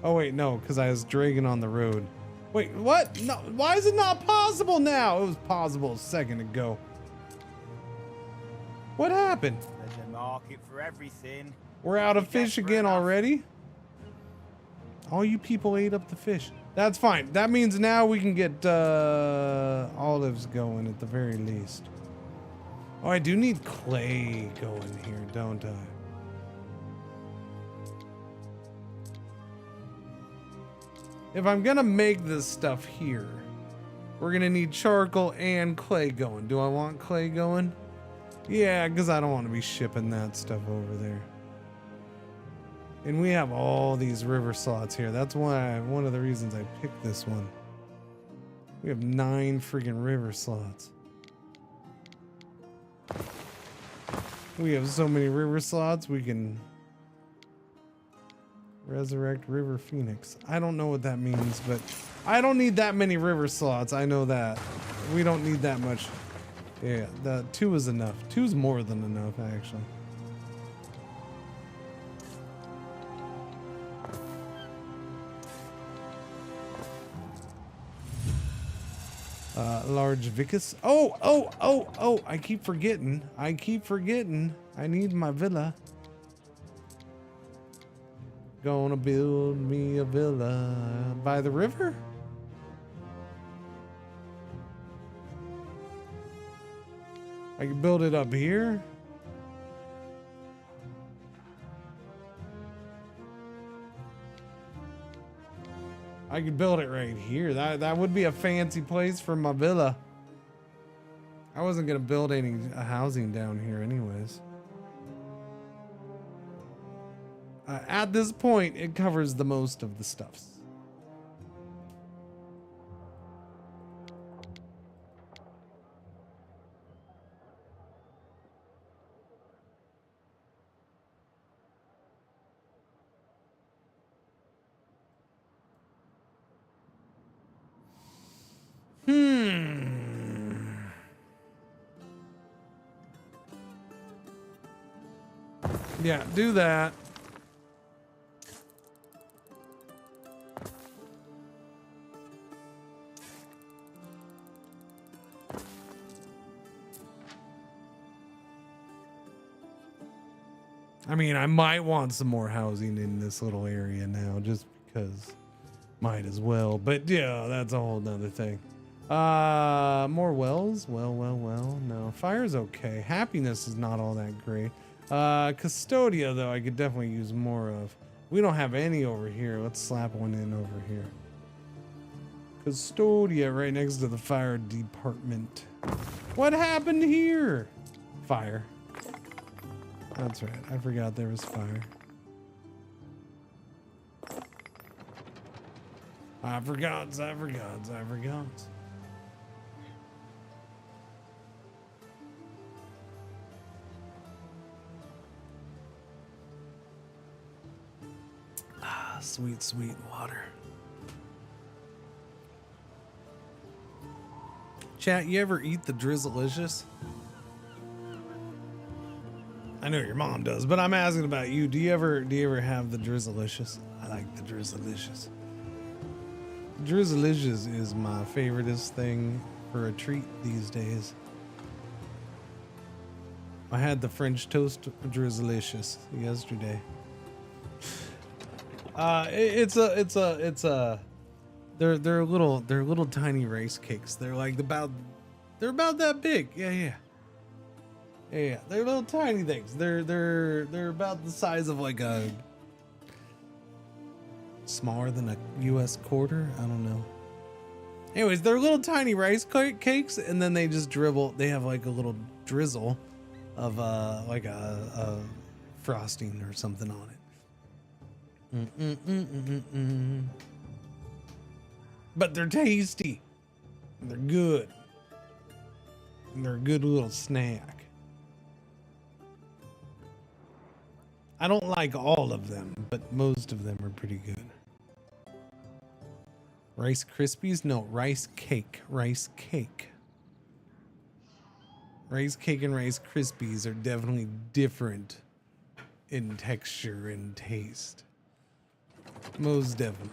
Oh, wait, no, because I was dragging on the road. Wait, what? No, why is it not possible now? It was possible a second ago. What happened? Market for everything. We're out of You fish desperate again enough? already? All you people ate up the fish. That's fine. That means now we can get olives going at the very least. Oh, I do need clay going here, don't I? If I'm gonna make this stuff here, we're gonna need charcoal and clay going. Do I want clay going? Yeah, because I don't want to be shipping that stuff over there. And we have all these river slots here. That's why one of the reasons I picked this one. We have 9 freaking river slots. We have so many river slots, we can resurrect River Phoenix. I don't know what that means, but I don't need that many river slots. I know that. We don't need that much. Yeah, the 2 is enough. 2 is more than enough, actually. Large Vicus. Oh, I keep forgetting. I need my villa. Gonna build me a villa by the river? I can build it up here. I could build it right here. That would be a fancy place for my villa. I wasn't gonna build any housing down here anyways. At this point, it covers the most of the stuffs. Yeah, do that. I mean, I might want some more housing in this little area now, just because. Might as well, but yeah, that's a whole nother thing. More wells? Well. No, fire's okay. Happiness is not all that great. Custodia, though, I could definitely use more of. We don't have any over here. Let's slap one in over here. Custodia, right next to the fire department. What happened here? Fire. That's right. I forgot there was fire. I forgot. Ah, sweet, sweet water. Chat, you ever eat the Drizzleicious? I know your mom does, but I'm asking about you. Do you ever have the Drizzleicious? I like the Drizzleicious. Drizzleicious is my favoriteest thing for a treat these days. I had the French toast Drizzleicious yesterday. They're little tiny rice cakes. They're like about that big. Yeah. They're little tiny things. They're about the size of like a smaller than a US quarter. I don't know. Anyways, they're little tiny rice cakes, and then they just dribble. They have like a little drizzle of like a frosting or something on it. But they're tasty. They're good. And they're a good little snack. I don't like all of them, but most of them are pretty good. Rice Krispies? No, rice cake. Rice cake. Rice cake and Rice Krispies are definitely different in texture and taste. Most definitely.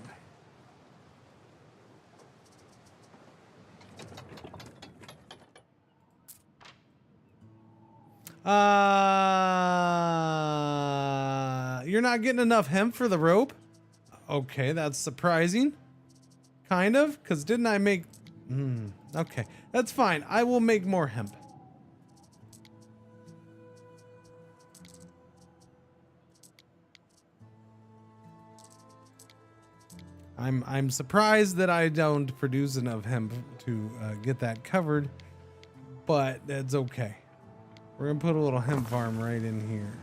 You're not getting enough hemp for the rope? Okay, that's surprising. Kind of, because didn't I make... okay, that's fine. I will make more hemp. I'm surprised that I don't produce enough hemp to get that covered, but that's okay. We're gonna put a little hemp farm right in here.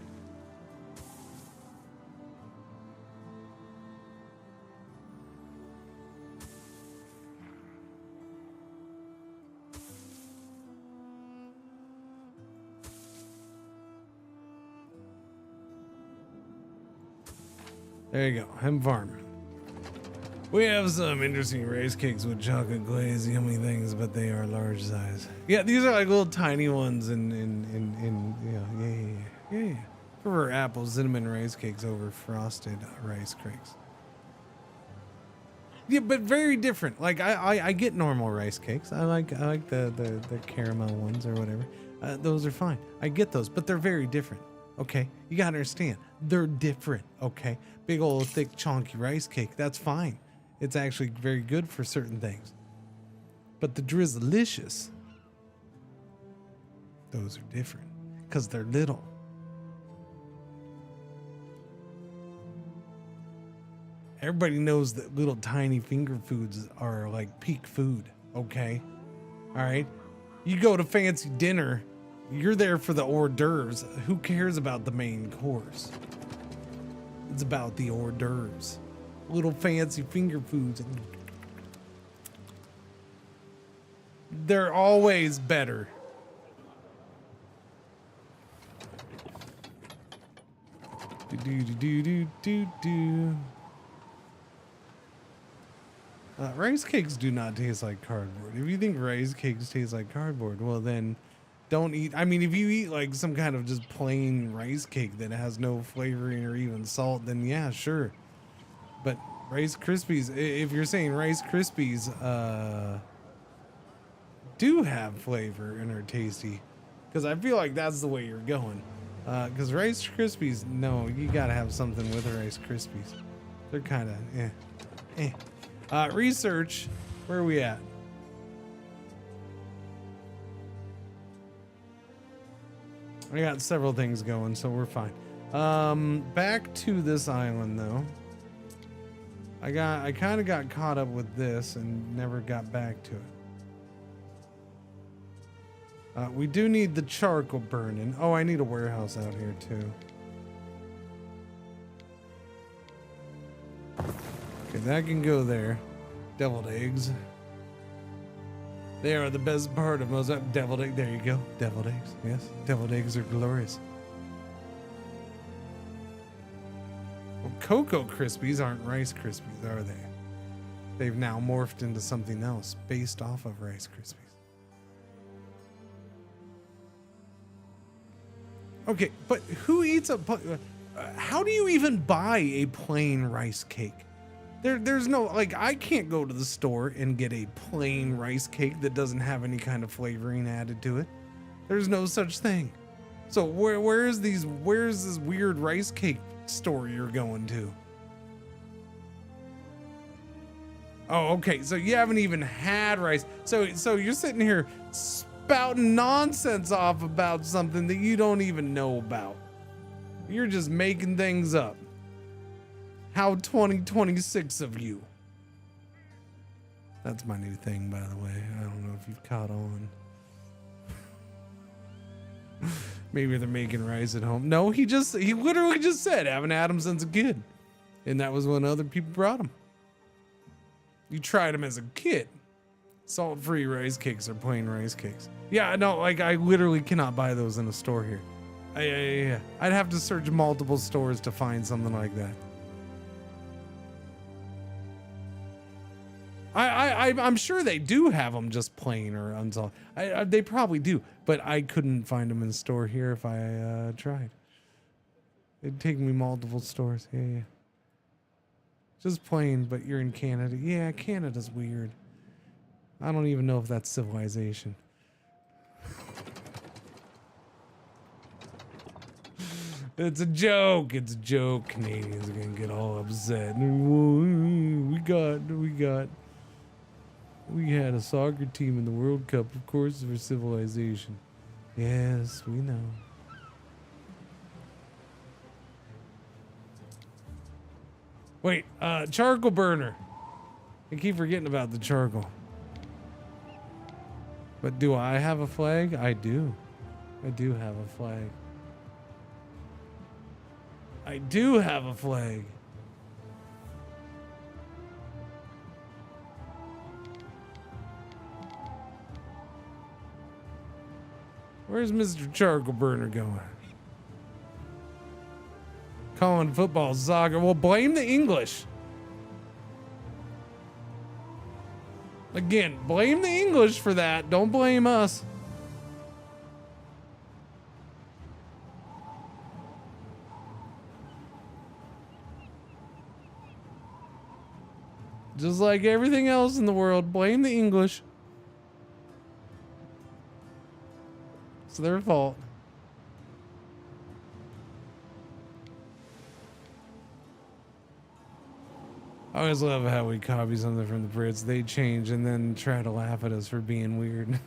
There you go, hemp farm. We have some interesting rice cakes with chocolate glaze, yummy things, but they are large size. Yeah, these are like little tiny ones yeah. For apple cinnamon rice cakes over frosted rice cakes. Yeah, but very different. Like I get normal rice cakes. I like the caramel ones or whatever. Those are fine. I get those, but they're very different. Okay, you gotta understand, they're different. Okay, big old thick chunky rice cake, that's fine. It's actually very good for certain things. But the Drizzlicious, those are different because they're little. Everybody knows that little tiny finger foods are like peak food, okay? All right? You go to fancy dinner, you're there for the hors d'oeuvres. Who cares about the main course? It's about the hors d'oeuvres. Little fancy finger foods. They're always better. Rice cakes do not taste like cardboard. If you think rice cakes taste like cardboard, well then don't eat. I mean, if you eat like some kind of just plain rice cake that has no flavoring or even salt, then yeah, sure. But Rice Krispies, if you're saying Rice Krispies do have flavor and are tasty, because I feel like that's the way you're going. Because Rice Krispies, no, you gotta have something with Rice Krispies. They're kind of research, where are we at? I got several things going, so we're fine. Back to this island though. I kind of got caught up with this and never got back to it. We do need the charcoal burning. Oh, I need a warehouse out here too. Okay, that can go there. Deviled eggs. They are the best part of most deviled egg. There you go. Deviled eggs. Yes, deviled eggs are glorious. Well, Cocoa Krispies aren't Rice Krispies, are they? They've now morphed into something else based off of Rice Krispies. Okay, but who eats a... how do you even buy a plain rice cake? There's no... Like, I can't go to the store and get a plain rice cake that doesn't have any kind of flavoring added to it. There's no such thing. So where's this weird rice cake store you're going to? Oh, okay. So you haven't even had rice. So you're sitting here spouting nonsense off about something that you don't even know about. You're just making things up. How 2026 of you. That's my new thing, by the way. I don't know if you've caught on. Maybe they're making rice at home. No, he literally just said, haven't had them since a kid. And that was when other people brought them. You tried them as a kid. Salt-free rice cakes are plain rice cakes. Yeah, no, like I literally cannot buy those in a store here. Yeah. I'd have to search multiple stores to find something like that. I'm sure they do have them just plain or unsalted. They probably do, but I couldn't find them in the store here if I tried. It'd take me multiple stores. Yeah. Just plain, but you're in Canada. Yeah, Canada's weird. I don't even know if that's civilization. It's a joke. It's a joke. Canadians are gonna get all upset. We had a soccer team in the World Cup, of course, for civilization. Yes, we know. Wait, charcoal burner. I keep forgetting about the charcoal. But do I have a flag? I do. I do have a flag. I do have a flag. Where's Mr. Charcoal Burner going? Calling football soccer. Well, blame the English. Again, blame the English for that. Don't blame us. Just like everything else in the world, blame the English. It's their fault. I always love how we copy something from the Brits. They change and then try to laugh at us for being weird.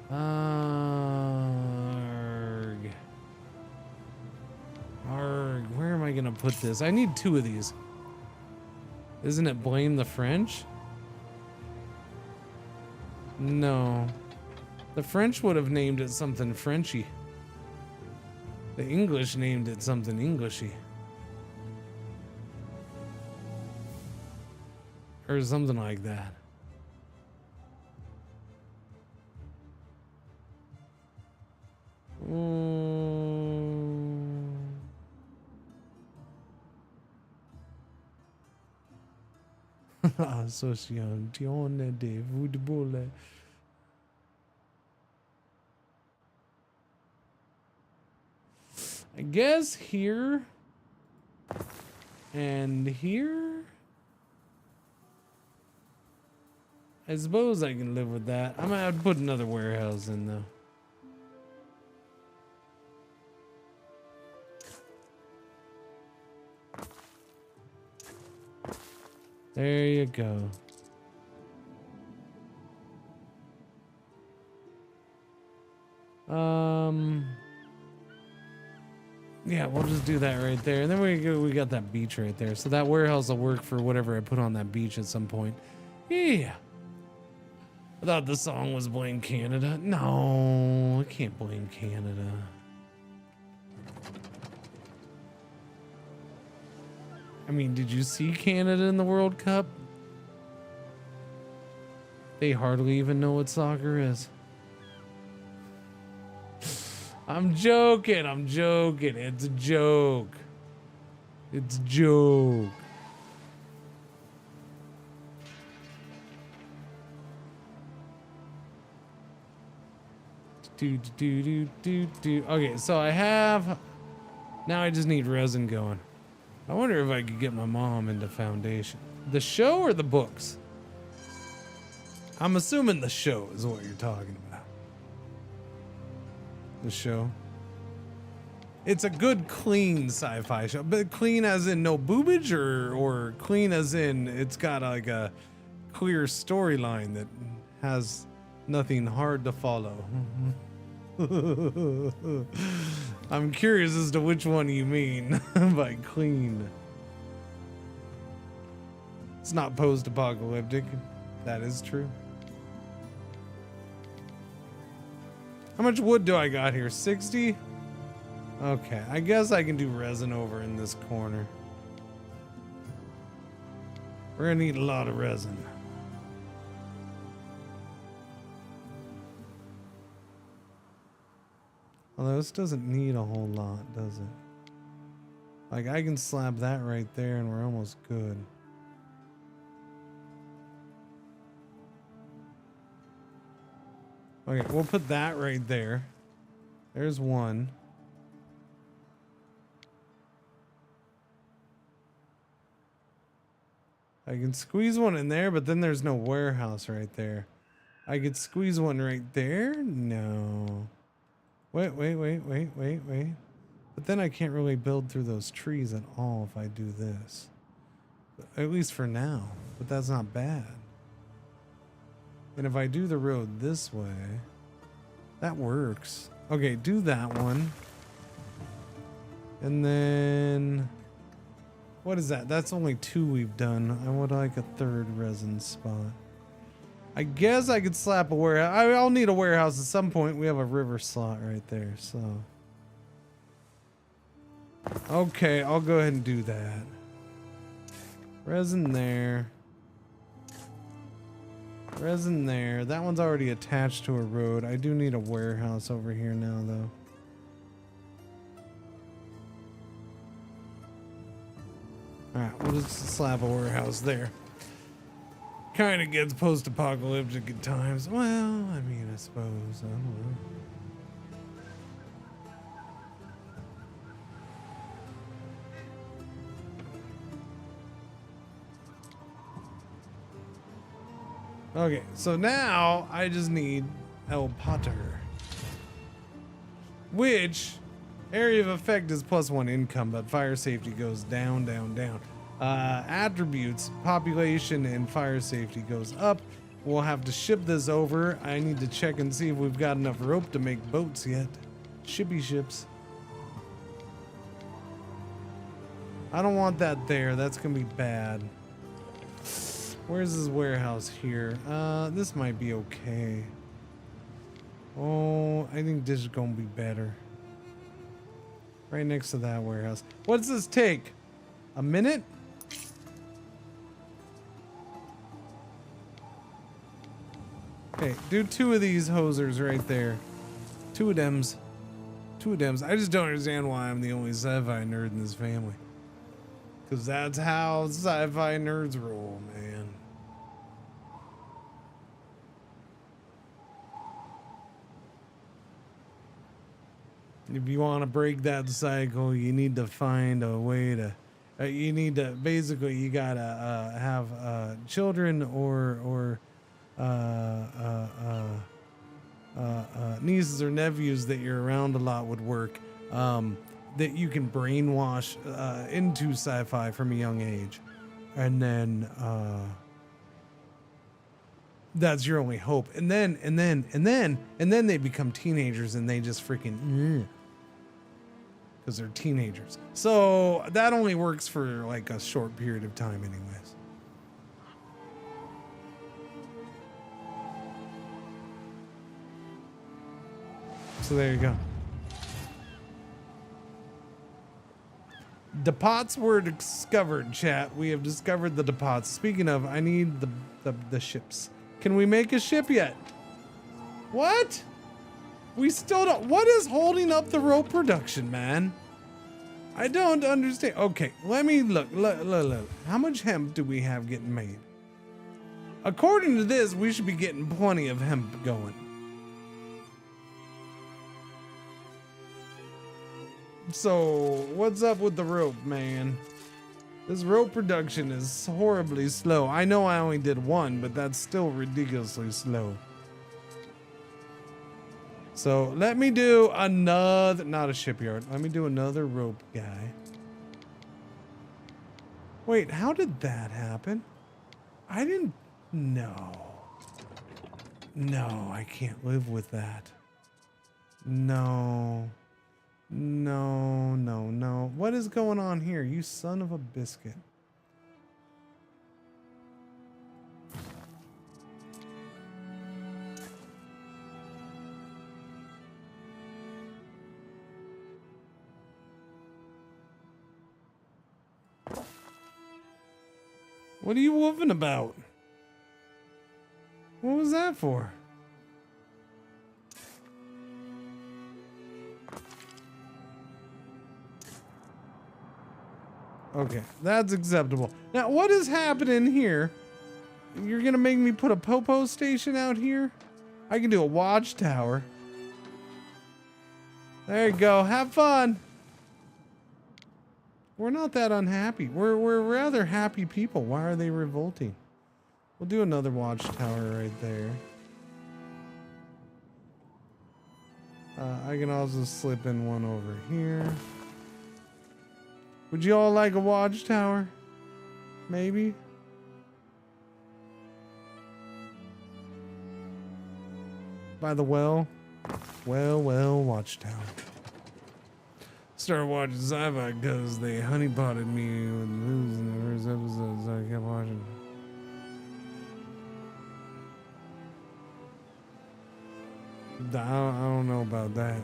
Arg. Arg. Where am I gonna put this? I need 2 of these. Isn't it blame the French? No. The French would have named it something Frenchy. The English named it something Englishy. Or something like that. Associazione de football. I guess here and here. I suppose I can live with that. I'm gonna have to put another warehouse in though. There you go. Yeah, we'll just do that right there. And then we got that beach right there. So that warehouse will work for whatever I put on that beach at some point. Yeah. I thought the song was blame Canada. No, I can't blame Canada. I mean, did you see Canada in the World Cup? They hardly even know what soccer is. I'm joking. I'm joking. It's a joke. It's a joke. Okay, so I have... Now I just need resin going. I wonder if I could get my mom into Foundation. The show or the books? I'm assuming the show is what you're talking about. The show. It's a good, clean sci-fi show. But clean as in no boobage, or clean as in it's got like a clear storyline that has nothing hard to follow. I'm curious as to which one you mean by clean. It's not post-apocalyptic. That is true. How much wood do I got here? 60? Okay, I guess I can do resin over in this corner. We're gonna need a lot of resin. Although this doesn't need a whole lot, does it? Like, I can slap that right there and we're almost good. Okay, we'll put that right there. There's one. I can squeeze one in there, but then there's no warehouse right there. I could squeeze one right there. No. Wait. But then I can't really build through those trees at all if I do this. At least for now. But that's not bad. And if I do the road this way, that works. Okay, do that one. And then... what is that? That's only 2 we've done. I would like a 3rd resin spot. I guess I could slap a warehouse. I'll need a warehouse at some point. We have a river slot right there, so... okay, I'll go ahead and do that. Resin there. Resin there. That one's already attached to a road. I do need a warehouse over here now, though. Alright, we'll just slap a warehouse there. Kind of gets post-apocalyptic at times. Well, I mean, I suppose. I don't know. Okay, so now I just need El Potter. Which, area of effect is +1 income, but fire safety goes down, down, down. Attributes, population, and fire safety goes up. We'll have to ship this over. I need to check and see if we've got enough rope to make boats yet. Shippy ships. I don't want that there. That's gonna be bad. Where's this warehouse here? This might be okay. Oh, I think this is gonna be better. Right next to that warehouse. What does this take? A minute? Okay, do 2 of these hosers right there. 2 of dems. 2 of dems. I just don't understand why I'm the only sci-fi nerd in this family. Because that's how sci-fi nerds roll, man. If you want to break that cycle, you need to find a way to... you need to... basically, you gotta have children or nieces or nephews that you're around a lot would work. That you can brainwash into sci-fi from a young age, and then that's your only hope. And then they become teenagers and they just freaking because they're teenagers. So that only works for like a short period of time, anyways. So there you go. Depots were discovered, chat. We have discovered the depots. Speaking of, I need the ships. Can we make a ship yet? What? We still don't. What is holding up the rope production, man? I don't understand. Okay, let me look. Look. How much hemp do we have getting made? According to this, we should be getting plenty of hemp going. So, what's up with the rope, man? This rope production is horribly slow. I know I only did 1, but that's still ridiculously slow. So, let me do another, not a shipyard. Let me do another rope guy. Wait, how did that happen? I didn't, no. No, I can't live with that. No. No. What is going on here, you son of a biscuit? What are you woofing about? What was that for? Okay, that's acceptable. Now, what is happening here? You're gonna make me put a popo station out here? I can do a watchtower. There you go. Have fun. We're not that unhappy. We're rather happy people. Why are they revolting? We'll do another watchtower right there. I can also slip in one over here. Would you all like a watchtower? Maybe? By the well? Well, watchtower. Started watching sci-fi because they honeypotted me with movies in the first episode, so I kept watching. I don't know about that.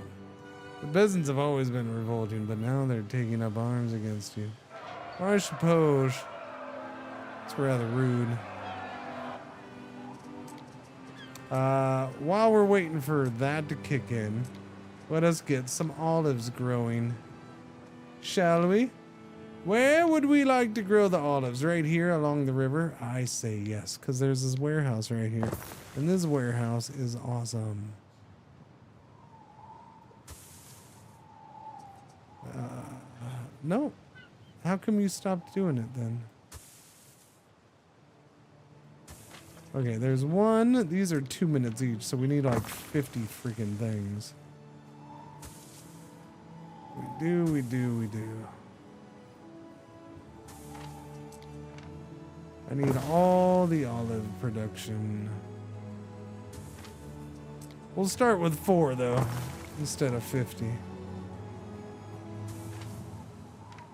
The peasants have always been revolting, but now they're taking up arms against you. Or I suppose it's rather rude. While we're waiting for that to kick in, let us get some olives growing. Shall we? Where would we like to grow the olives? Right here along the river? I say yes, because there's this warehouse right here. And this warehouse is awesome. No. How come you stopped doing it then? Okay, there's one. These are 2 minutes each, so we need like 50 freaking things. We do. I need all the olive production. We'll start with 4 though, instead of 50.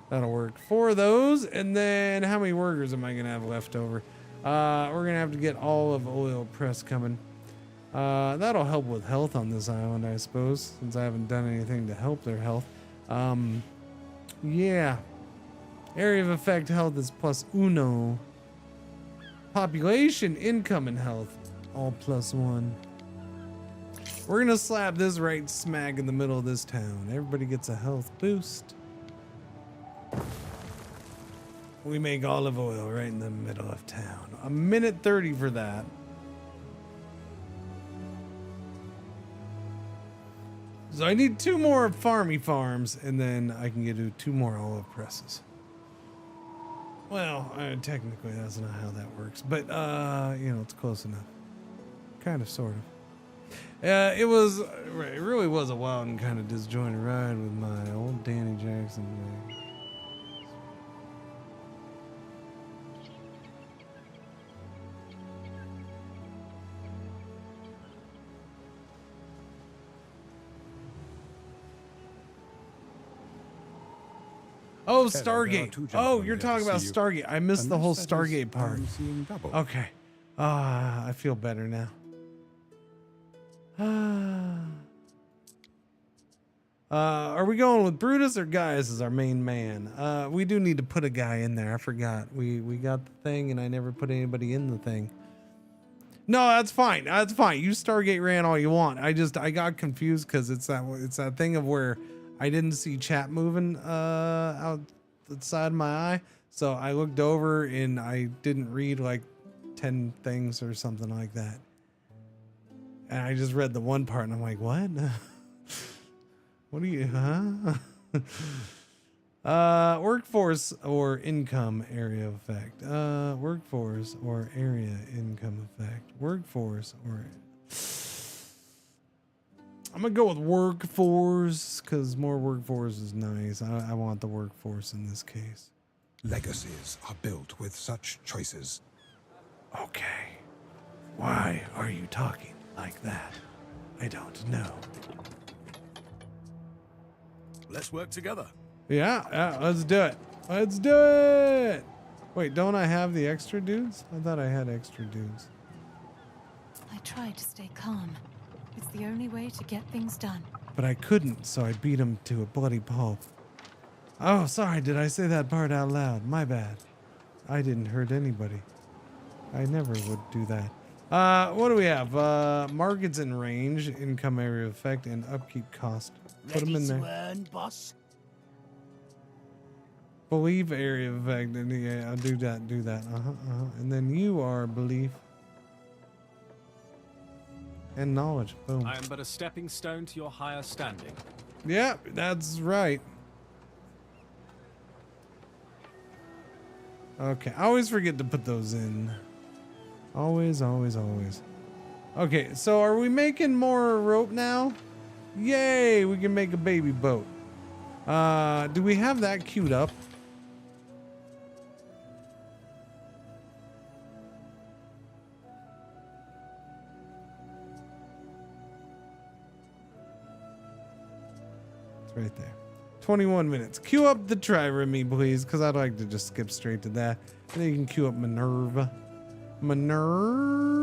That'll work. 4 of those, and then how many workers am I gonna have left over? We're gonna have to get olive oil press coming. That'll help with health on this island, I suppose, since I haven't done anything to help their health. Yeah. Area of effect health is +1. Population, income, and health, all +1. We're gonna slap this right smack in the middle of this town. Everybody gets a health boost. We make olive oil right in the middle of town. 1:30 for that. So I need 2 more farmy farms, and then I can get 2 more olive presses. Well, technically that's not how that works, but you know, it's close enough. Kind of, sort of. It really was a wild and kind of disjointed ride with my old Danny Jackson. Oh, Stargate. Oh, you're talking about Stargate. I missed the whole Stargate part. Okay. I feel better now. Are we going with Brutus or Gaius as our main man? We do need to put a guy in there. I forgot. We got the thing and I never put anybody in the thing. No, that's fine. That's fine. You Stargate ran all you want. I got confused because it's that thing of where I didn't see chat moving out the side of my eye. So I looked over and I didn't read like 10 things or something like that. And I just read the one part and I'm like, what? What are you, huh? Workforce or income area effect. Workforce or area income effect. Workforce or... I'm gonna go with workforce because more workforce is nice. I want the workforce in this case. Legacies are built with such choices. Okay. Why are you talking like that? I don't know. Let's work together. Yeah, let's do it. Let's do it. Wait, don't I have the extra dudes? I thought I had extra dudes. I tried to stay calm. It's the only way to get things done. But I couldn't, so I beat him to a bloody pulp. Oh, sorry, did I say that part out loud? My bad. I didn't hurt anybody. I never would do that. What do we have? Markets in range, income area effect, and upkeep cost. Put them in there. Earn, boss? Belief area effect, and yeah, I'll do that, And then you are belief. And knowledge. Boom. I am but a stepping stone to your higher standing. Yeah, that's right. Okay, I always forget to put those in. Always. Okay, so are we making more rope now? Yay, we can make a baby boat. Do we have that queued up? It's right there. 21 minutes. Queue up the Trireme, please, because I'd like to just skip straight to that. And then you can queue up Minerva. Minerva.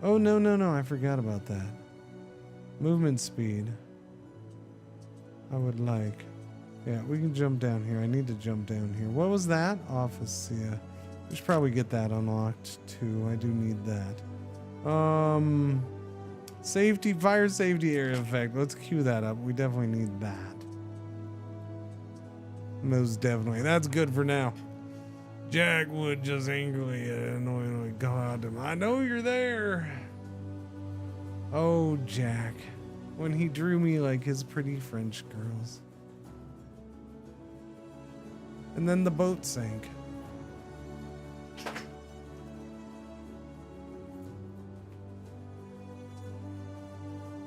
Oh, no, I forgot about that. Movement speed. I would like. Yeah, we can jump down here. I need to jump down here. What was that? Office, yeah. We should probably get that unlocked too. I do need that. Safety, fire safety area effect. Let's queue that up. We definitely need that. Most definitely. That's good for now. Jack would just angrily and annoyingly call out to him. I know you're there. Oh, Jack. When he drew me like his pretty French girls. And then the boat sank.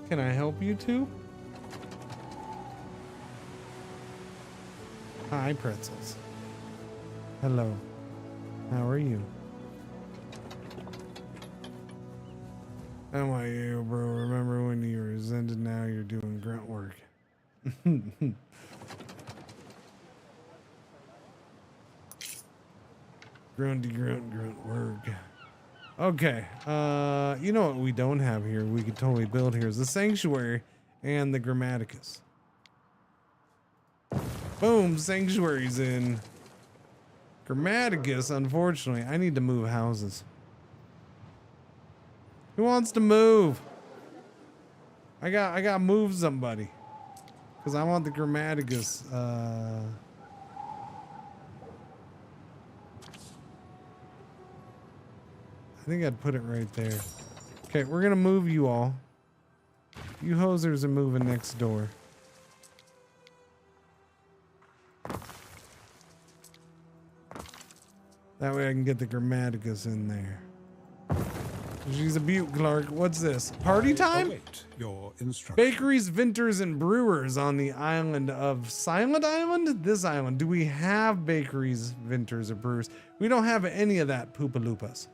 Can I help you two? Hi, pretzels. Hello. How are you? How are you, bro? Remember when you resented, now you're doing grunt work. Grunty grunt work. Okay. You know what we don't have here? We could totally build here is the sanctuary and the Grammaticus. Boom, sanctuary's in. Grammaticus, unfortunately, I need to move houses. Who wants to move? I got move somebody. Cause I want the Grammaticus. I think I'd put it right there. Okay, we're gonna move you all. You hosers are moving next door. That way I can get the Grammaticus in there. She's a beaut, Clark. What's this? Party time? Your instructions. Bakeries, vintners, and brewers on the island of Silent Island? This island. Do we have bakeries, vintners, or brewers? We don't have any of that, Poopaloopas.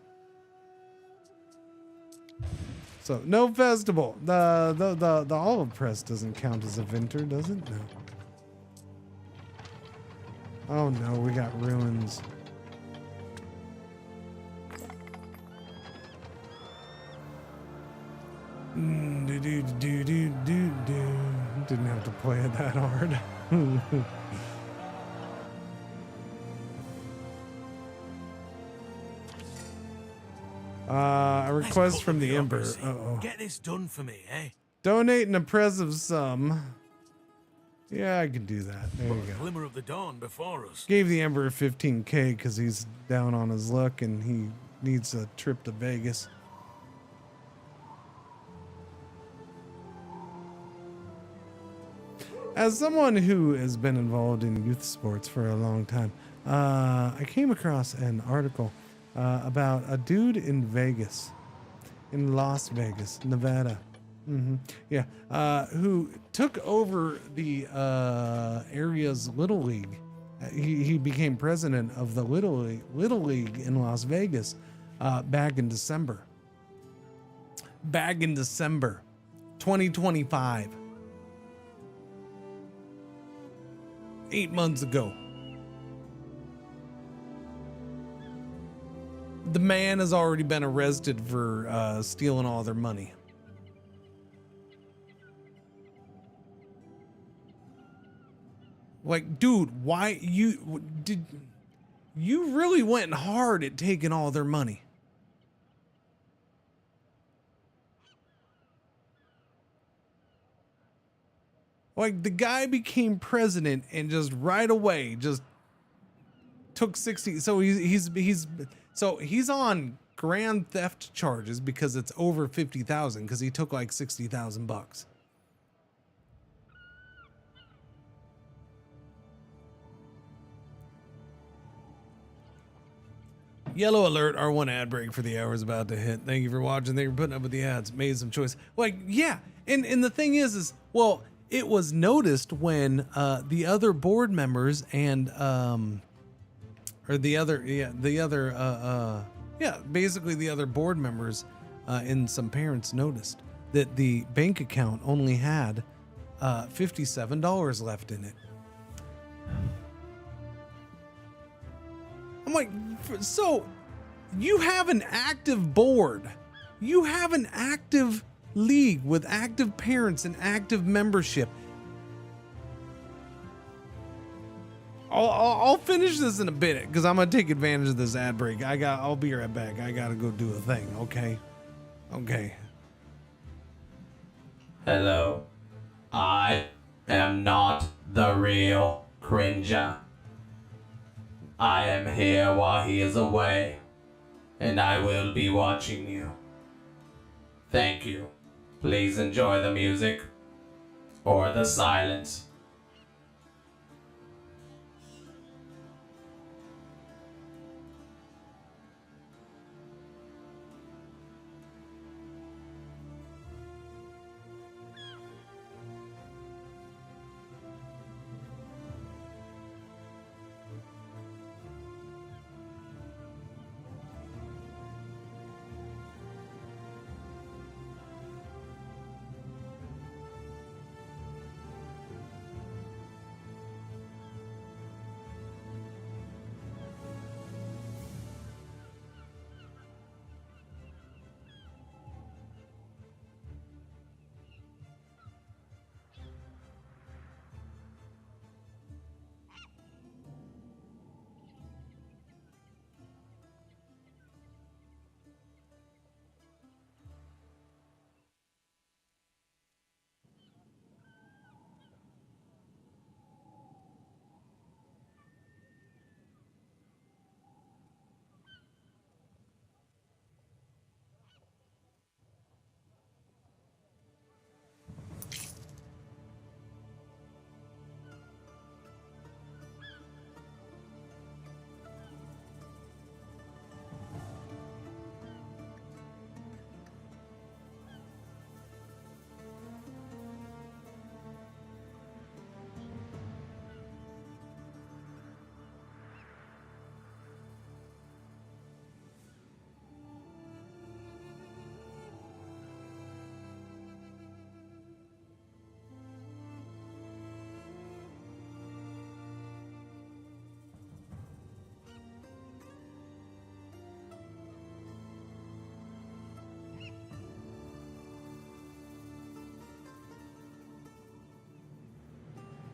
So, no festival. The olive press doesn't count as a vintner, does it? No. Oh no, we got ruins. Didn't have to play it that hard. A request from the Emperor. Uh-oh. Get this done for me, eh? Donate an impressive sum. Yeah, I can do that. There you go. Glimmer of the dawn before us. Gave the Emperor 15K because he's down on his luck and he needs a trip to Vegas. As someone who has been involved in youth sports for a long time, I came across an article about a dude in Vegas, in Las Vegas, Nevada. Yeah, who took over the area's Little League. He became president of the Little League in Las Vegas back in December. Back in December 2025. 8 months ago. The man has already been arrested for stealing all their money. Like, dude, why you really went hard at taking all their money? Like, the guy became president and just right away just took 60. So he's on grand theft charges because it's over 50,000 because he took like 60,000 bucks. Yellow alert, R1 ad break for the hour is about to hit. Thank you for watching. Thank you for putting up with the ads. Made some choice. Like, yeah. And the thing is, well, it was noticed when the other board members and basically the other board members and some parents noticed that the bank account only had $57 left in it. I'm like, so you have an active board, you have an active league with active parents and active membership. I'll finish this in a bit because I'm gonna take advantage of this ad break. I'll be right back. I gotta go do a thing. Okay. Hello. I am not the real Cringer. I am here while he is away, and I will be watching you. Thank you. Please enjoy the music or the silence.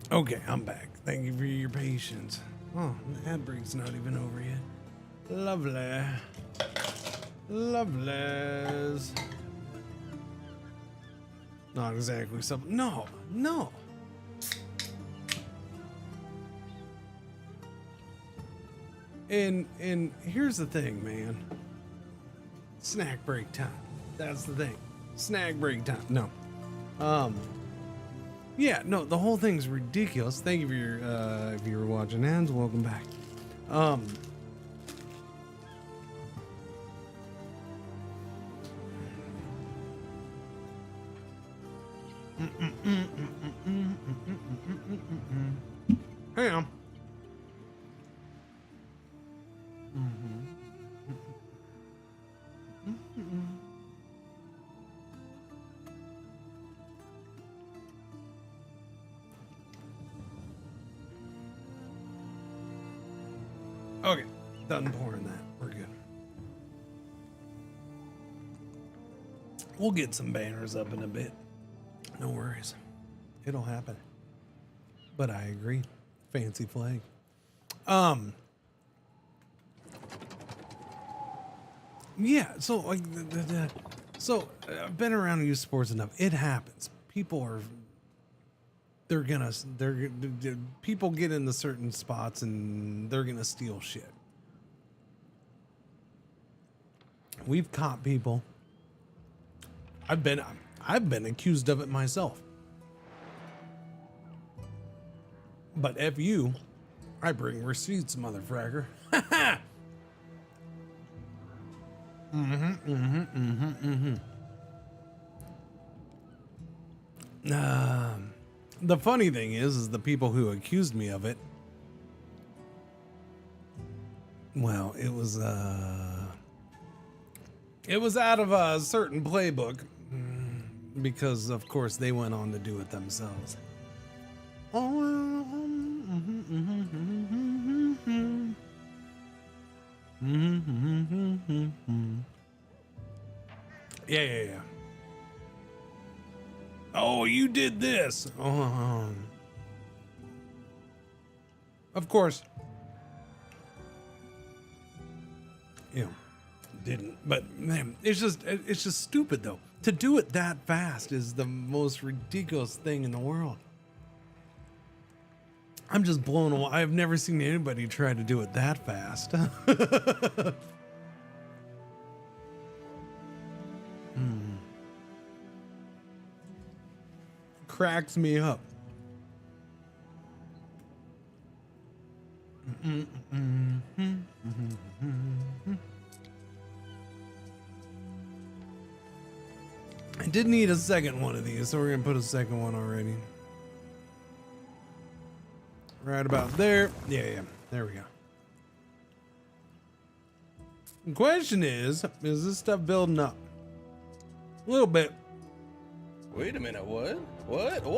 Okay, I'm back. Thank you for your patience. Oh, the ad break's not even over yet. Lovely. Lovelies. Not exactly something. No. And here's the thing, man. Snack break time. That's the thing. Snack break time. No. Yeah, no, the whole thing's ridiculous. Thank you for your if you were watching ads, welcome back. Hang on. Okay, done pouring that. We're good. We'll get some banners up in a bit. No worries. It'll happen. But I agree. Fancy flag. Yeah, so like I've been around youth sports enough. It happens. People get into certain spots and they're gonna steal shit. We've caught people. I've been accused of it myself. But F you, I bring receipts, motherfracker. The funny thing is the people who accused me of it, well, it was out of a certain playbook, because of course they went on to do it themselves. Yeah. Oh, you did this. Of course. Didn't. But man, it's just stupid though. To do it that fast is the most ridiculous thing in the world. I'm just blown away. I've never seen anybody try to do it that fast. Cracks me up. I did need a second one of these, so we're gonna put a second one already. Right about there. Yeah. There we go. The question is this stuff building up? A little bit. Wait a minute, what? What? Whoa!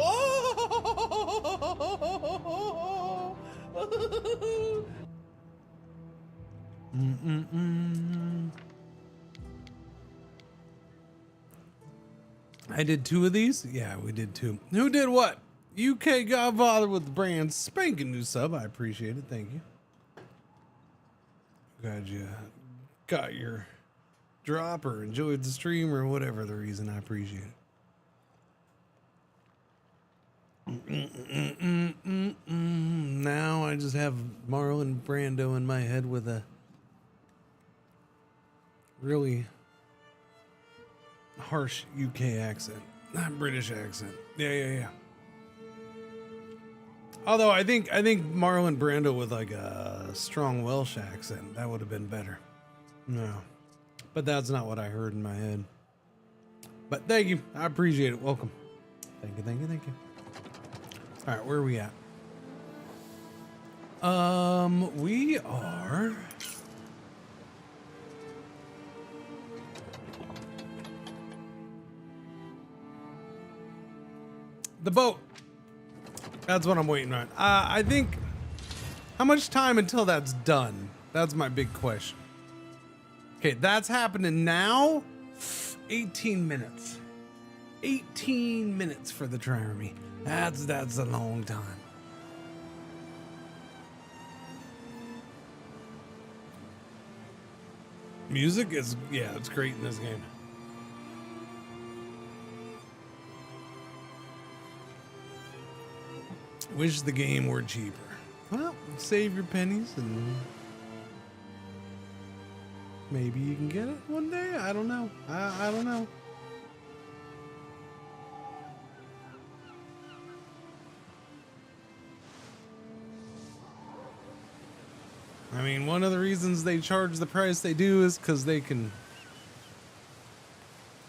I did 2 of these? Yeah, we did 2. Who did what? UK Godfather with the brand spanking new sub. I appreciate it. Thank you. Glad you got your drop or enjoyed the stream or whatever the reason. I appreciate it. Now I just have Marlon Brando in my head with a really harsh UK accent, not British accent. Yeah. Although I think Marlon Brando with like a strong Welsh accent, that would have been better. No, but that's not what I heard in my head. But thank you, I appreciate it. Welcome. Thank you. All right, where are we at? We are. The boat. That's what I'm waiting on. I think. How much time until that's done? That's my big question. Okay, that's happening now. 18 minutes. 18 minutes for the Trireme. That's a long time. Music is, yeah, it's great in this game. Wish the game were cheaper. Well, save your pennies and maybe you can get it one day. I don't know. I don't know. I mean, one of the reasons they charge the price they do is because they can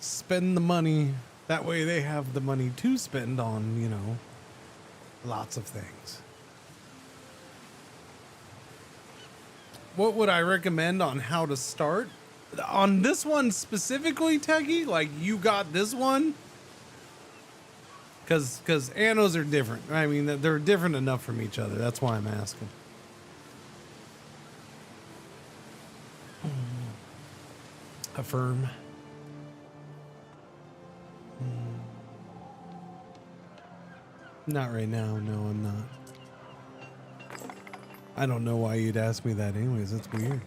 spend the money. That way they have the money to spend on, you know, lots of things. What would I recommend on how to start? On this one specifically, Techie? Like, you got this one? Because Annos are different. I mean, they're different enough from each other. That's why I'm asking. Affirm. Not right now. No, I'm not. I don't know why you'd ask me that anyways. That's weird.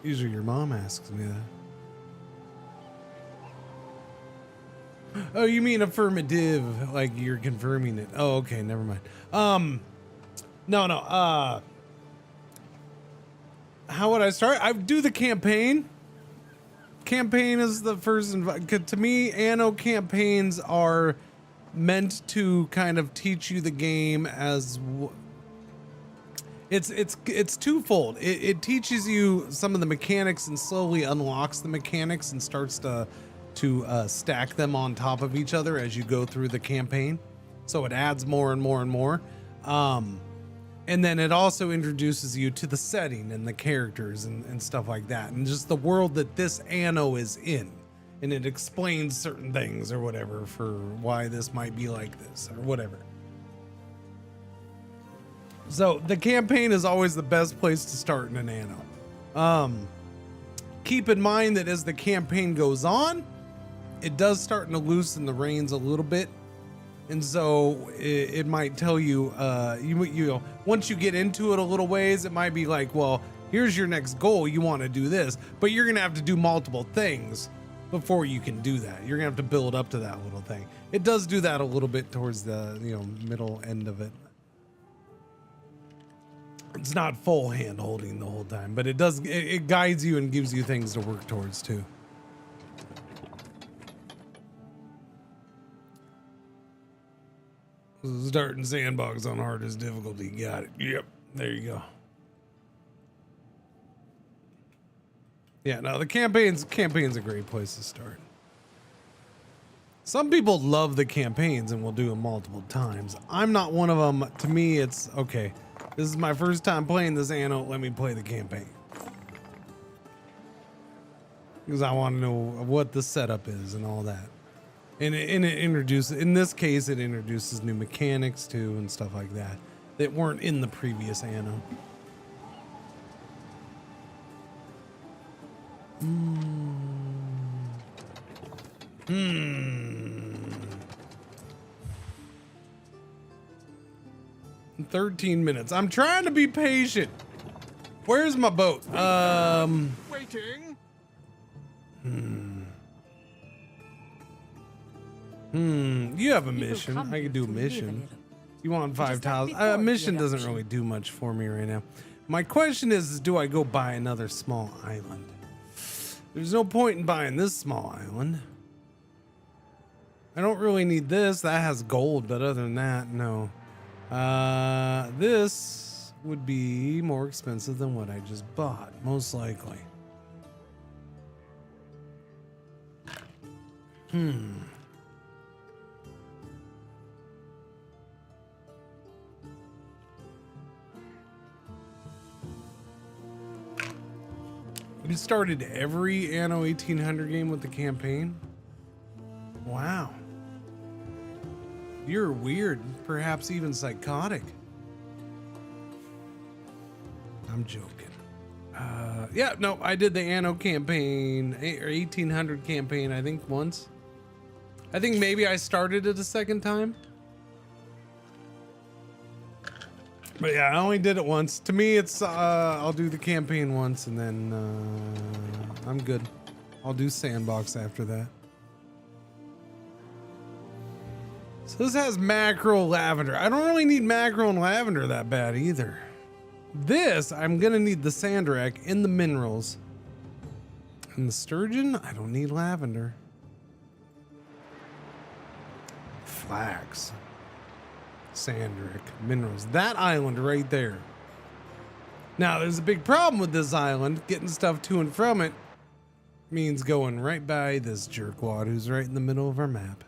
Usually your mom asks me that. Oh, you mean affirmative, like you're confirming it. Oh, okay, never mind. No. How would I start? I do the campaign. Campaign is the first. To me, Anno campaigns are meant to kind of teach you the game as It's twofold. It teaches you some of the mechanics and slowly unlocks the mechanics and starts to stack them on top of each other as you go through the campaign. So it adds more and more and more. And then it also introduces you to the setting and the characters and stuff like that, and just the world that this Anno is in. And it explains certain things or whatever for why this might be like this or whatever. So the campaign is always the best place to start in an Anno. Keep in mind that as the campaign goes on, it does start to loosen the reins a little bit. And so it might tell you, you know, once you get into it a little ways, it might be like, well, here's your next goal. You want to do this, but you're going to have to do multiple things before you can do that. You're going to have to build up to that little thing. It does do that a little bit towards the, you know, middle end of it. It's not full hand holding the whole time, but it does, it guides you and gives you things to work towards too. Starting sandbox on hardest difficulty. Got it. Yep. There you go. Yeah, no, the campaign's a great place to start. Some people love the campaigns and will do them multiple times. I'm not one of them. To me, it's okay. This is my first time playing this Anno. Let me play the campaign. Because I want to know what the setup is and all that. And it introduces, in this case, it introduces new mechanics too and stuff like that that weren't in the previous Anno. 13 minutes. I'm trying to be patient. Where's my boat? Waiting. You have a mission. I could do a mission. You want 5 tiles? A mission doesn't really do much for me right now. My question is, do I go buy another small island? There's no point in buying this small island. I don't really need this. That has gold, but other than that, no. This would be more expensive than what I just bought, most likely. You started every Anno 1800 game with the campaign? Wow. You're weird, perhaps even psychotic. I'm joking. Yeah, no, I did the Anno campaign, or 1800 campaign, I think once. I think maybe I started it a second time. But yeah, I only did it once. To me, it's, I'll do the campaign once and then, I'm good. I'll do sandbox after that. So this has mackerel lavender. I don't really need mackerel and lavender that bad either. This, I'm gonna need the sandrak in the minerals. And the sturgeon, I don't need lavender. Flax. Sandrak, minerals. That island right there. Now, there's a big problem with this island. Getting stuff to and from it means going right by this jerkwad who's right in the middle of our map.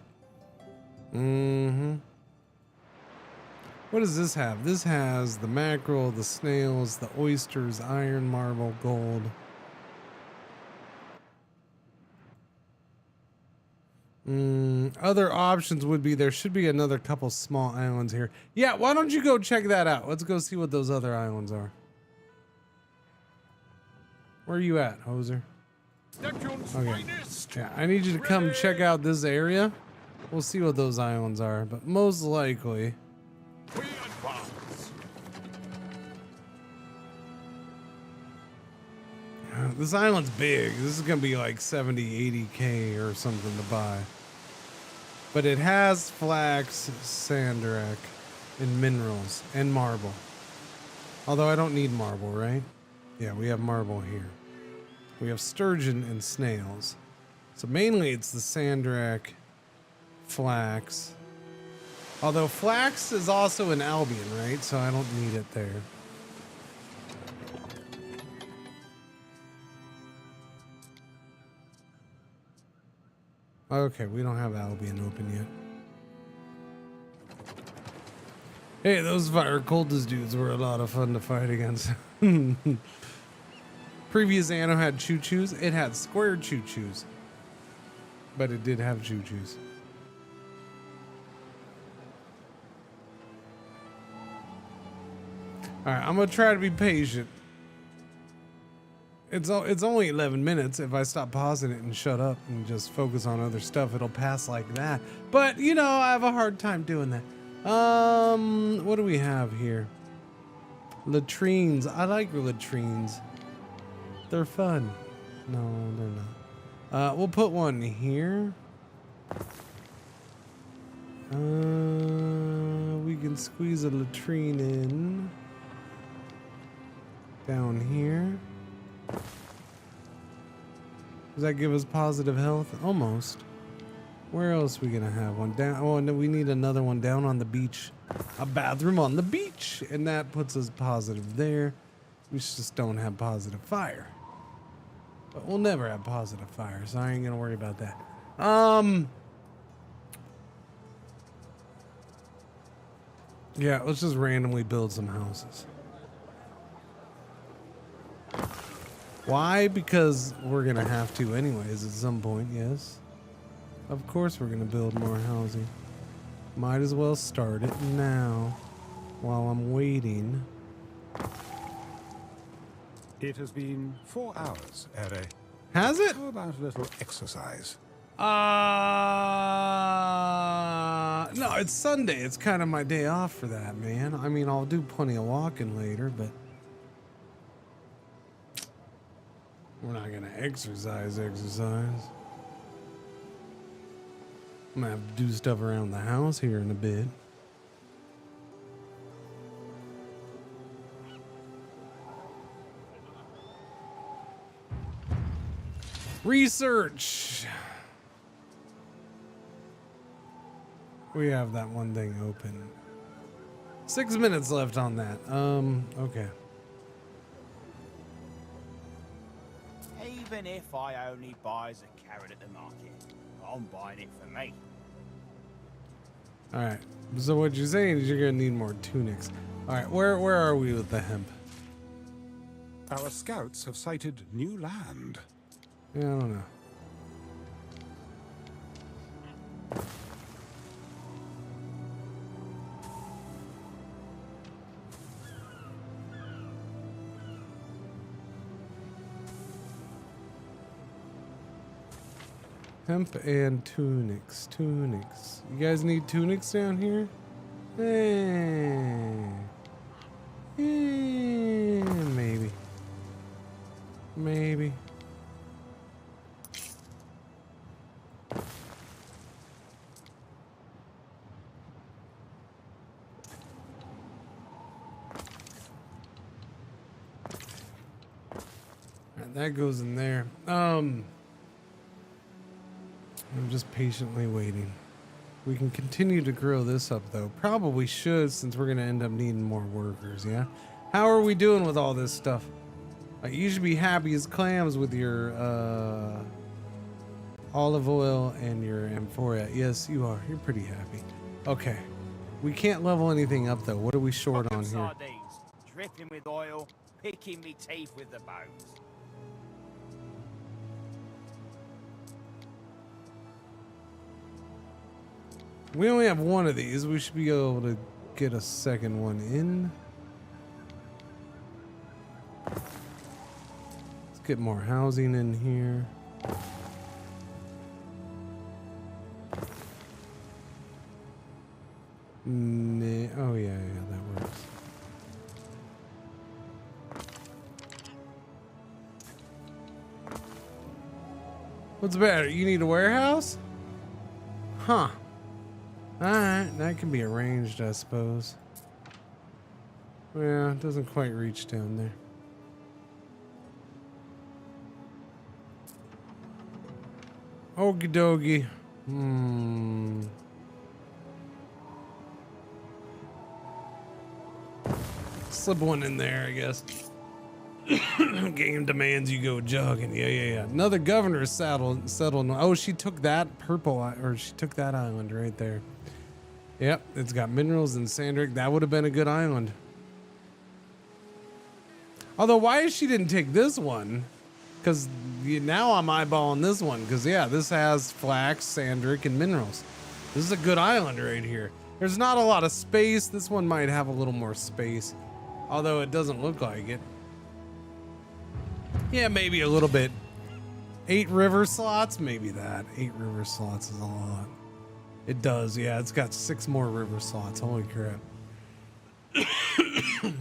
What does this have? This has the mackerel, the snails, the oysters, iron, marble, gold. Other options would be, there should be another couple small islands here. Yeah, why don't you go check that out? Let's go see what those other islands are. Where are you at, Hoser? Okay. Yeah, I need you to come check out this area. We'll see what those islands are, but most likely... This island's big. This is gonna be like 70, 80K or something to buy. But it has flax, sandrak, and minerals, and marble. Although I don't need marble, right? Yeah, we have marble here. We have sturgeon and snails. So mainly it's the sandrak, flax. Although flax is also an Albion, right? So I don't need it there. Okay, we don't have Albion open yet. Hey, those fire cultist dudes were a lot of fun to fight against. Previous Anno had choo-choos. It had square choo-choos. But it did have choo-choos. Alright, I'm gonna try to be patient. It's only 11 minutes. If I stop pausing it and shut up and just focus on other stuff, it'll pass like that. But, you know, I have a hard time doing that. What do we have here? Latrines. I like latrines. They're fun. No, they're not. We'll put one here. We can squeeze a latrine in. Down here. Does that give us positive health? Almost. Where else are we gonna have one? Down. Oh, no, we need another one down on the beach. A bathroom on the beach. And that puts us positive there. We just don't have positive fire. But we'll never have positive fire, so I ain't gonna worry about that. Yeah, let's just randomly build some houses. Why? Because we're gonna have to anyways at some point, yes. Of course we're gonna build more housing. Might as well start it now while I'm waiting. It has been 4 hours, Ere. Has it? How about a little exercise? No, it's Sunday. It's kind of my day off for that, man. I mean, I'll do plenty of walking later, but we're not gonna exercise. I'm gonna have to do stuff around the house here in a bit. Research. We have that one thing open. 6 minutes left on that. Okay. Even if I only buys a carrot at the market, I'm buying it for me. Alright. So what you're saying is you're gonna need more tunics. Alright, where are we with the hemp? Our scouts have sighted new land. Yeah, I don't know. Hemp and tunics. Tunics. You guys need tunics down here? Maybe. Maybe. That goes in there. I'm just patiently waiting. We can continue to grow this up though. Probably should, since we're gonna end up needing more workers, yeah? How are we doing with all this stuff? You should be happy as clams with your olive oil and your amphoria. Yes, you are. You're pretty happy. Okay. We can't level anything up though. What are we short on here? Sardines, dripping with oil, picking me teeth with the bones. We only have one of these. We should be able to get a second one in. Let's get more housing in here. Oh yeah, that works. What's better? You need a warehouse? Huh. Alright, that can be arranged, I suppose. Yeah, it doesn't quite reach down there. Okie dokie. Slip one in there, I guess. Game demands you go jogging. Yeah. Another governor settled. Oh, she took that she took that island right there. Yep, it's got minerals and sandrick. That would have been a good island. Although, why she didn't take this one? Because now I'm eyeballing this one. Because, yeah, this has flax, sandrick, and minerals. This is a good island right here. There's not a lot of space. This one might have a little more space. Although it doesn't look like it. Yeah, maybe a little bit. 8 river slots? Maybe that. 8 river slots is a lot. It does, yeah. It's got 6 more river slots. Holy crap.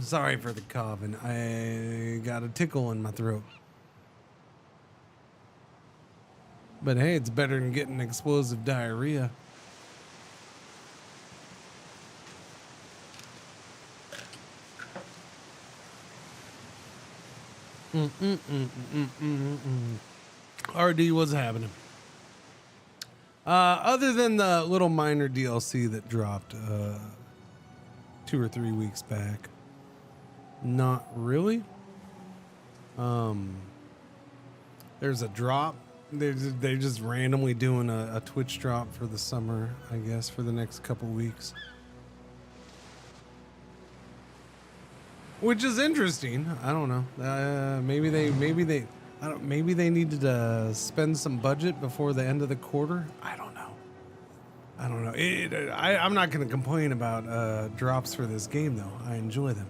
Sorry for the coughing. I got a tickle in my throat. But hey, it's better than getting explosive diarrhea. RD, what's happening? Other than the little minor DLC that dropped 2 or 3 weeks back, not really. There's a drop. They're just randomly doing a Twitch drop for the summer, I guess, for the next couple weeks. Which is interesting. I don't know. Maybe they needed to spend some budget before the end of the quarter. I don't know. I'm not going to complain about drops for this game, though. I enjoy them.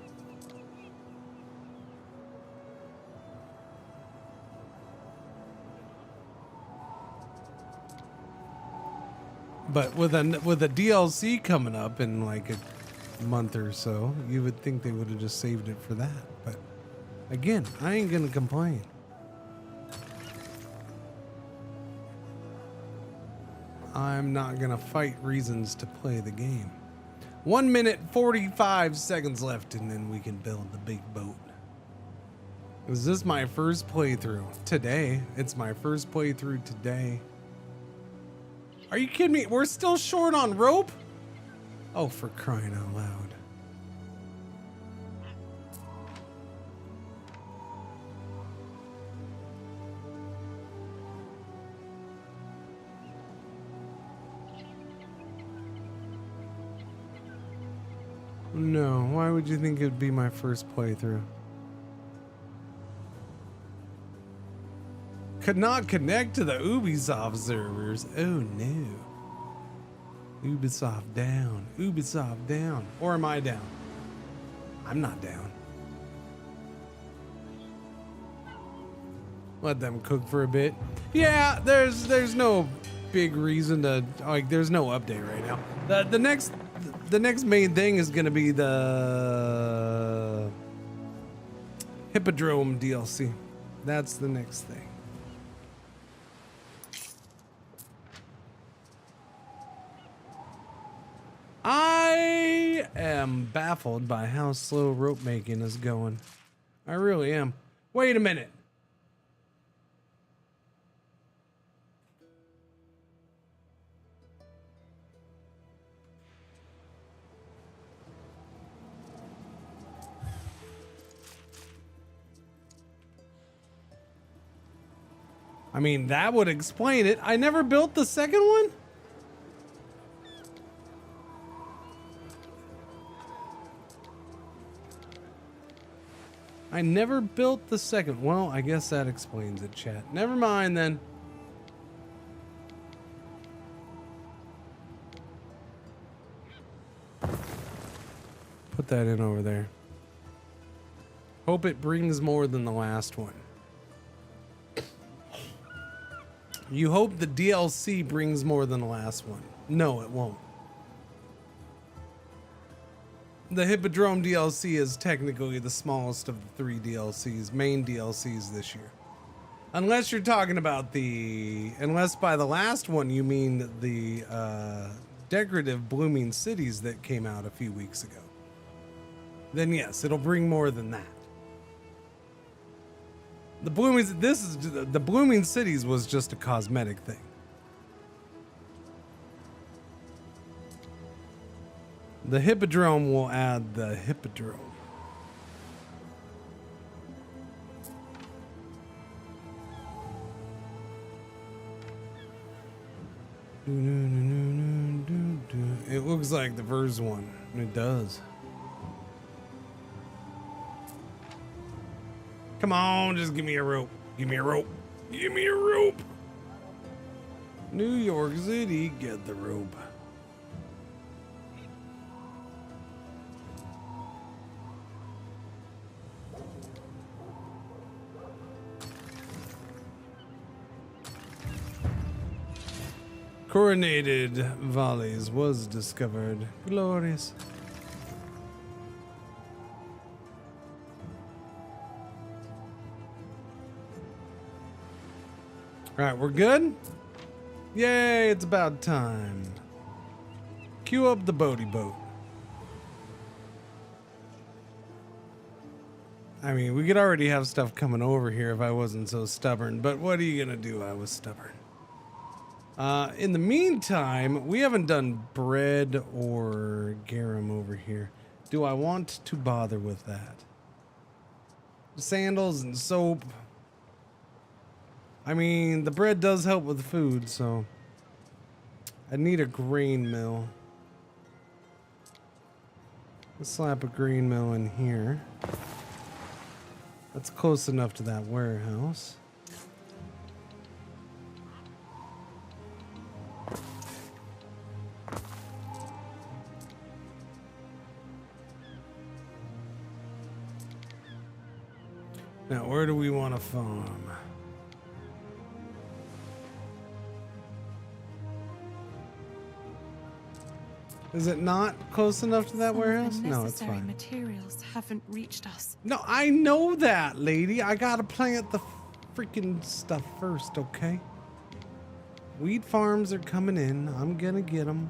But with a DLC coming up in like a month or so, you would think they would have just saved it for that. But again, I ain't gonna complain. I'm not gonna fight reasons to play the game. 1 minute 45 seconds left, and then we can build the big boat. Is this my first playthrough? Today. It's my first playthrough today. Are you kidding me? We're still short on rope? Oh, for crying out loud. No, why would you think it would be my first playthrough? Could not connect to the Ubisoft servers. Oh no. Ubisoft down. Ubisoft down. Or am I down? I'm not down. Let them cook for a bit. Yeah, there's no big reason to like. There's no update right now. The next main thing is gonna be the Hippodrome DLC. That's the next thing. I am baffled by how slow rope making is going. I really am. Wait a minute. I mean, that would explain it. I never built the second one? I never built the second. Well, I guess that explains it, chat. Never mind then. Put that in over there. Hope it brings more than the last one. You hope the DLC brings more than the last one. No, it won't. The Hippodrome DLC is technically the smallest of the 3 DLCs, main DLCs this year. Unless you're talking about unless by the last one you mean the decorative blooming cities that came out a few weeks ago. Then yes, it'll bring more than that. The blooming cities was just a cosmetic thing. The Hippodrome will add the Hippodrome. It looks like the first one. It does. Come on, just give me a rope. Give me a rope. Give me a rope. New York City, get the rope. Coronated valleys was discovered. Glorious. All right, we're good? Yay, it's about time. Cue up the boaty boat. I mean, we could already have stuff coming over here if I wasn't so stubborn, but what are you gonna do? I was stubborn. In the meantime, we haven't done bread or garum over here. Do I want to bother with that? Sandals and soap. I mean, the bread does help with food, so I need a grain mill. Let's slap a grain mill in here. That's close enough to that warehouse. Now, where do we want to farm? Is it not close enough to that warehouse? No, it's fine. Materials haven't reached us. No, I know that, lady. I gotta plant the freaking stuff first, okay? Wheat farms are coming in. I'm gonna get them.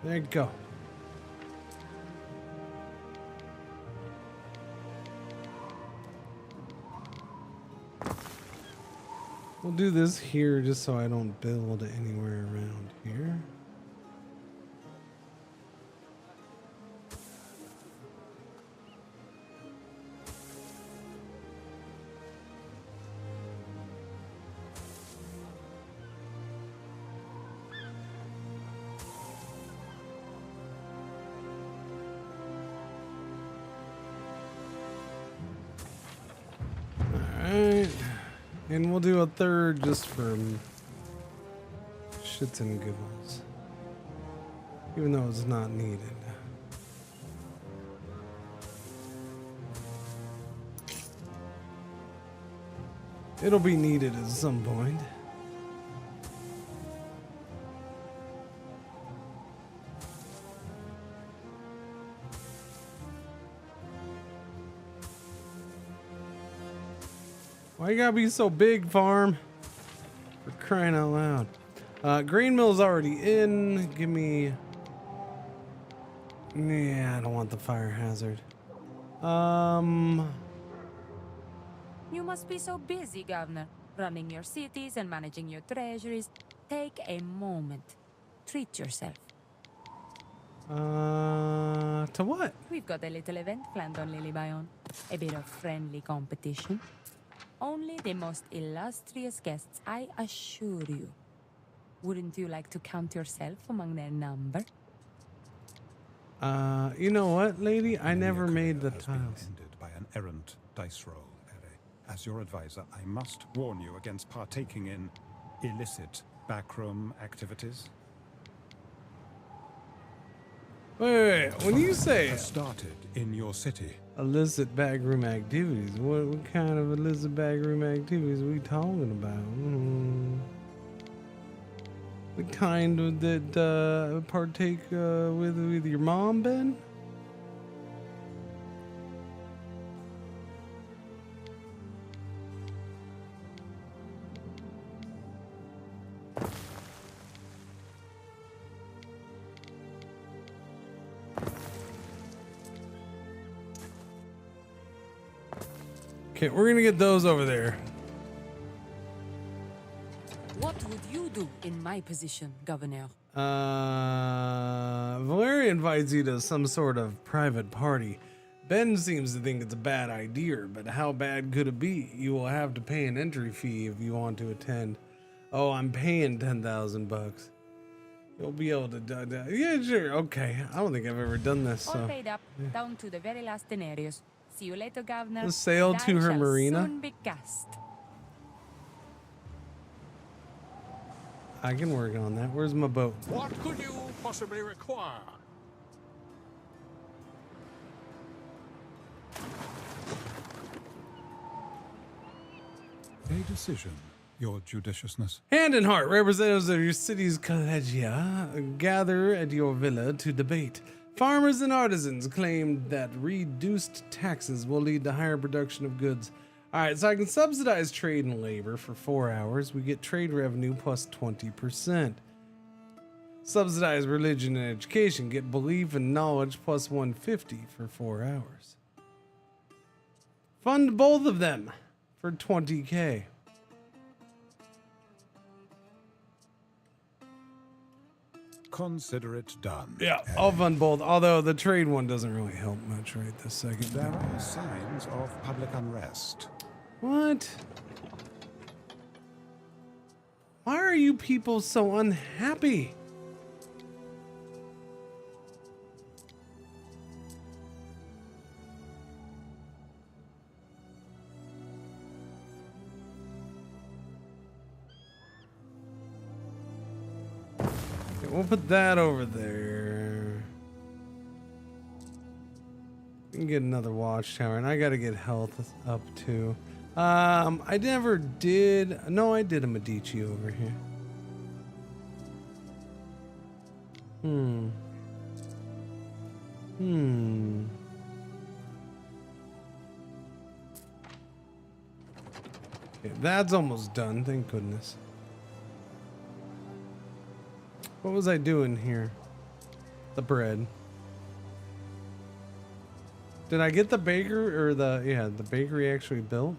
There you go. We'll do this here just so I don't build anywhere around here. And we'll do a third just for shits and giggles. Even though it's not needed. It'll be needed at some point. Why you gotta be so big, farm? For crying out loud. Grain mill's already in. Give me... Yeah, I don't want the fire hazard. You must be so busy, Governor, running your cities and managing your treasuries. Take a moment. Treat yourself. To what? We've got a little event planned on Lily Bion. A bit of friendly competition. Only the most illustrious guests, I assure you. Wouldn't you like to count yourself among their number? You know what, lady? I never made the tiles. Ended by an errant dice roll, Ere. As your advisor, I must warn you against partaking in illicit backroom activities. Wait. When you say started in your city, illicit backroom activities, what kind of illicit backroom activities are we talking about? The kind that partake with your mom, Ben? Okay, we're gonna get those over there. What would you do in my position, Governor? Valeria invites you to some sort of private party. Ben seems to think it's a bad idea, but how bad could it be? You will have to pay an entry fee if you want to attend. Oh, I'm paying 10,000 bucks. You'll be able to yeah, sure, okay. I don't think I've ever done this. All So paid up, down to the very last denarius. See you later, Governor. let's sail to her marina. Soon be cast. I can work on that. Where's my boat? What could you possibly require? A decision, your judiciousness. Hand in heart, representatives of your city's collegia gather at your villa to debate. Farmers and artisans claim that reduced taxes will lead to higher production of goods. All right, so I can subsidize trade and labor for 4 hours. We get trade revenue plus 20%. Subsidize religion and education. Get belief and knowledge plus 150 for 4 hours. Fund both of them for 20K. Consider it done. Yeah, I'll fund both. Although the trade one doesn't really help much right this second. There are signs of public unrest. What? Why are you people so unhappy? Okay, we'll put that over there. We can get another watchtower, and I gotta get health up too. I never did. No, I did a Medici over here. Okay, that's almost done. Thank goodness. What was I doing here? The bread. Did I get the baker or the bakery actually built?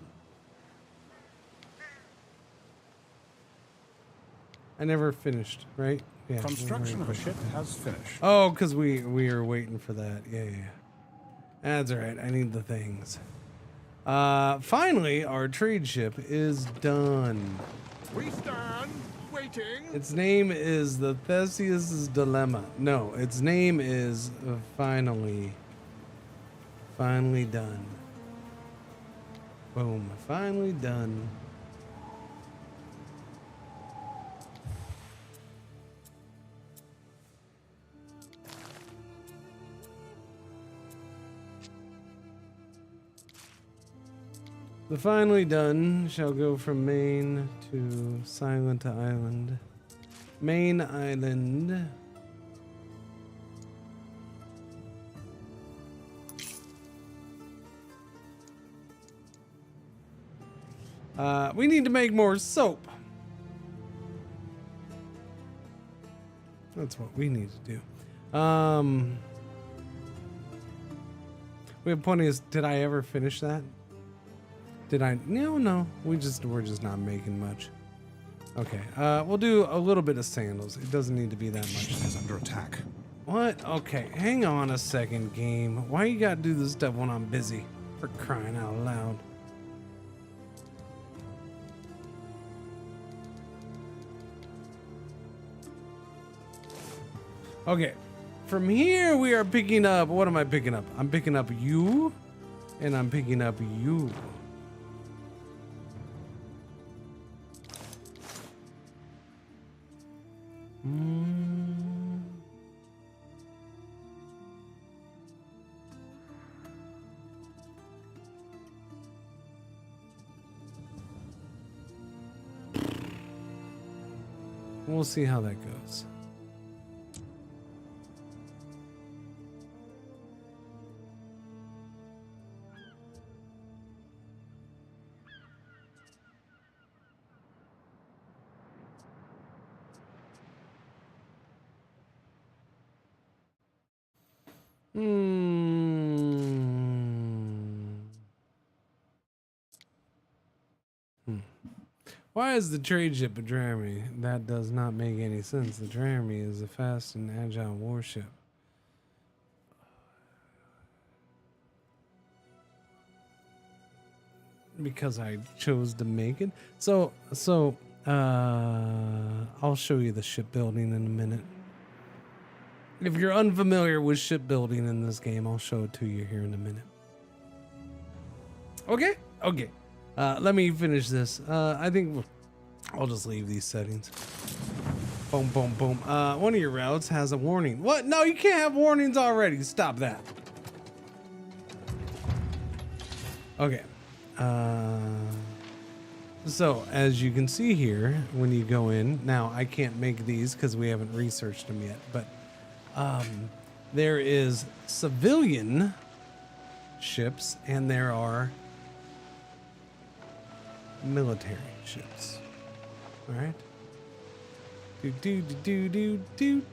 I never finished, right? Yeah. Construction of a ship has finished. Oh, because we are waiting for that. Yeah. That's all right. I need the things. Finally, our trade ship is done. We stand waiting. Its name is the Theseus' Dilemma. No, its name is finally done. Boom. Finally done. The finally done shall go from Maine to Silent Island. Main Island. We need to make more soap. That's what we need to do. We have plenty of... Did I ever finish that? Did I? No. We're just not making much. Okay. We'll do a little bit of sandals. It doesn't need to be that much. Is under attack. What? Okay. Hang on a second, game. Why you gotta do this stuff when I'm busy? For crying out loud. Okay. From here, we are picking up... What am I picking up? I'm picking up you. And I'm picking up you. We'll see how that goes. Why is the trade ship a Jeremy? That does not make any sense. The Jeremy is a fast and agile warship. Because I chose to make it. So I'll show you the shipbuilding in a minute. If you're unfamiliar with shipbuilding in this game, I'll show it to you here in a minute. Okay. Let me finish this. I think I'll just leave these settings. Boom, boom, boom. One of your routes has a warning. What? No, you can't have warnings already. Stop that. Okay. So as you can see here, when you go in, now I can't make these because we haven't researched them yet, but there is civilian ships and there are military ships. All right.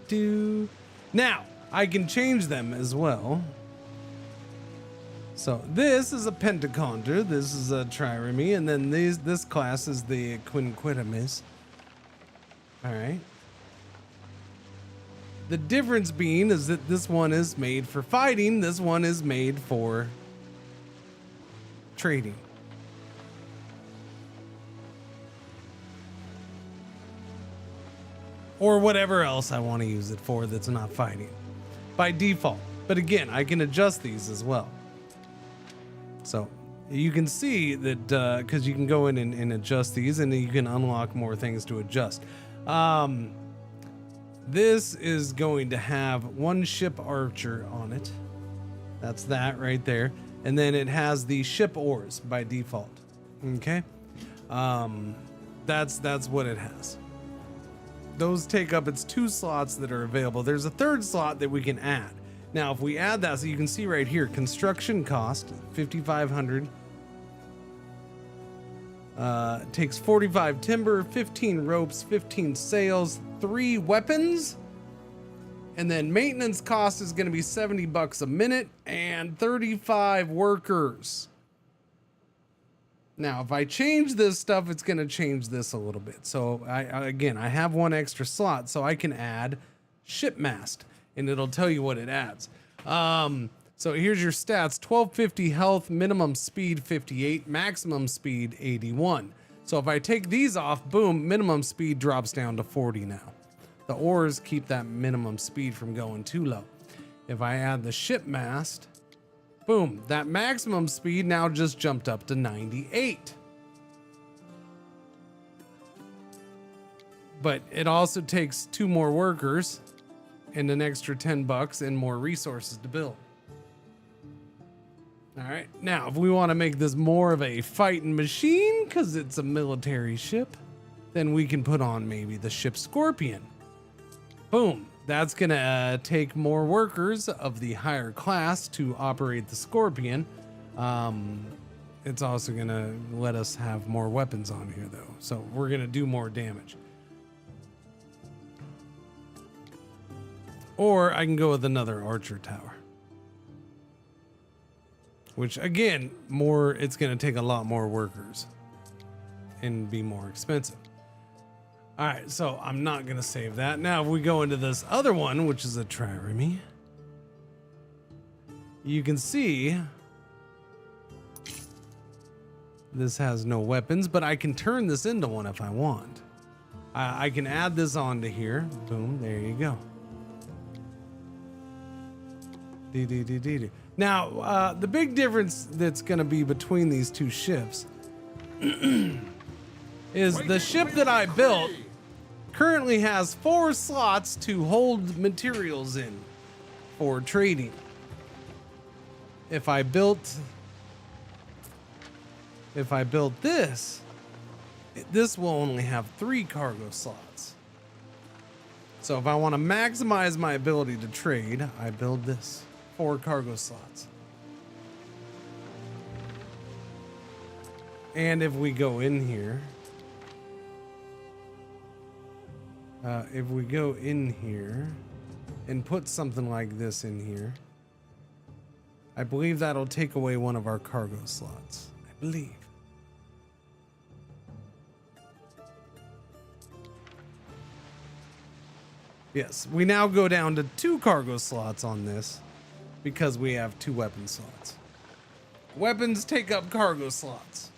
Do. Now I can change them as well. So this is a Pentaconter, this is a Trireme, and then this class is the Quinquitamis. All right. The difference being is that this one is made for fighting, this one is made for trading. Or whatever else I want to use it for that's not fighting by default. But again, I can adjust these as well. So you can see that because you can go in and adjust these and you can unlock more things to adjust. This is going to have one ship archer on it. That's that right there. And then it has the ship oars by default. Okay. That's what it has. Those take up its 2 slots that are available. There's a 3rd slot that we can add. Now, if we add that, so you can see right here, construction cost, 5,500. Takes 45 timber, 15 ropes, 15 sails, 3 weapons. And then maintenance cost is going to be $70 a minute and 35 workers. Now, if I change this stuff, it's going to change this a little bit. So I have 1 extra slot, so I can add shipmast. And it'll tell you what it adds. So here's your stats: 1250 health, minimum speed 58, maximum speed 81. So if I take these off, boom, minimum speed drops down to 40 now. The oars keep that minimum speed from going too low. If I add the shipmast, boom, that maximum speed now just jumped up to 98. But it also takes 2 more workers and an extra $10 and more resources to build. All right, now if we want to make this more of a fighting machine because it's a military ship, then we can put on maybe the ship Scorpion. Boom, that's gonna take more workers of the higher class to operate the Scorpion. It's also gonna let us have more weapons on here though, so we're gonna do more damage. Or I can go with another archer tower. Which again, it's going to take a lot more workers and be more expensive. All right, so I'm not going to save that. Now, if we go into this other one, which is a Trireme, you can see this has no weapons, but I can turn this into one if I want. I can add this onto here. Boom, there you go. Now, the big difference that's going to be between these 2 ships is the ship that I built currently has 4 slots to hold materials in for trading. If I built this will only have 3 cargo slots. So if I want to maximize my ability to trade, I build this. 4 cargo slots. And if we go in here, and put something like this in here, I believe that'll take away one of our cargo slots. I believe. Yes, we now go down to 2 cargo slots on this because we have 2 weapon slots. Weapons take up cargo slots.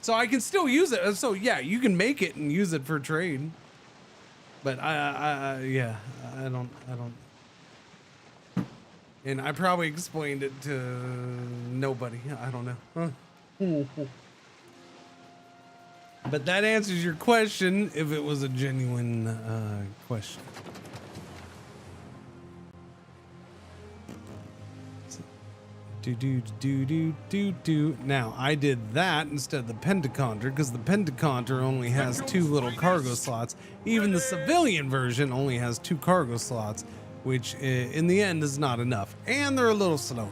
So I can still use it. So yeah, you can make it and use it for trade. But yeah, I don't. And I probably explained it to nobody. I don't know. But that answers your question if it was a genuine question. Do. Now, I did that instead of the Pentaconter because the Pentaconter only has 2 little cargo slots. Even the civilian version only has 2 cargo slots, which in the end is not enough. And they're a little slower.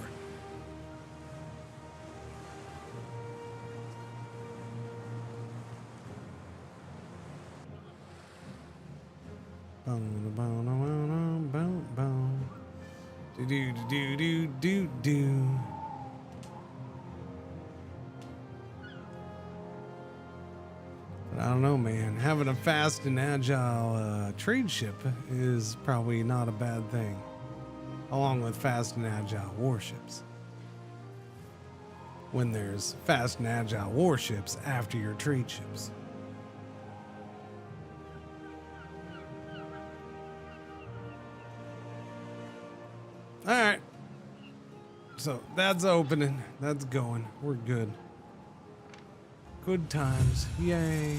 Do. But I don't know, man. Having a fast and agile trade ship is probably not a bad thing, along with fast and agile warships. When there's fast and agile warships after your trade ships. All right. So that's opening. That's going. We're good. Good times. Yay.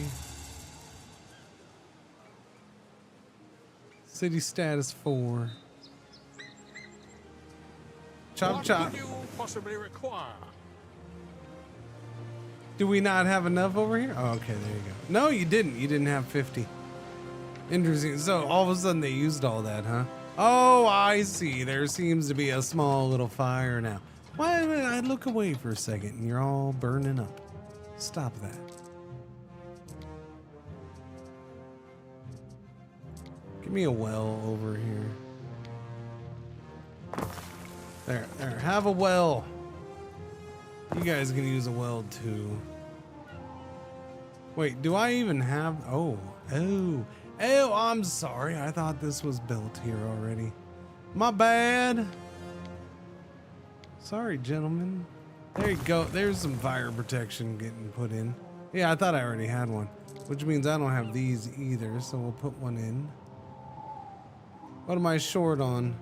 City status 4. Chop chop. What do you possibly require? Do we not have enough over here? Oh, okay, there you go. No, you didn't. You didn't have 50. Interesting. So all of a sudden they used all that, huh? Oh, I see. There seems to be a small little fire now. Why did I look away for a second and you're all burning up? Stop that. Give me a well over here. There. Have a well. You guys can use a well too. Wait, do I even have... Oh, I'm sorry. I thought this was built here already. My bad. Sorry, gentlemen. There you go. There's some fire protection getting put in. Yeah, I thought I already had one, which means I don't have these either, so we'll put one in. What am I short on?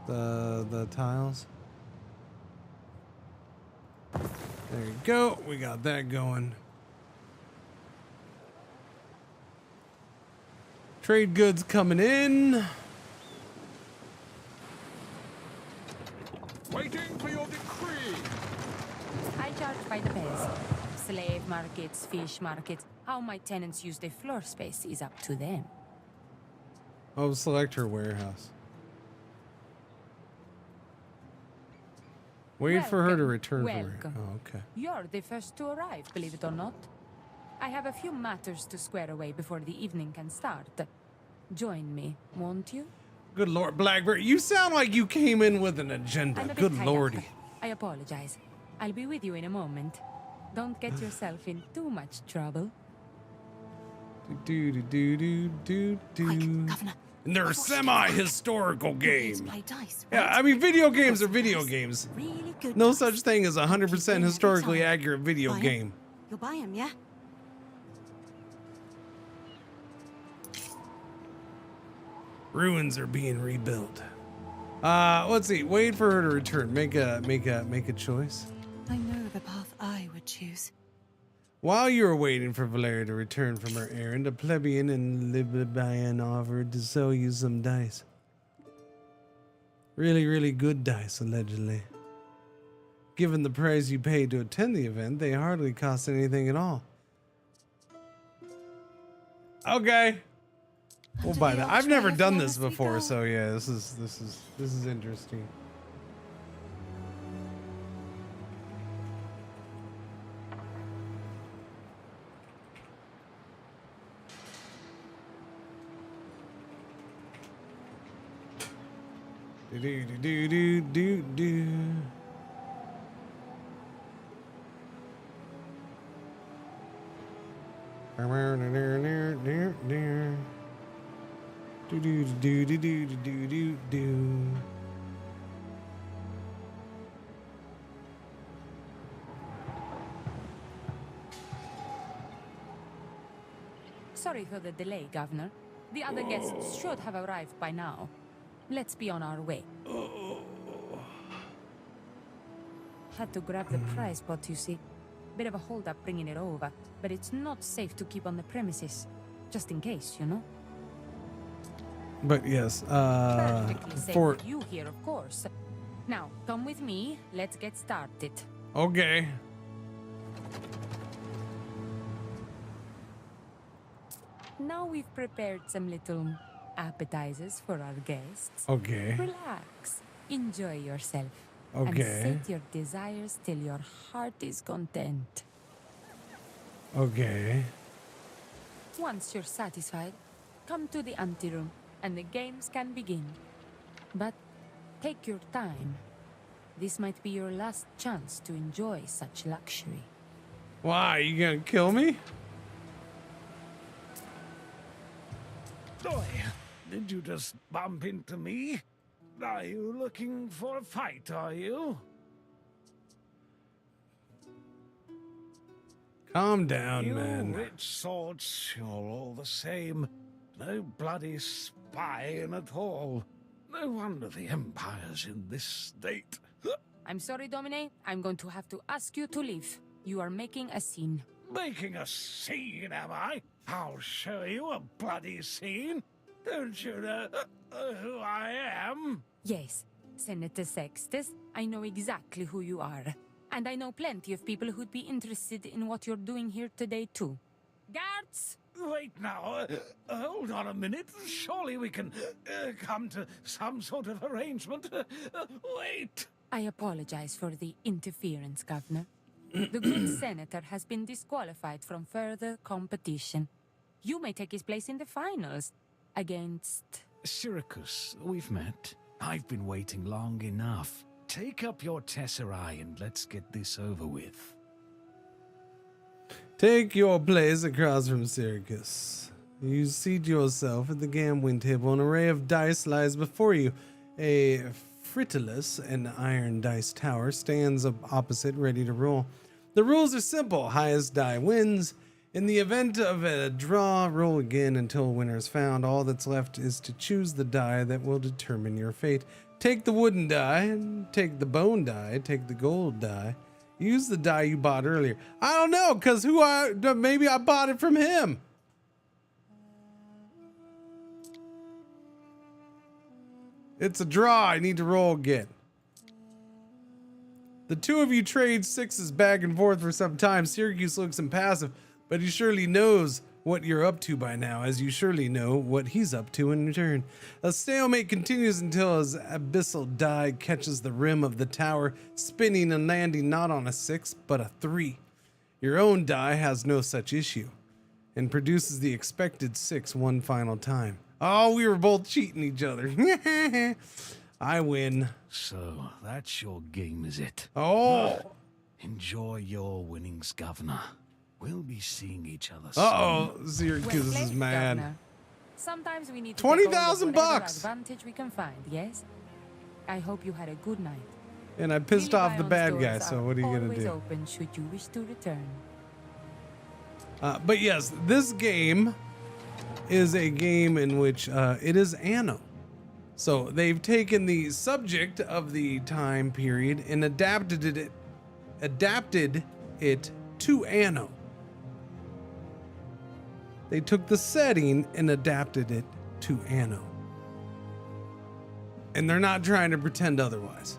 The tiles. There you go. We got that going. Trade goods coming in. Waiting for your decree. I charge by the pairs. Slave markets, fish markets. How my tenants use their floor space is up to them. Oh, select her warehouse. Wait for her to return from her. Oh, okay. You're the first to arrive, believe it or not. I have a few matters to square away before the evening can start. Join me, won't you? Good Lord, Blackbird, you sound like you came in with an agenda. I'm a bit Good tied Lordy. up. I apologize. I'll be with you in a moment. Don't get yourself in too much trouble. Quick, Governor. And they're a semi-historical game. Play dice, Yeah, I mean, video games are video games. Really good No dice. such thing as a 100% historically accurate video Buy 'em? game. You'll buy him, yeah? Ruins are being rebuilt. Let's see. Wait for her to return. Make a choice. I know the path I would choose. While you were waiting for Valeria to return from her errand, a plebeian and Libybian offered to sell you some dice. Really, really good dice, allegedly. Given the price you paid to attend the event, they hardly cost anything at all. Okay. We'll buy that. I've never done this before, so yeah, this is interesting. Do. Do do do do do do do do. Sorry for the delay, Governor. The other guests should have arrived by now. Let's be on our way. Had to grab the prize pot, you see. Bit of a hold-up bringing it over, but it's not safe to keep on the premises. Just in case, you know? But yes, Perfectly safe for with you here, of course. Now, come with me. Let's get started. okay. Now we've prepared some little appetizers for our guests. Okay. Relax. Enjoy yourself. Okay. And set your desires till your heart is content. Okay. Once you're satisfied, come to the anteroom and the games can begin. But take your time. This might be your last chance to enjoy such luxury. Why? You gonna kill me? Oi, did you just bump into me? Are you looking for a fight, are you? Calm down, You man. rich swords, you're all the same. No bloody spying at all. No wonder the Empire's in this state. I'm sorry, Domine. I'm going to have to ask you to leave. You are making a scene. Making a scene, am I? I'll show you a bloody scene. Don't you know who I am? Yes, Senator Sextus, I know exactly who you are. And I know plenty of people who'd be interested in what you're doing here today, too. Guards! Wait now, hold on a minute. Surely we can come to some sort of arrangement. Wait! I apologize for the interference, Governor. The good senator has been disqualified from further competition. You may take his place in the finals against... Syracuse, we've met. I've been waiting long enough. Take up your tesserae and let's get this over with. Take your place across from Syracuse. You seat yourself at the gambling table. An array of dice lies before you. A fritillus and iron dice tower stands opposite, ready to roll. The rules are simple. Highest die wins. In the event of a draw, roll again until a winner is found. All that's left is to choose the die that will determine your fate. Take the wooden die, take the bone die, take the gold die. Use the die you bought earlier. I don't know, because maybe I bought it from him. It's a draw. I need to roll again. The two of you trade sixes back and forth for some time. Syracuse looks impassive, but he surely knows what you're up to by now, as you surely know what he's up to in return. A stalemate continues until his abyssal die catches the rim of the tower, spinning and landing not on a 6, but a 3. Your own die has no such issue, and produces the expected 6 one final time. Oh, we were both cheating each other. I win. So, that's your game, is it? Oh! Enjoy your winnings, Governor. We'll be seeing each other soon. Uh-oh, Syracuse is mad. Governor. Sometimes we need to 20,000 take all of whatever bucks. advantage we can find, yes? I hope you had a good night. And I pissed Lily off the Byon's bad doors guy, so what are you gonna always do? open should you wish to return. But yes, this game is a game in which it is Anno. So they've taken the subject of the time period and adapted it to Anno. They took the setting and adapted it to Anno. And they're not trying to pretend otherwise.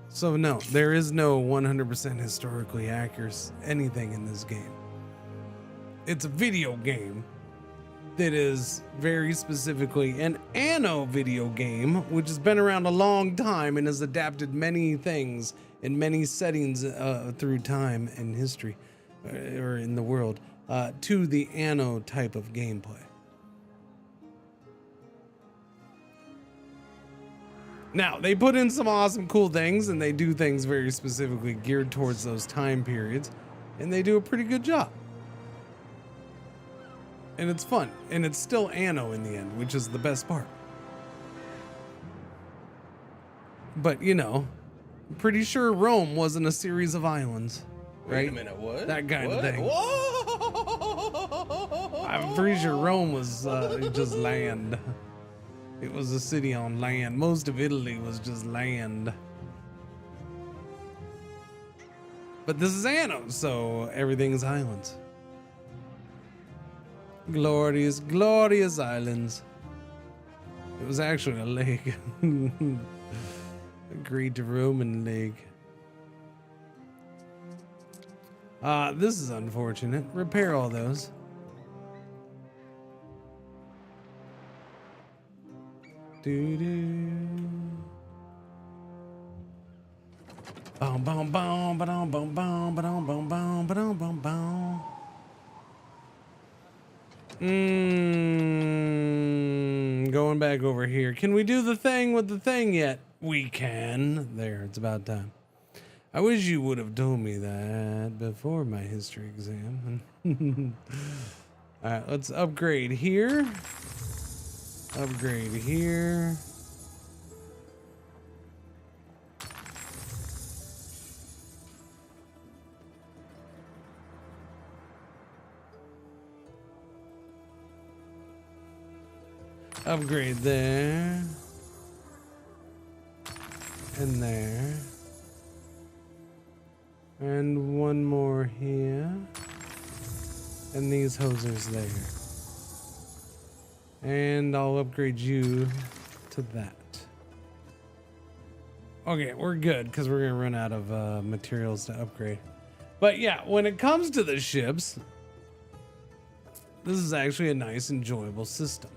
So no, there is no 100% historically accurate anything in this game. It's a video game that is very specifically an Anno video game, which has been around a long time and has adapted many things in many settings through time and history, or in the world, to the Anno type of gameplay. Now, they put in some awesome, cool things, and they do things very specifically geared towards those time periods, and they do a pretty good job. And it's fun. And it's still Anno in the end, which is the best part. But, you know, I'm pretty sure Rome wasn't a series of islands. Right? Wait a minute, what? That kind of thing. Whoa! I'm pretty sure Rome was just land. It was a city on land. Most of Italy was just land. But this is Anno, so everything is islands. Glorious, glorious islands. It was actually a lake. Agreed to Roman lake. This is unfortunate. Repair all those. Doo-doo. Boom, boom, boom, ba-dum, boom, boom, ba-dum, boom, boom, ba-dum, boom, boom. Going back over here. Can we do the thing with the thing yet? We can. There, it's about time. I wish you would have told me that before my history exam. Alright, let's upgrade here. Upgrade here. Upgrade there. And there. And one more here. And these hosers there. And I'll upgrade you to that. Okay, we're good because we're going to run out of materials to upgrade. But yeah, when it comes to the ships, this is actually a nice, enjoyable system.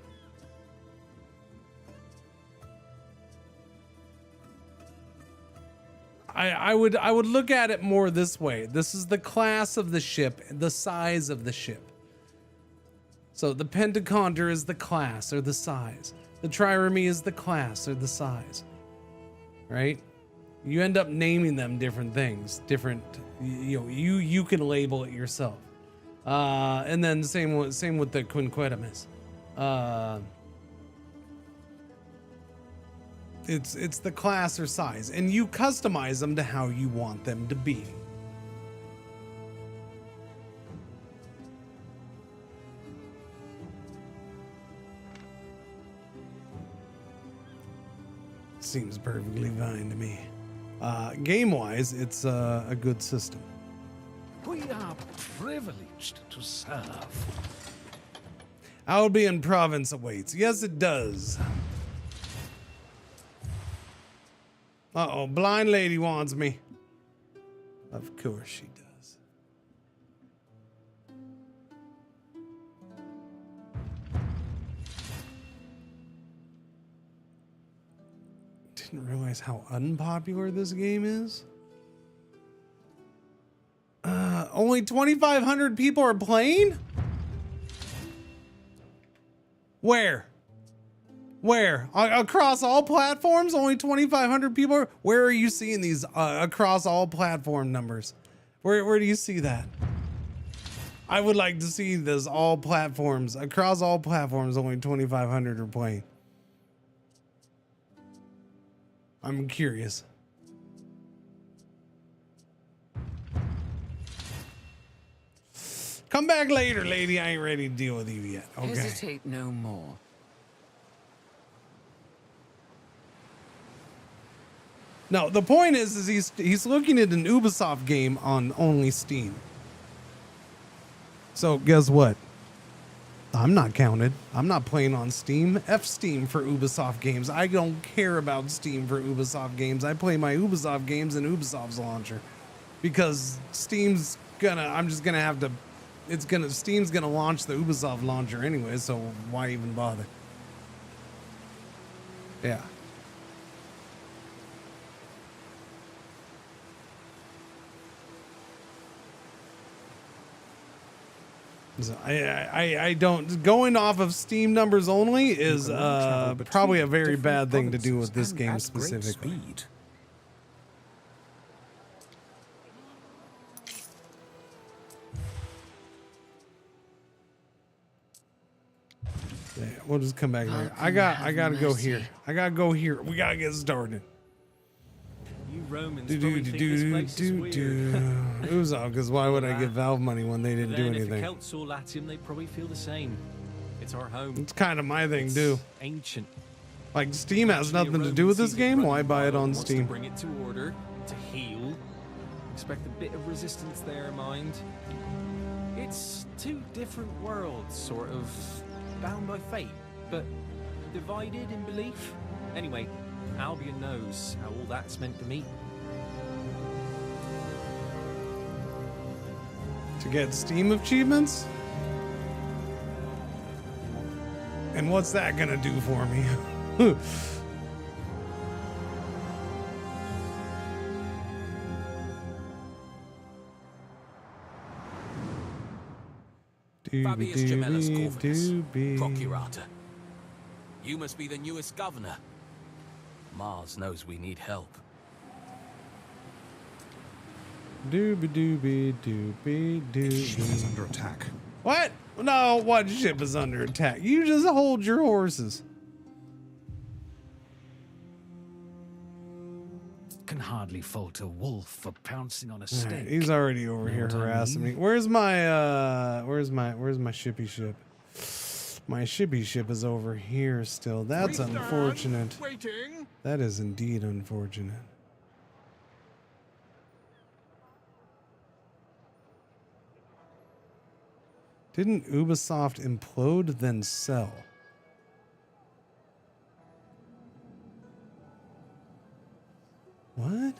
I would look at it more this way. This is the class of the ship, the size of the ship. So the Pentaconter is the class or the size. The Trireme is the class or the size. Right? You end up naming them different things, different. You know, you can label it yourself. And then same with the Quinquedamus. It's the class or size, and you customize them to how you want them to be. Seems perfectly fine to me. Game-wise, it's a good system. We are privileged to serve. Albion Province awaits. Yes, it does. Uh-oh, blind lady wants me. Of course she does. Didn't realize how unpopular this game is. Only 2,500 people are playing? Where? Where? Across all platforms, only 2,500 people are? Where are you seeing these across all platform numbers? Where do you see that? I would like to see this all platforms. Across all platforms, only 2,500 are playing. I'm curious. Come back later, lady. I ain't ready to deal with you yet. Okay. Hesitate no more. No, the point is he's looking at an Ubisoft game on only Steam. So guess what? I'm not counted. I'm not playing on Steam. F Steam for Ubisoft games. I don't care about Steam for Ubisoft games. I play my Ubisoft games in Ubisoft's launcher because Steam's Steam's gonna launch the Ubisoft launcher anyway. So why even bother? Yeah. So I don't, going off of Steam numbers only is probably a very bad thing to do with this game specifically. We'll just come back later. I gotta go here. I gotta go here. We gotta get started. You Romans probably think this place is weird. Uzo, because why would I give Valve money when they didn't do Then if the anything? Celts saw Latium, they probably feel the same. It's our home. It's kind of my thing, too. Ancient. Like, Steam has nothing to do with this game. Why buy it on Steam? To bring it to order, to heal. Expect a bit of resistance there, mind. It's two different worlds, sort of bound by fate, but divided in belief. Anyway, Albion knows how all that's meant to meet. To get Steam achievements? And what's that gonna do for me? Fabius Gemellus Corvinus, Procurator. You must be the newest governor. Mars knows we need help. Ship is under attack. What? No, what ship is under attack? You just hold your horses. Can hardly fault a wolf for pouncing on a Right, snake. he's already over here harassing me. Where's my shippy ship? My shippy ship is over here still. That's unfortunate. That is indeed unfortunate. Didn't Ubisoft implode then sell? What?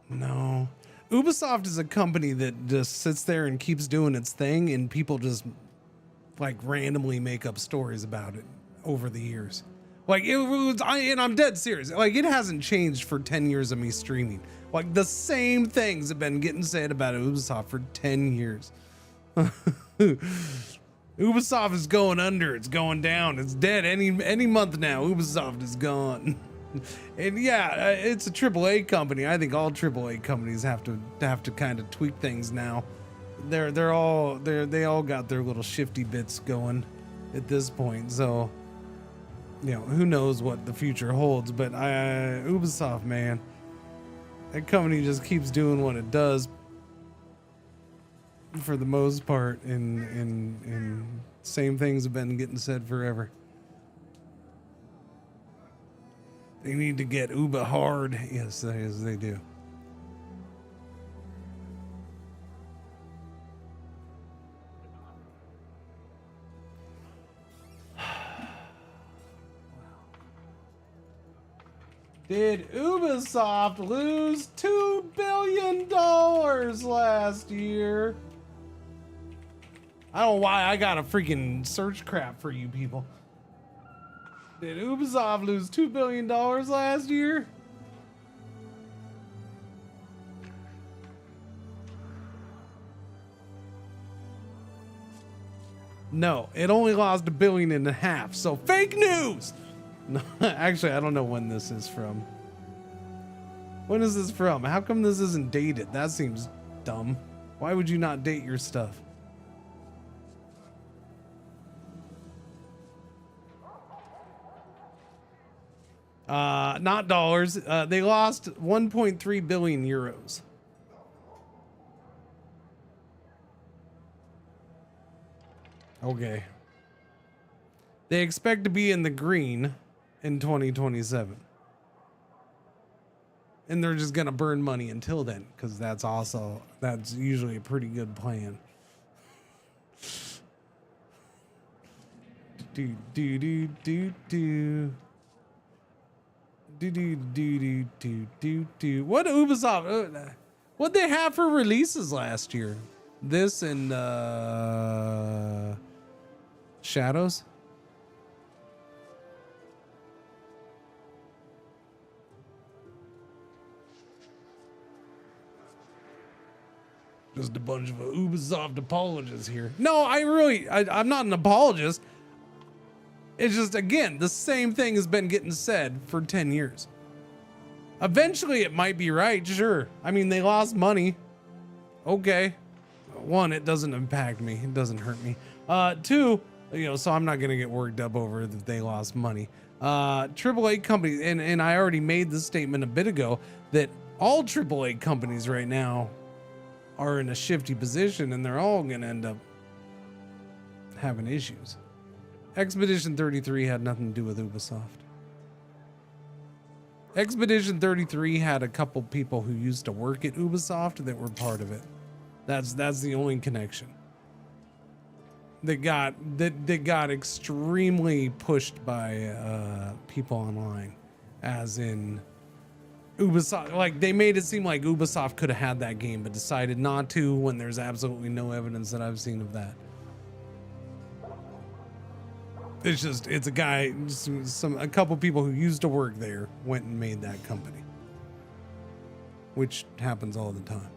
No. Ubisoft is a company that just sits there and keeps doing its thing, and people just like randomly make up stories about it over the years. Like it was, and I'm dead serious. Like it hasn't changed for 10 years of me streaming. Like the same things have been getting said about Ubisoft for 10 years. Ubisoft is going under. It's going down. It's dead any month now. Ubisoft is gone. And yeah, it's a AAA company. I think all AAA companies have to kind of tweak things now. They all got their little shifty bits going at this point. So, you know, who knows what the future holds? But Ubisoft, man, that company just keeps doing what it does for the most part, and same things have been getting said forever. They need to get Uber hard. Yes, they do. Did Ubisoft lose $2 billion last year? I don't know why I got a freaking search crap for you people. Did Ubisoft lose $2 billion last year? No, it only lost $1.5 billion, so fake news! No, actually, I don't know when this is from. When is this from? How come this isn't dated? That seems dumb. Why would you not date your stuff? Not dollars. They lost 1.3 billion euros. Okay. They expect to be in the green in 2027. And they're just going to burn money until then, because that's usually a pretty good plan. Do. What Ubisoft? What they have for releases last year? This and Shadows. Just a bunch of Ubisoft apologists here. No, I'm not an apologist. It's just, again, the same thing has been getting said for 10 years. Eventually, it might be right, sure. I mean, they lost money. okay. One, it doesn't impact me. It doesn't hurt me. Two, so I'm not gonna get worked up over that they lost money. AAA companies, and I already made this statement a bit ago that all AAA companies right now are in a shifty position, and they're all gonna end up having issues. Expedition 33 had nothing to do with Ubisoft. Expedition 33 had a couple people who used to work at Ubisoft that were part of it. That's the only connection. That got extremely pushed by people online, as in Ubisoft. Like, they made it seem like Ubisoft could have had that game but decided not to, when there's absolutely no evidence that I've seen of that. It's a guy, a couple people who used to work there went and made that company, which happens all the time.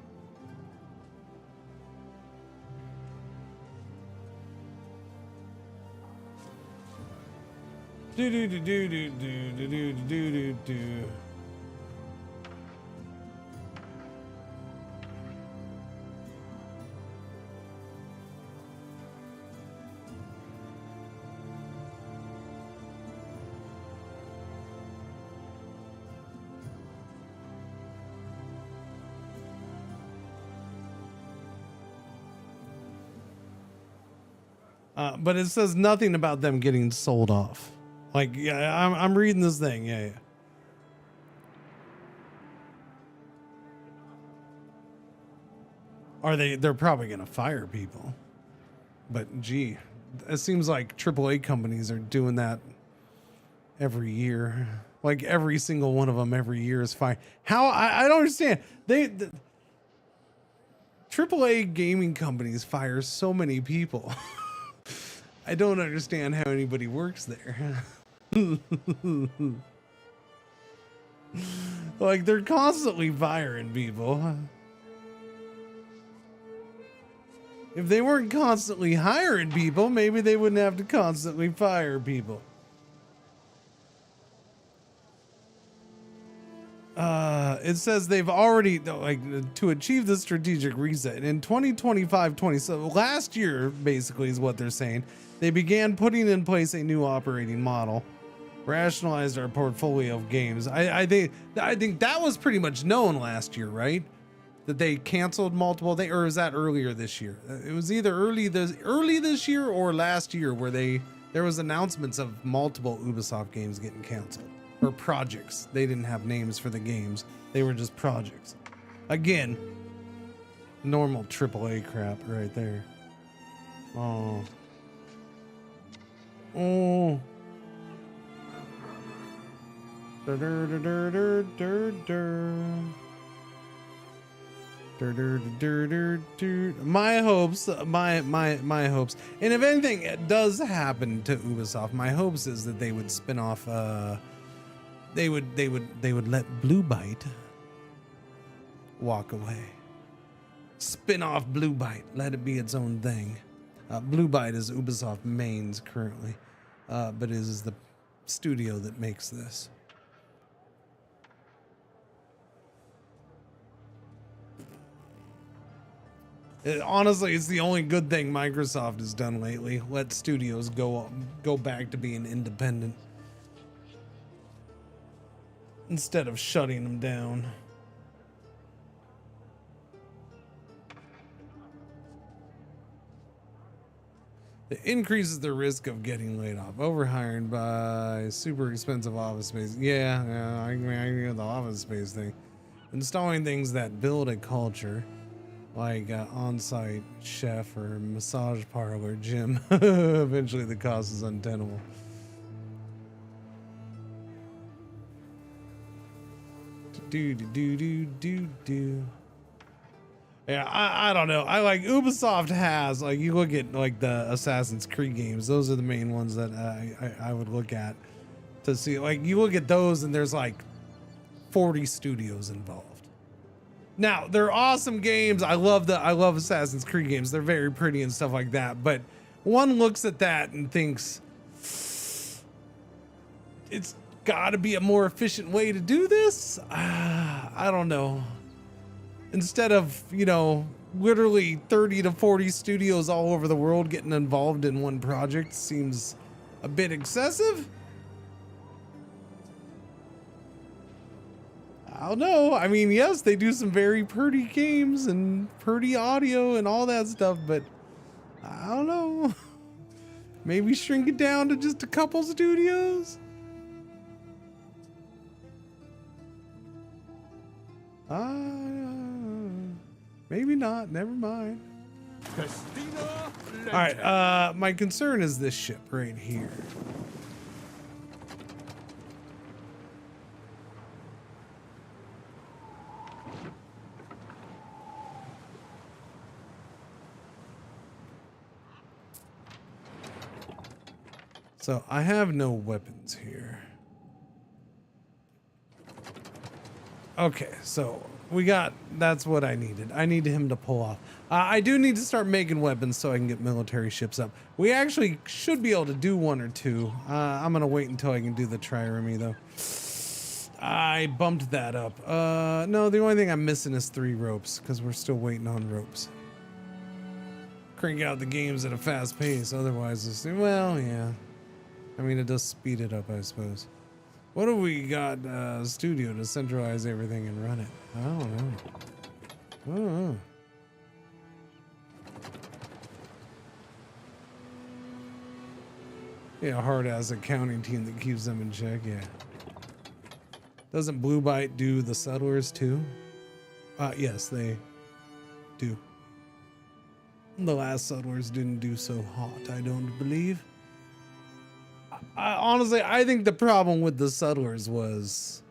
But it says nothing about them getting sold off. Like, yeah, I'm reading this thing. Yeah. They're probably going to fire people. But gee, it seems like AAA companies are doing that every year. Like, every single one of them every year is fired. How? I don't understand. The AAA gaming companies fire so many people. I don't understand how anybody works there. Like, they're constantly firing people. If they weren't constantly hiring people, maybe they wouldn't have to constantly fire people. It says they've already, to achieve the strategic reset in 2025-20, so last year basically is what they're saying. They began putting in place a new operating model, rationalized our portfolio of games. I think that was pretty much known last year, right? That they canceled multiple or was that earlier this year? It was either early this year or last year where there was announcements of multiple Ubisoft games getting canceled, or projects. They didn't have names for the games. They were just projects. Again, normal AAA crap right there. Oh. My hopes, my hopes, and if anything it does happen to Ubisoft, my hopes is that they would spin off. They would let Blue Byte walk away. Spin off Blue Byte, let it be its own thing. Blue Byte is Ubisoft mains currently, but it is the studio that makes this. Honestly, it's the only good thing Microsoft has done lately. Let studios go back to being independent instead of shutting them down. It increases the risk of getting laid off. Overhiring by super expensive office space. Yeah, I agree with the office space thing. Installing things that build a culture, like on-site chef or massage parlor, gym. Eventually the cost is untenable. Yeah, I don't know. I like Ubisoft has, like, you look at like the Assassin's Creed games. Those are the main ones that I would look at to see. Like, you look at those and there's like 40 studios involved. Now, they're awesome games. I love Assassin's Creed games. They're very pretty and stuff like that. But one looks at that and thinks it's got to be a more efficient way to do this. I don't know. Instead of, literally 30 to 40 studios all over the world getting involved in one project seems a bit excessive. I don't know. I mean, yes, they do some very pretty games and pretty audio and all that stuff, but I don't know. Maybe shrink it down to just a couple studios. Maybe not. Never mind. All right. My concern is this ship right here. So I have no weapons here. Okay, so we got, that's what I needed. I need him to pull off. I do need to start making weapons so I can get military ships up. We actually should be able to do one or two. I'm gonna wait until I can do the trireme though. I bumped that up. No, the only thing I'm missing is 3 ropes because we're still waiting on ropes. Crank out the games at a fast pace, otherwise it's, well, yeah. I mean, it does speed it up, I suppose. What have we got, studio to centralize everything and run it? I don't know. I don't know. Yeah, hard-ass accounting team that keeps them in check, yeah. Doesn't Blue Byte do the settlers too? Yes, they do. The last settlers didn't do so hot, I don't believe. Honestly, I think the problem with the settlers was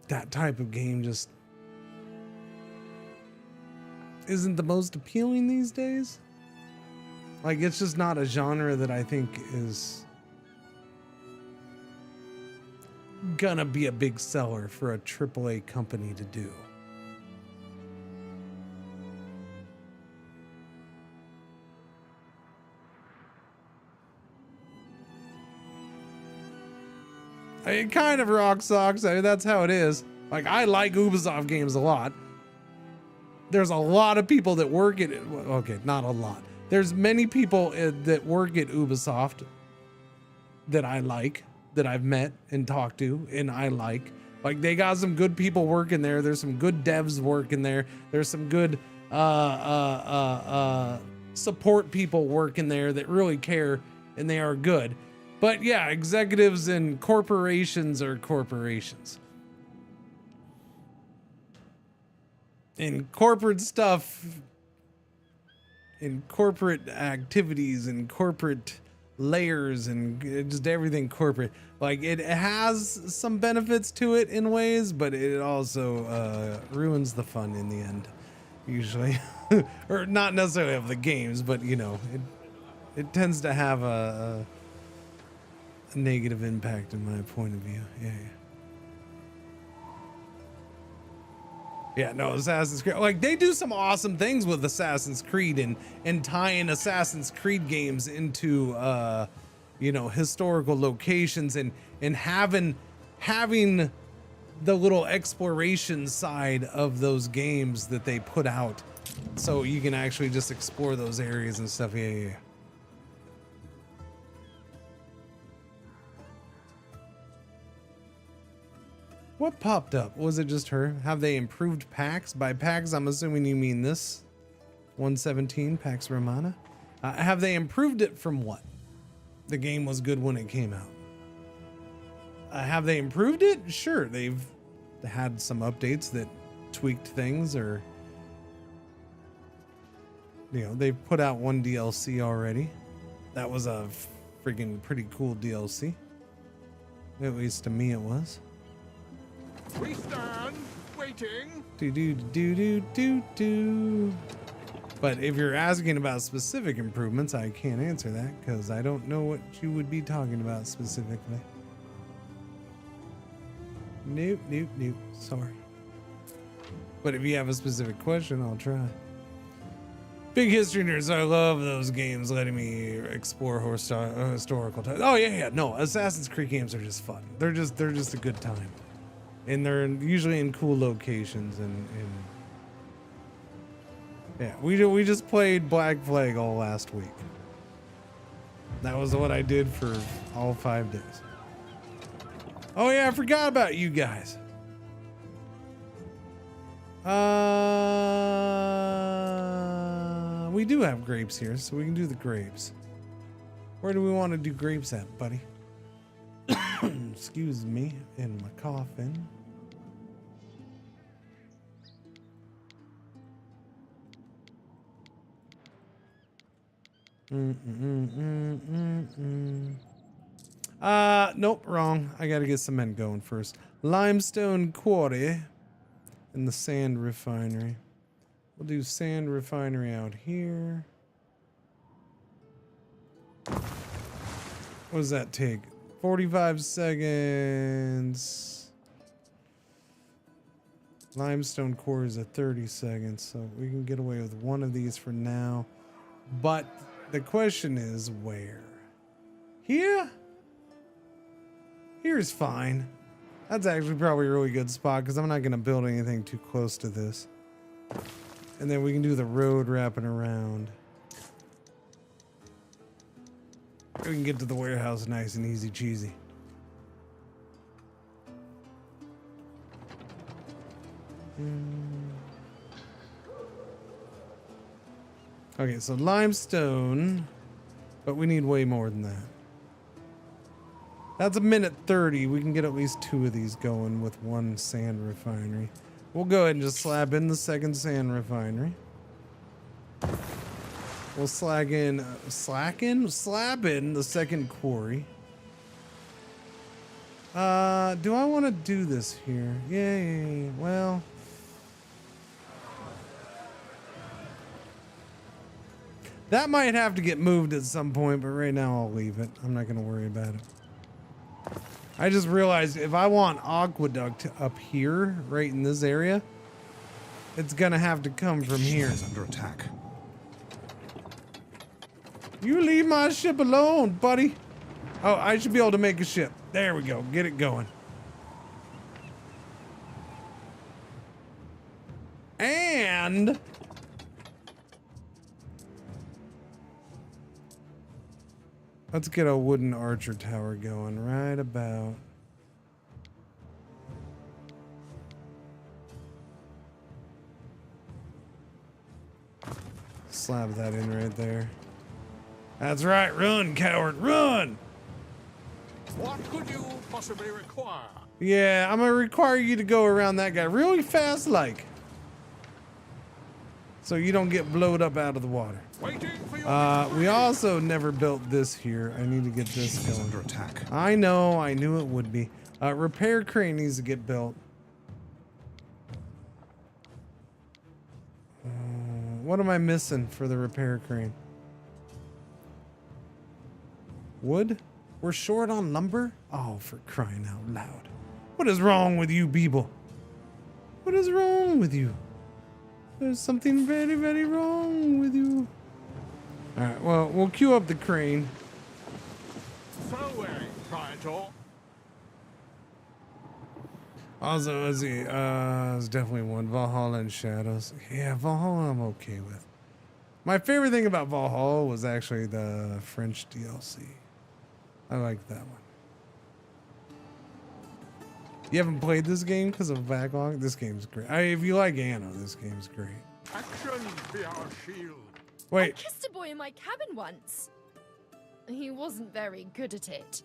that type of game just isn't the most appealing these days. Like, it's just not a genre that I think is gonna be a big seller for a AAA company to do. It kind of rock socks. I mean, that's how it is. Like, I like Ubisoft games a lot. There's a lot of people that work at it. Okay, not a lot. There's many people that work at Ubisoft that I like, that I've met and talked to, and I like. Like, they got some good people working there. There's some good devs working there. There's some good support people working there that really care, and they are good. But yeah, executives and corporations are corporations. In corporate stuff, in corporate activities and corporate layers and just everything corporate, like, it has some benefits to it in ways, but it also ruins the fun in the end, usually. Or not necessarily of the games, but you know, it tends to have a negative impact in my point of view. Yeah, no, Assassin's Creed, like, they do some awesome things with Assassin's Creed and tying Assassin's Creed games into you know, historical locations and having the little exploration side of those games that they put out so you can actually just explore those areas and stuff. Yeah. What popped up? Was it just her? Have they improved packs? By packs, I'm assuming you mean this 117 Pax Romana. Have they improved it from what? The game was good when it came out. Have they improved it? Sure, they've had some updates that tweaked things, or you know, they've put out one DLC already. That was a freaking pretty cool DLC. At least to me it was. We stand waiting. Do. But if you're asking about specific improvements, I can't answer that because I don't know what you would be talking about specifically. Nope. Sorry. But if you have a specific question, I'll try. Big history nerds, I love those games letting me explore historical times. Oh yeah. No, Assassin's Creed games are just fun. They're just a good time. And they're usually in cool locations and Yeah, we just played Black Flag all last week. That was what I did for all 5 days. Oh yeah, I forgot about you guys. We do have grapes here, so we can do the grapes. Where do we want to do grapes at, buddy? Excuse me, in my coffin. Nope, wrong. I gotta get cement going first. Limestone quarry and the sand refinery. We'll do sand refinery out here. What does that take? 45 seconds. Limestone core is at 30 seconds, so we can get away with one of these for now. But the question is where? Here? Here's fine. That's actually probably a really good spot because I'm not going to build anything too close to this. And then we can do the road wrapping around. We can get to the warehouse nice and easy cheesy. Okay, so limestone, but we need way more than that. That's a minute 30. We can get at least 2 of these going with one sand refinery. We'll go ahead and just slab in the second sand refinery. We'll slab in the second quarry. Do I want to do this here? Yeah. Well, that might have to get moved at some point, but right now I'll leave it. I'm not going to worry about it. I just realized if I want aqueduct up here, right in this area, it's going to have to come from here. Is under attack. You leave my ship alone, buddy. Oh, I should be able to make a ship. There we go. Get it going. And let's get a wooden archer tower going right about. Slap that in right there. That's right. Run, coward, run! What could you possibly require? Yeah, I'm gonna require you to go around that guy really fast like. So you don't get blowed up out of the water. We also never built this here. I need to get this going. Under attack. I know, I knew it would be. Repair crane needs to get built. What am I missing for the repair crane? Wood? We're short on lumber? Oh, for crying out loud. What is wrong with you people? What is wrong with you? There's something very, very wrong with you. Alright, well, we'll queue up the crane. So wearing, Praetor. Also, let's see, there's definitely one. Valhalla and Shadows. Yeah, Valhalla I'm okay with. My favorite thing about Valhalla was actually the French DLC. I like that one. You haven't played this game because of backlog? This game's great. If you like Anno, this game's great. Action be our shield. Wait. I kissed a boy in my cabin once. He wasn't very good at it.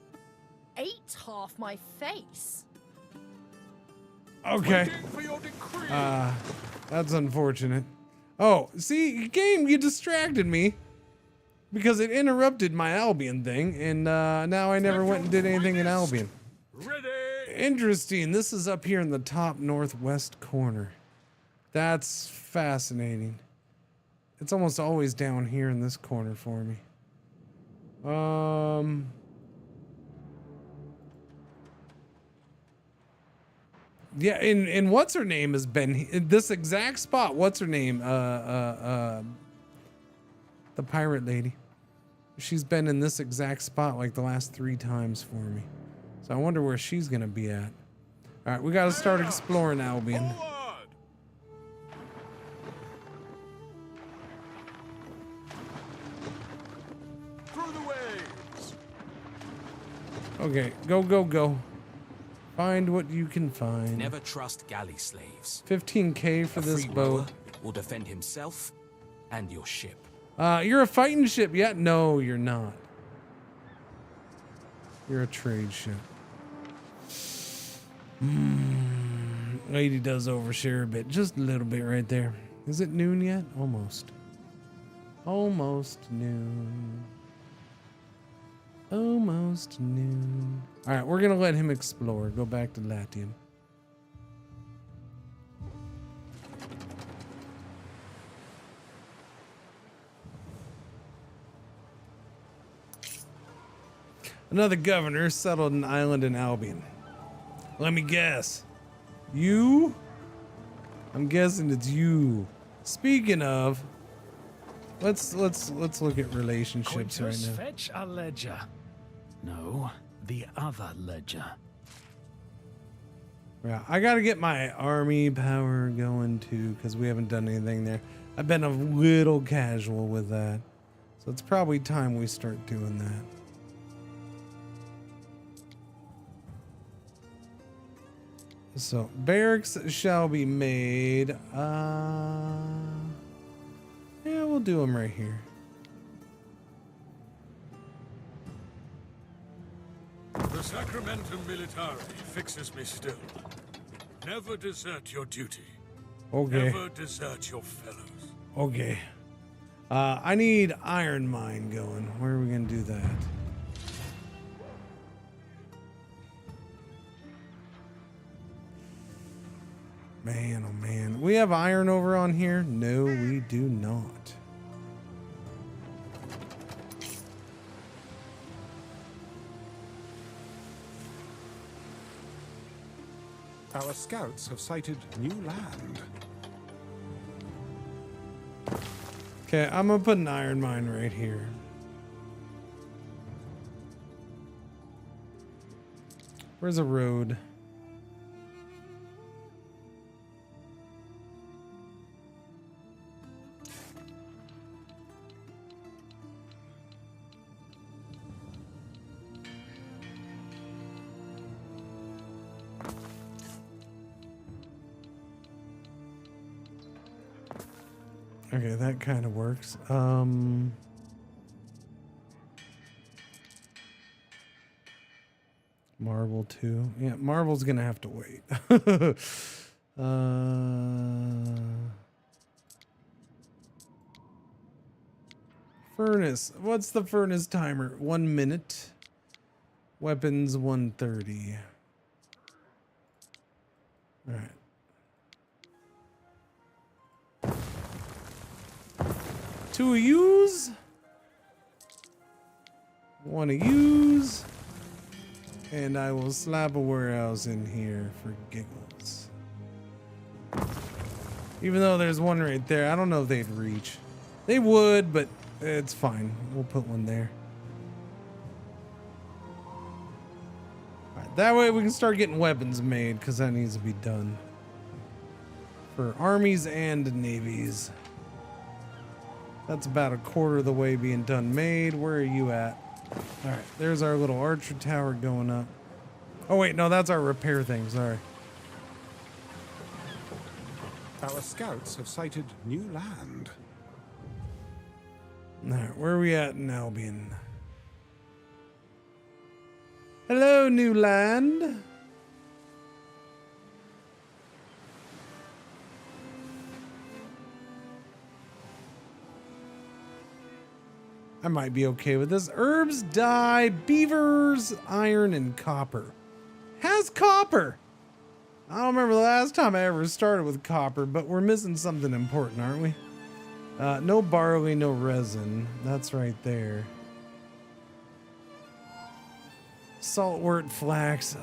Ate half my face. Okay. That's unfortunate. Oh, see, game, you distracted me because it interrupted my Albion thing, and now I never went and did anything in Albion. Ready. Interesting. This is up here in the top northwest corner. That's fascinating. It's almost always down here in this corner for me. Yeah, and what's her name has been in this exact spot. What's her name? The pirate lady. She's been in this exact spot like the last 3 times for me. So I wonder where she's gonna be at. All right, we gotta start exploring Albion. Okay, go, go, go. Find what you can find. Never trust galley slaves. 15K for this boat. Will defend himself and your ship. You're a fighting ship yet? No, you're not. You're a trade ship. Lady does overshare a bit, just a little bit right there. Is it noon yet? Almost. Almost noon. Almost noon. All right, we're gonna let him explore. Go back to Latium. Another governor settled an island in Albion. Let me guess. You? I'm guessing it's you. Speaking of, let's look at relationships right now. Fetch a ledger. No, the other ledger. Yeah, I gotta get my army power going too, because we haven't done anything there. I've been a little casual with that. So it's probably time we start doing that. So barracks shall be made. Yeah, we'll do them right here. The Sacramentum Militare fixes me still. Never desert your duty. Okay. Never desert your fellows. Okay. I need iron mine going. Where are we gonna do that? Man, oh man. We have iron over on here? No, we do not. Our scouts have sighted new land. Okay, I'm gonna put an iron mine right here. Where's a road? Okay, that kind of works. Marble too. Yeah, marble's gonna have to wait. Furnace. What's the furnace timer? 1 minute. Weapons 130. All right. To use. Want to use. And I will slap a warehouse in here for giggles. Even though there's one right there, I don't know if they'd reach. They would, but it's fine. We'll put one there. All right, that way we can start getting weapons made, because that needs to be done. For armies and navies. That's about a quarter of the way being done made. Where are you at? All right, there's our little archer tower going up. Oh wait, no, that's our repair thing, sorry. Our scouts have sighted new land. All right, where are we at in Albion? Hello, new land. I might be okay with this. Herbs, dye, beavers, iron, and copper. Has copper. I don't remember the last time I ever started with copper, but we're missing something important, aren't we? No barley, no resin. That's right there. Saltwort, flax.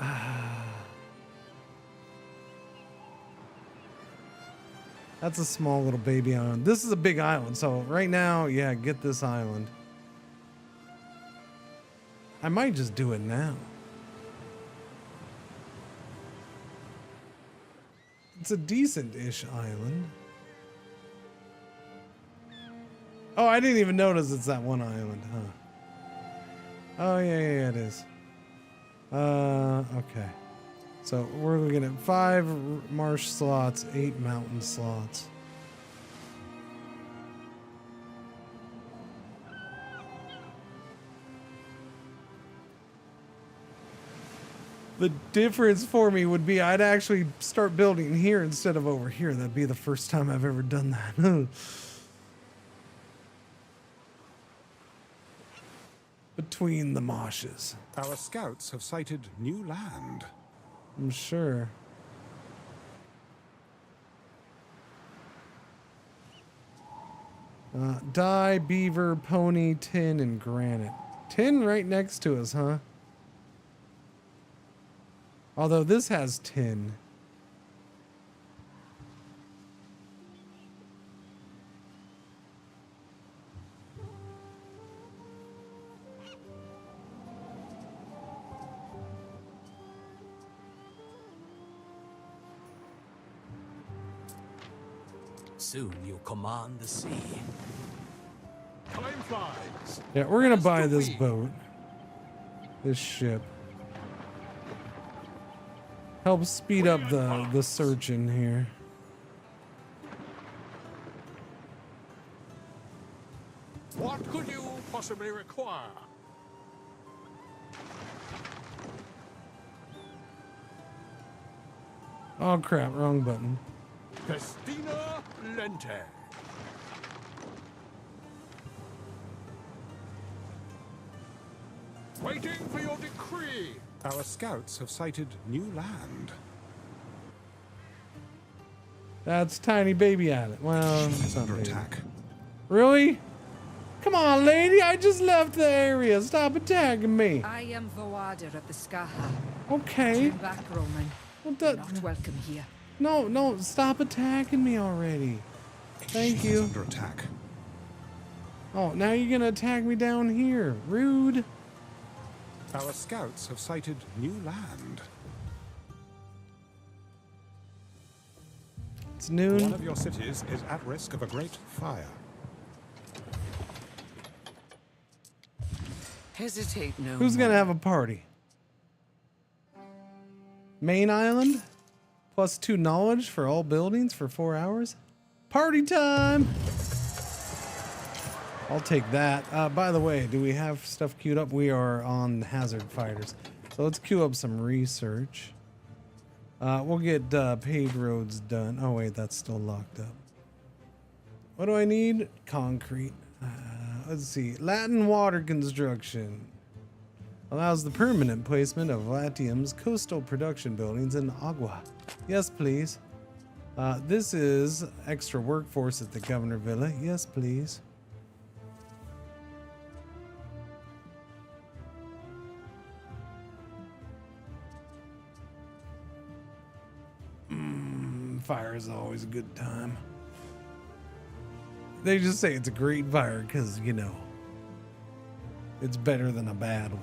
That's a small little baby island. This is a big island, so right now, yeah, get this island. I might just do it now. It's a decent-ish island. Oh, I didn't even notice it's that one island, huh? Oh, yeah, it is. Okay. So we're looking at 5 marsh slots, 8 mountain slots. The difference for me would be I'd actually start building here instead of over here. That'd be the first time I've ever done that. Between the marshes. Our scouts have sighted new land. I'm sure. Dye, beaver, pony, tin, and granite. Tin right next to us, huh? Although this has tin. Soon you'll command the sea. Time flies. Yeah, we're gonna buy this boat. This ship. Helps speed up the search in here. What could you possibly require? Oh crap, wrong button. Festina Lente. Waiting for your decree. Our scouts have sighted new land. That's tiny baby island. Well, it's not Under baby. attack. Really? Come on, lady. I just left the area. Stop attacking me. I am Voader of the Skaha. Okay. Turn back, Roman. Well, You're not welcome here. No, stop attacking me already. Thank you. Under attack. Oh, now you're gonna attack me down here. Rude. Our scouts have sighted new land. It's noon. One of your cities is at risk of a great fire. Hesitate no Who's more. gonna have a party? Main island? +2 knowledge for all buildings for 4 hours? Party time! I'll take that. By the way, do we have stuff queued up? We are on hazard fighters. So let's queue up some research. We'll get paved roads done. Oh wait, that's still locked up. What do I need? Concrete. Let's see. Latin water construction. Allows the permanent placement of Latium's coastal production buildings in Agua. Yes, please. This is extra workforce at the Governor Villa. Yes, please. Fire is always a good time. They just say it's a great fire because, you know, it's better than a bad one.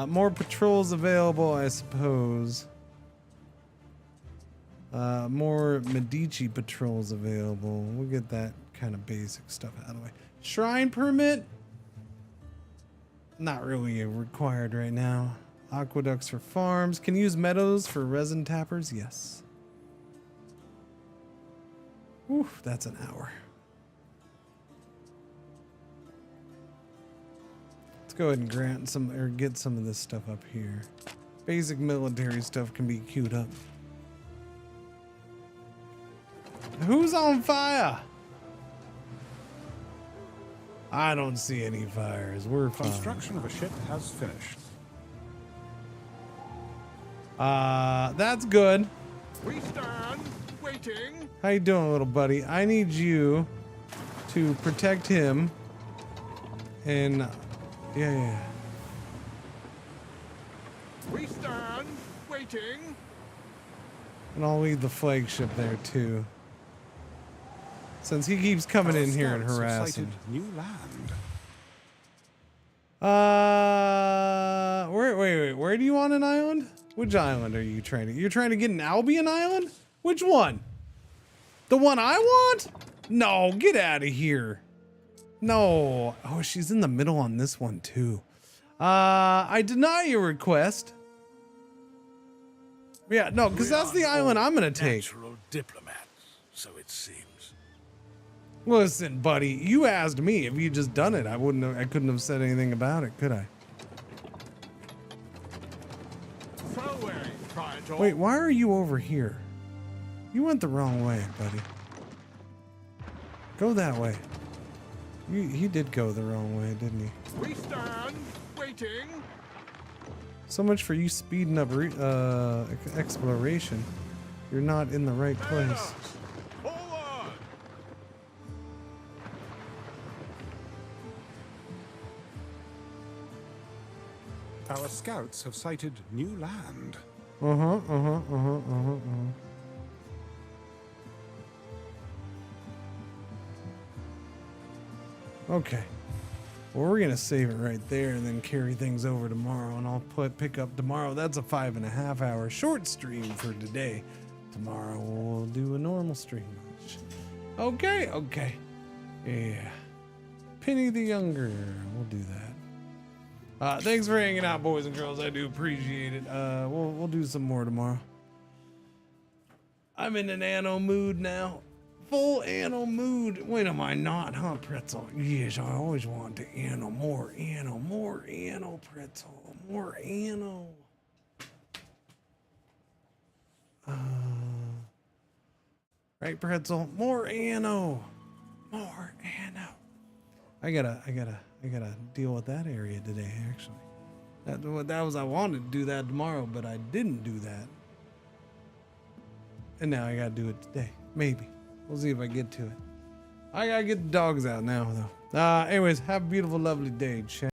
More patrols available, I suppose. More Medici patrols available. We'll get that kind of basic stuff out of the way. Shrine permit? Not really required right now. Aqueducts for farms. Can use meadows for resin tappers? Yes. Oof, that's an hour. Let's go ahead and grant some, or get some of this stuff up here. Basic military stuff can be queued up. Who's on fire? I don't see any fires. We're fine. Construction of a ship has finished. That's good. We stand waiting. How you doing, little buddy? I need you to protect him. And yeah. We stand waiting. And I'll leave the flagship there too. Since he keeps coming in here and harassing. New land. Wait. Where do you want an island? Which island are you trying to? You're trying to get an Albion island? Which one? The one I want? No, get out of here. No. Oh, she's in the middle on this one too. I deny your request. Yeah, no, because that's the island I'm gonna take. Natural diplomats, so it seems. Listen, buddy, you asked me if you just done it. I couldn't have said anything about it, could I? Wait, why are you over here? You went the wrong way, buddy. Go that way. He did go the wrong way, didn't he? We stand waiting. So much for you speeding up exploration. You're not in the right place. Our scouts have sighted new land. Okay. Well, we're gonna save it right there and then carry things over tomorrow, and I'll pick up tomorrow. That's a 5.5 hour short stream for today. Tomorrow we'll do a normal stream. Okay. Yeah. Penny the Younger. We'll do that. Thanks for hanging out, boys and girls. I do appreciate it. We'll do some more tomorrow. I'm in an Anno mood now. Full Anno mood. When am I not, huh, Pretzel? Yes, I always want to Anno. More Anno. More Anno, Pretzel. More Anno. Right, Pretzel? More Anno. More Anno. I gotta deal with that area today, actually. That was I wanted to do that tomorrow, but I didn't do that. And now I gotta do it today. Maybe. We'll see if I get to it. I gotta get the dogs out now, though. Anyways, have a beautiful, lovely day, chat.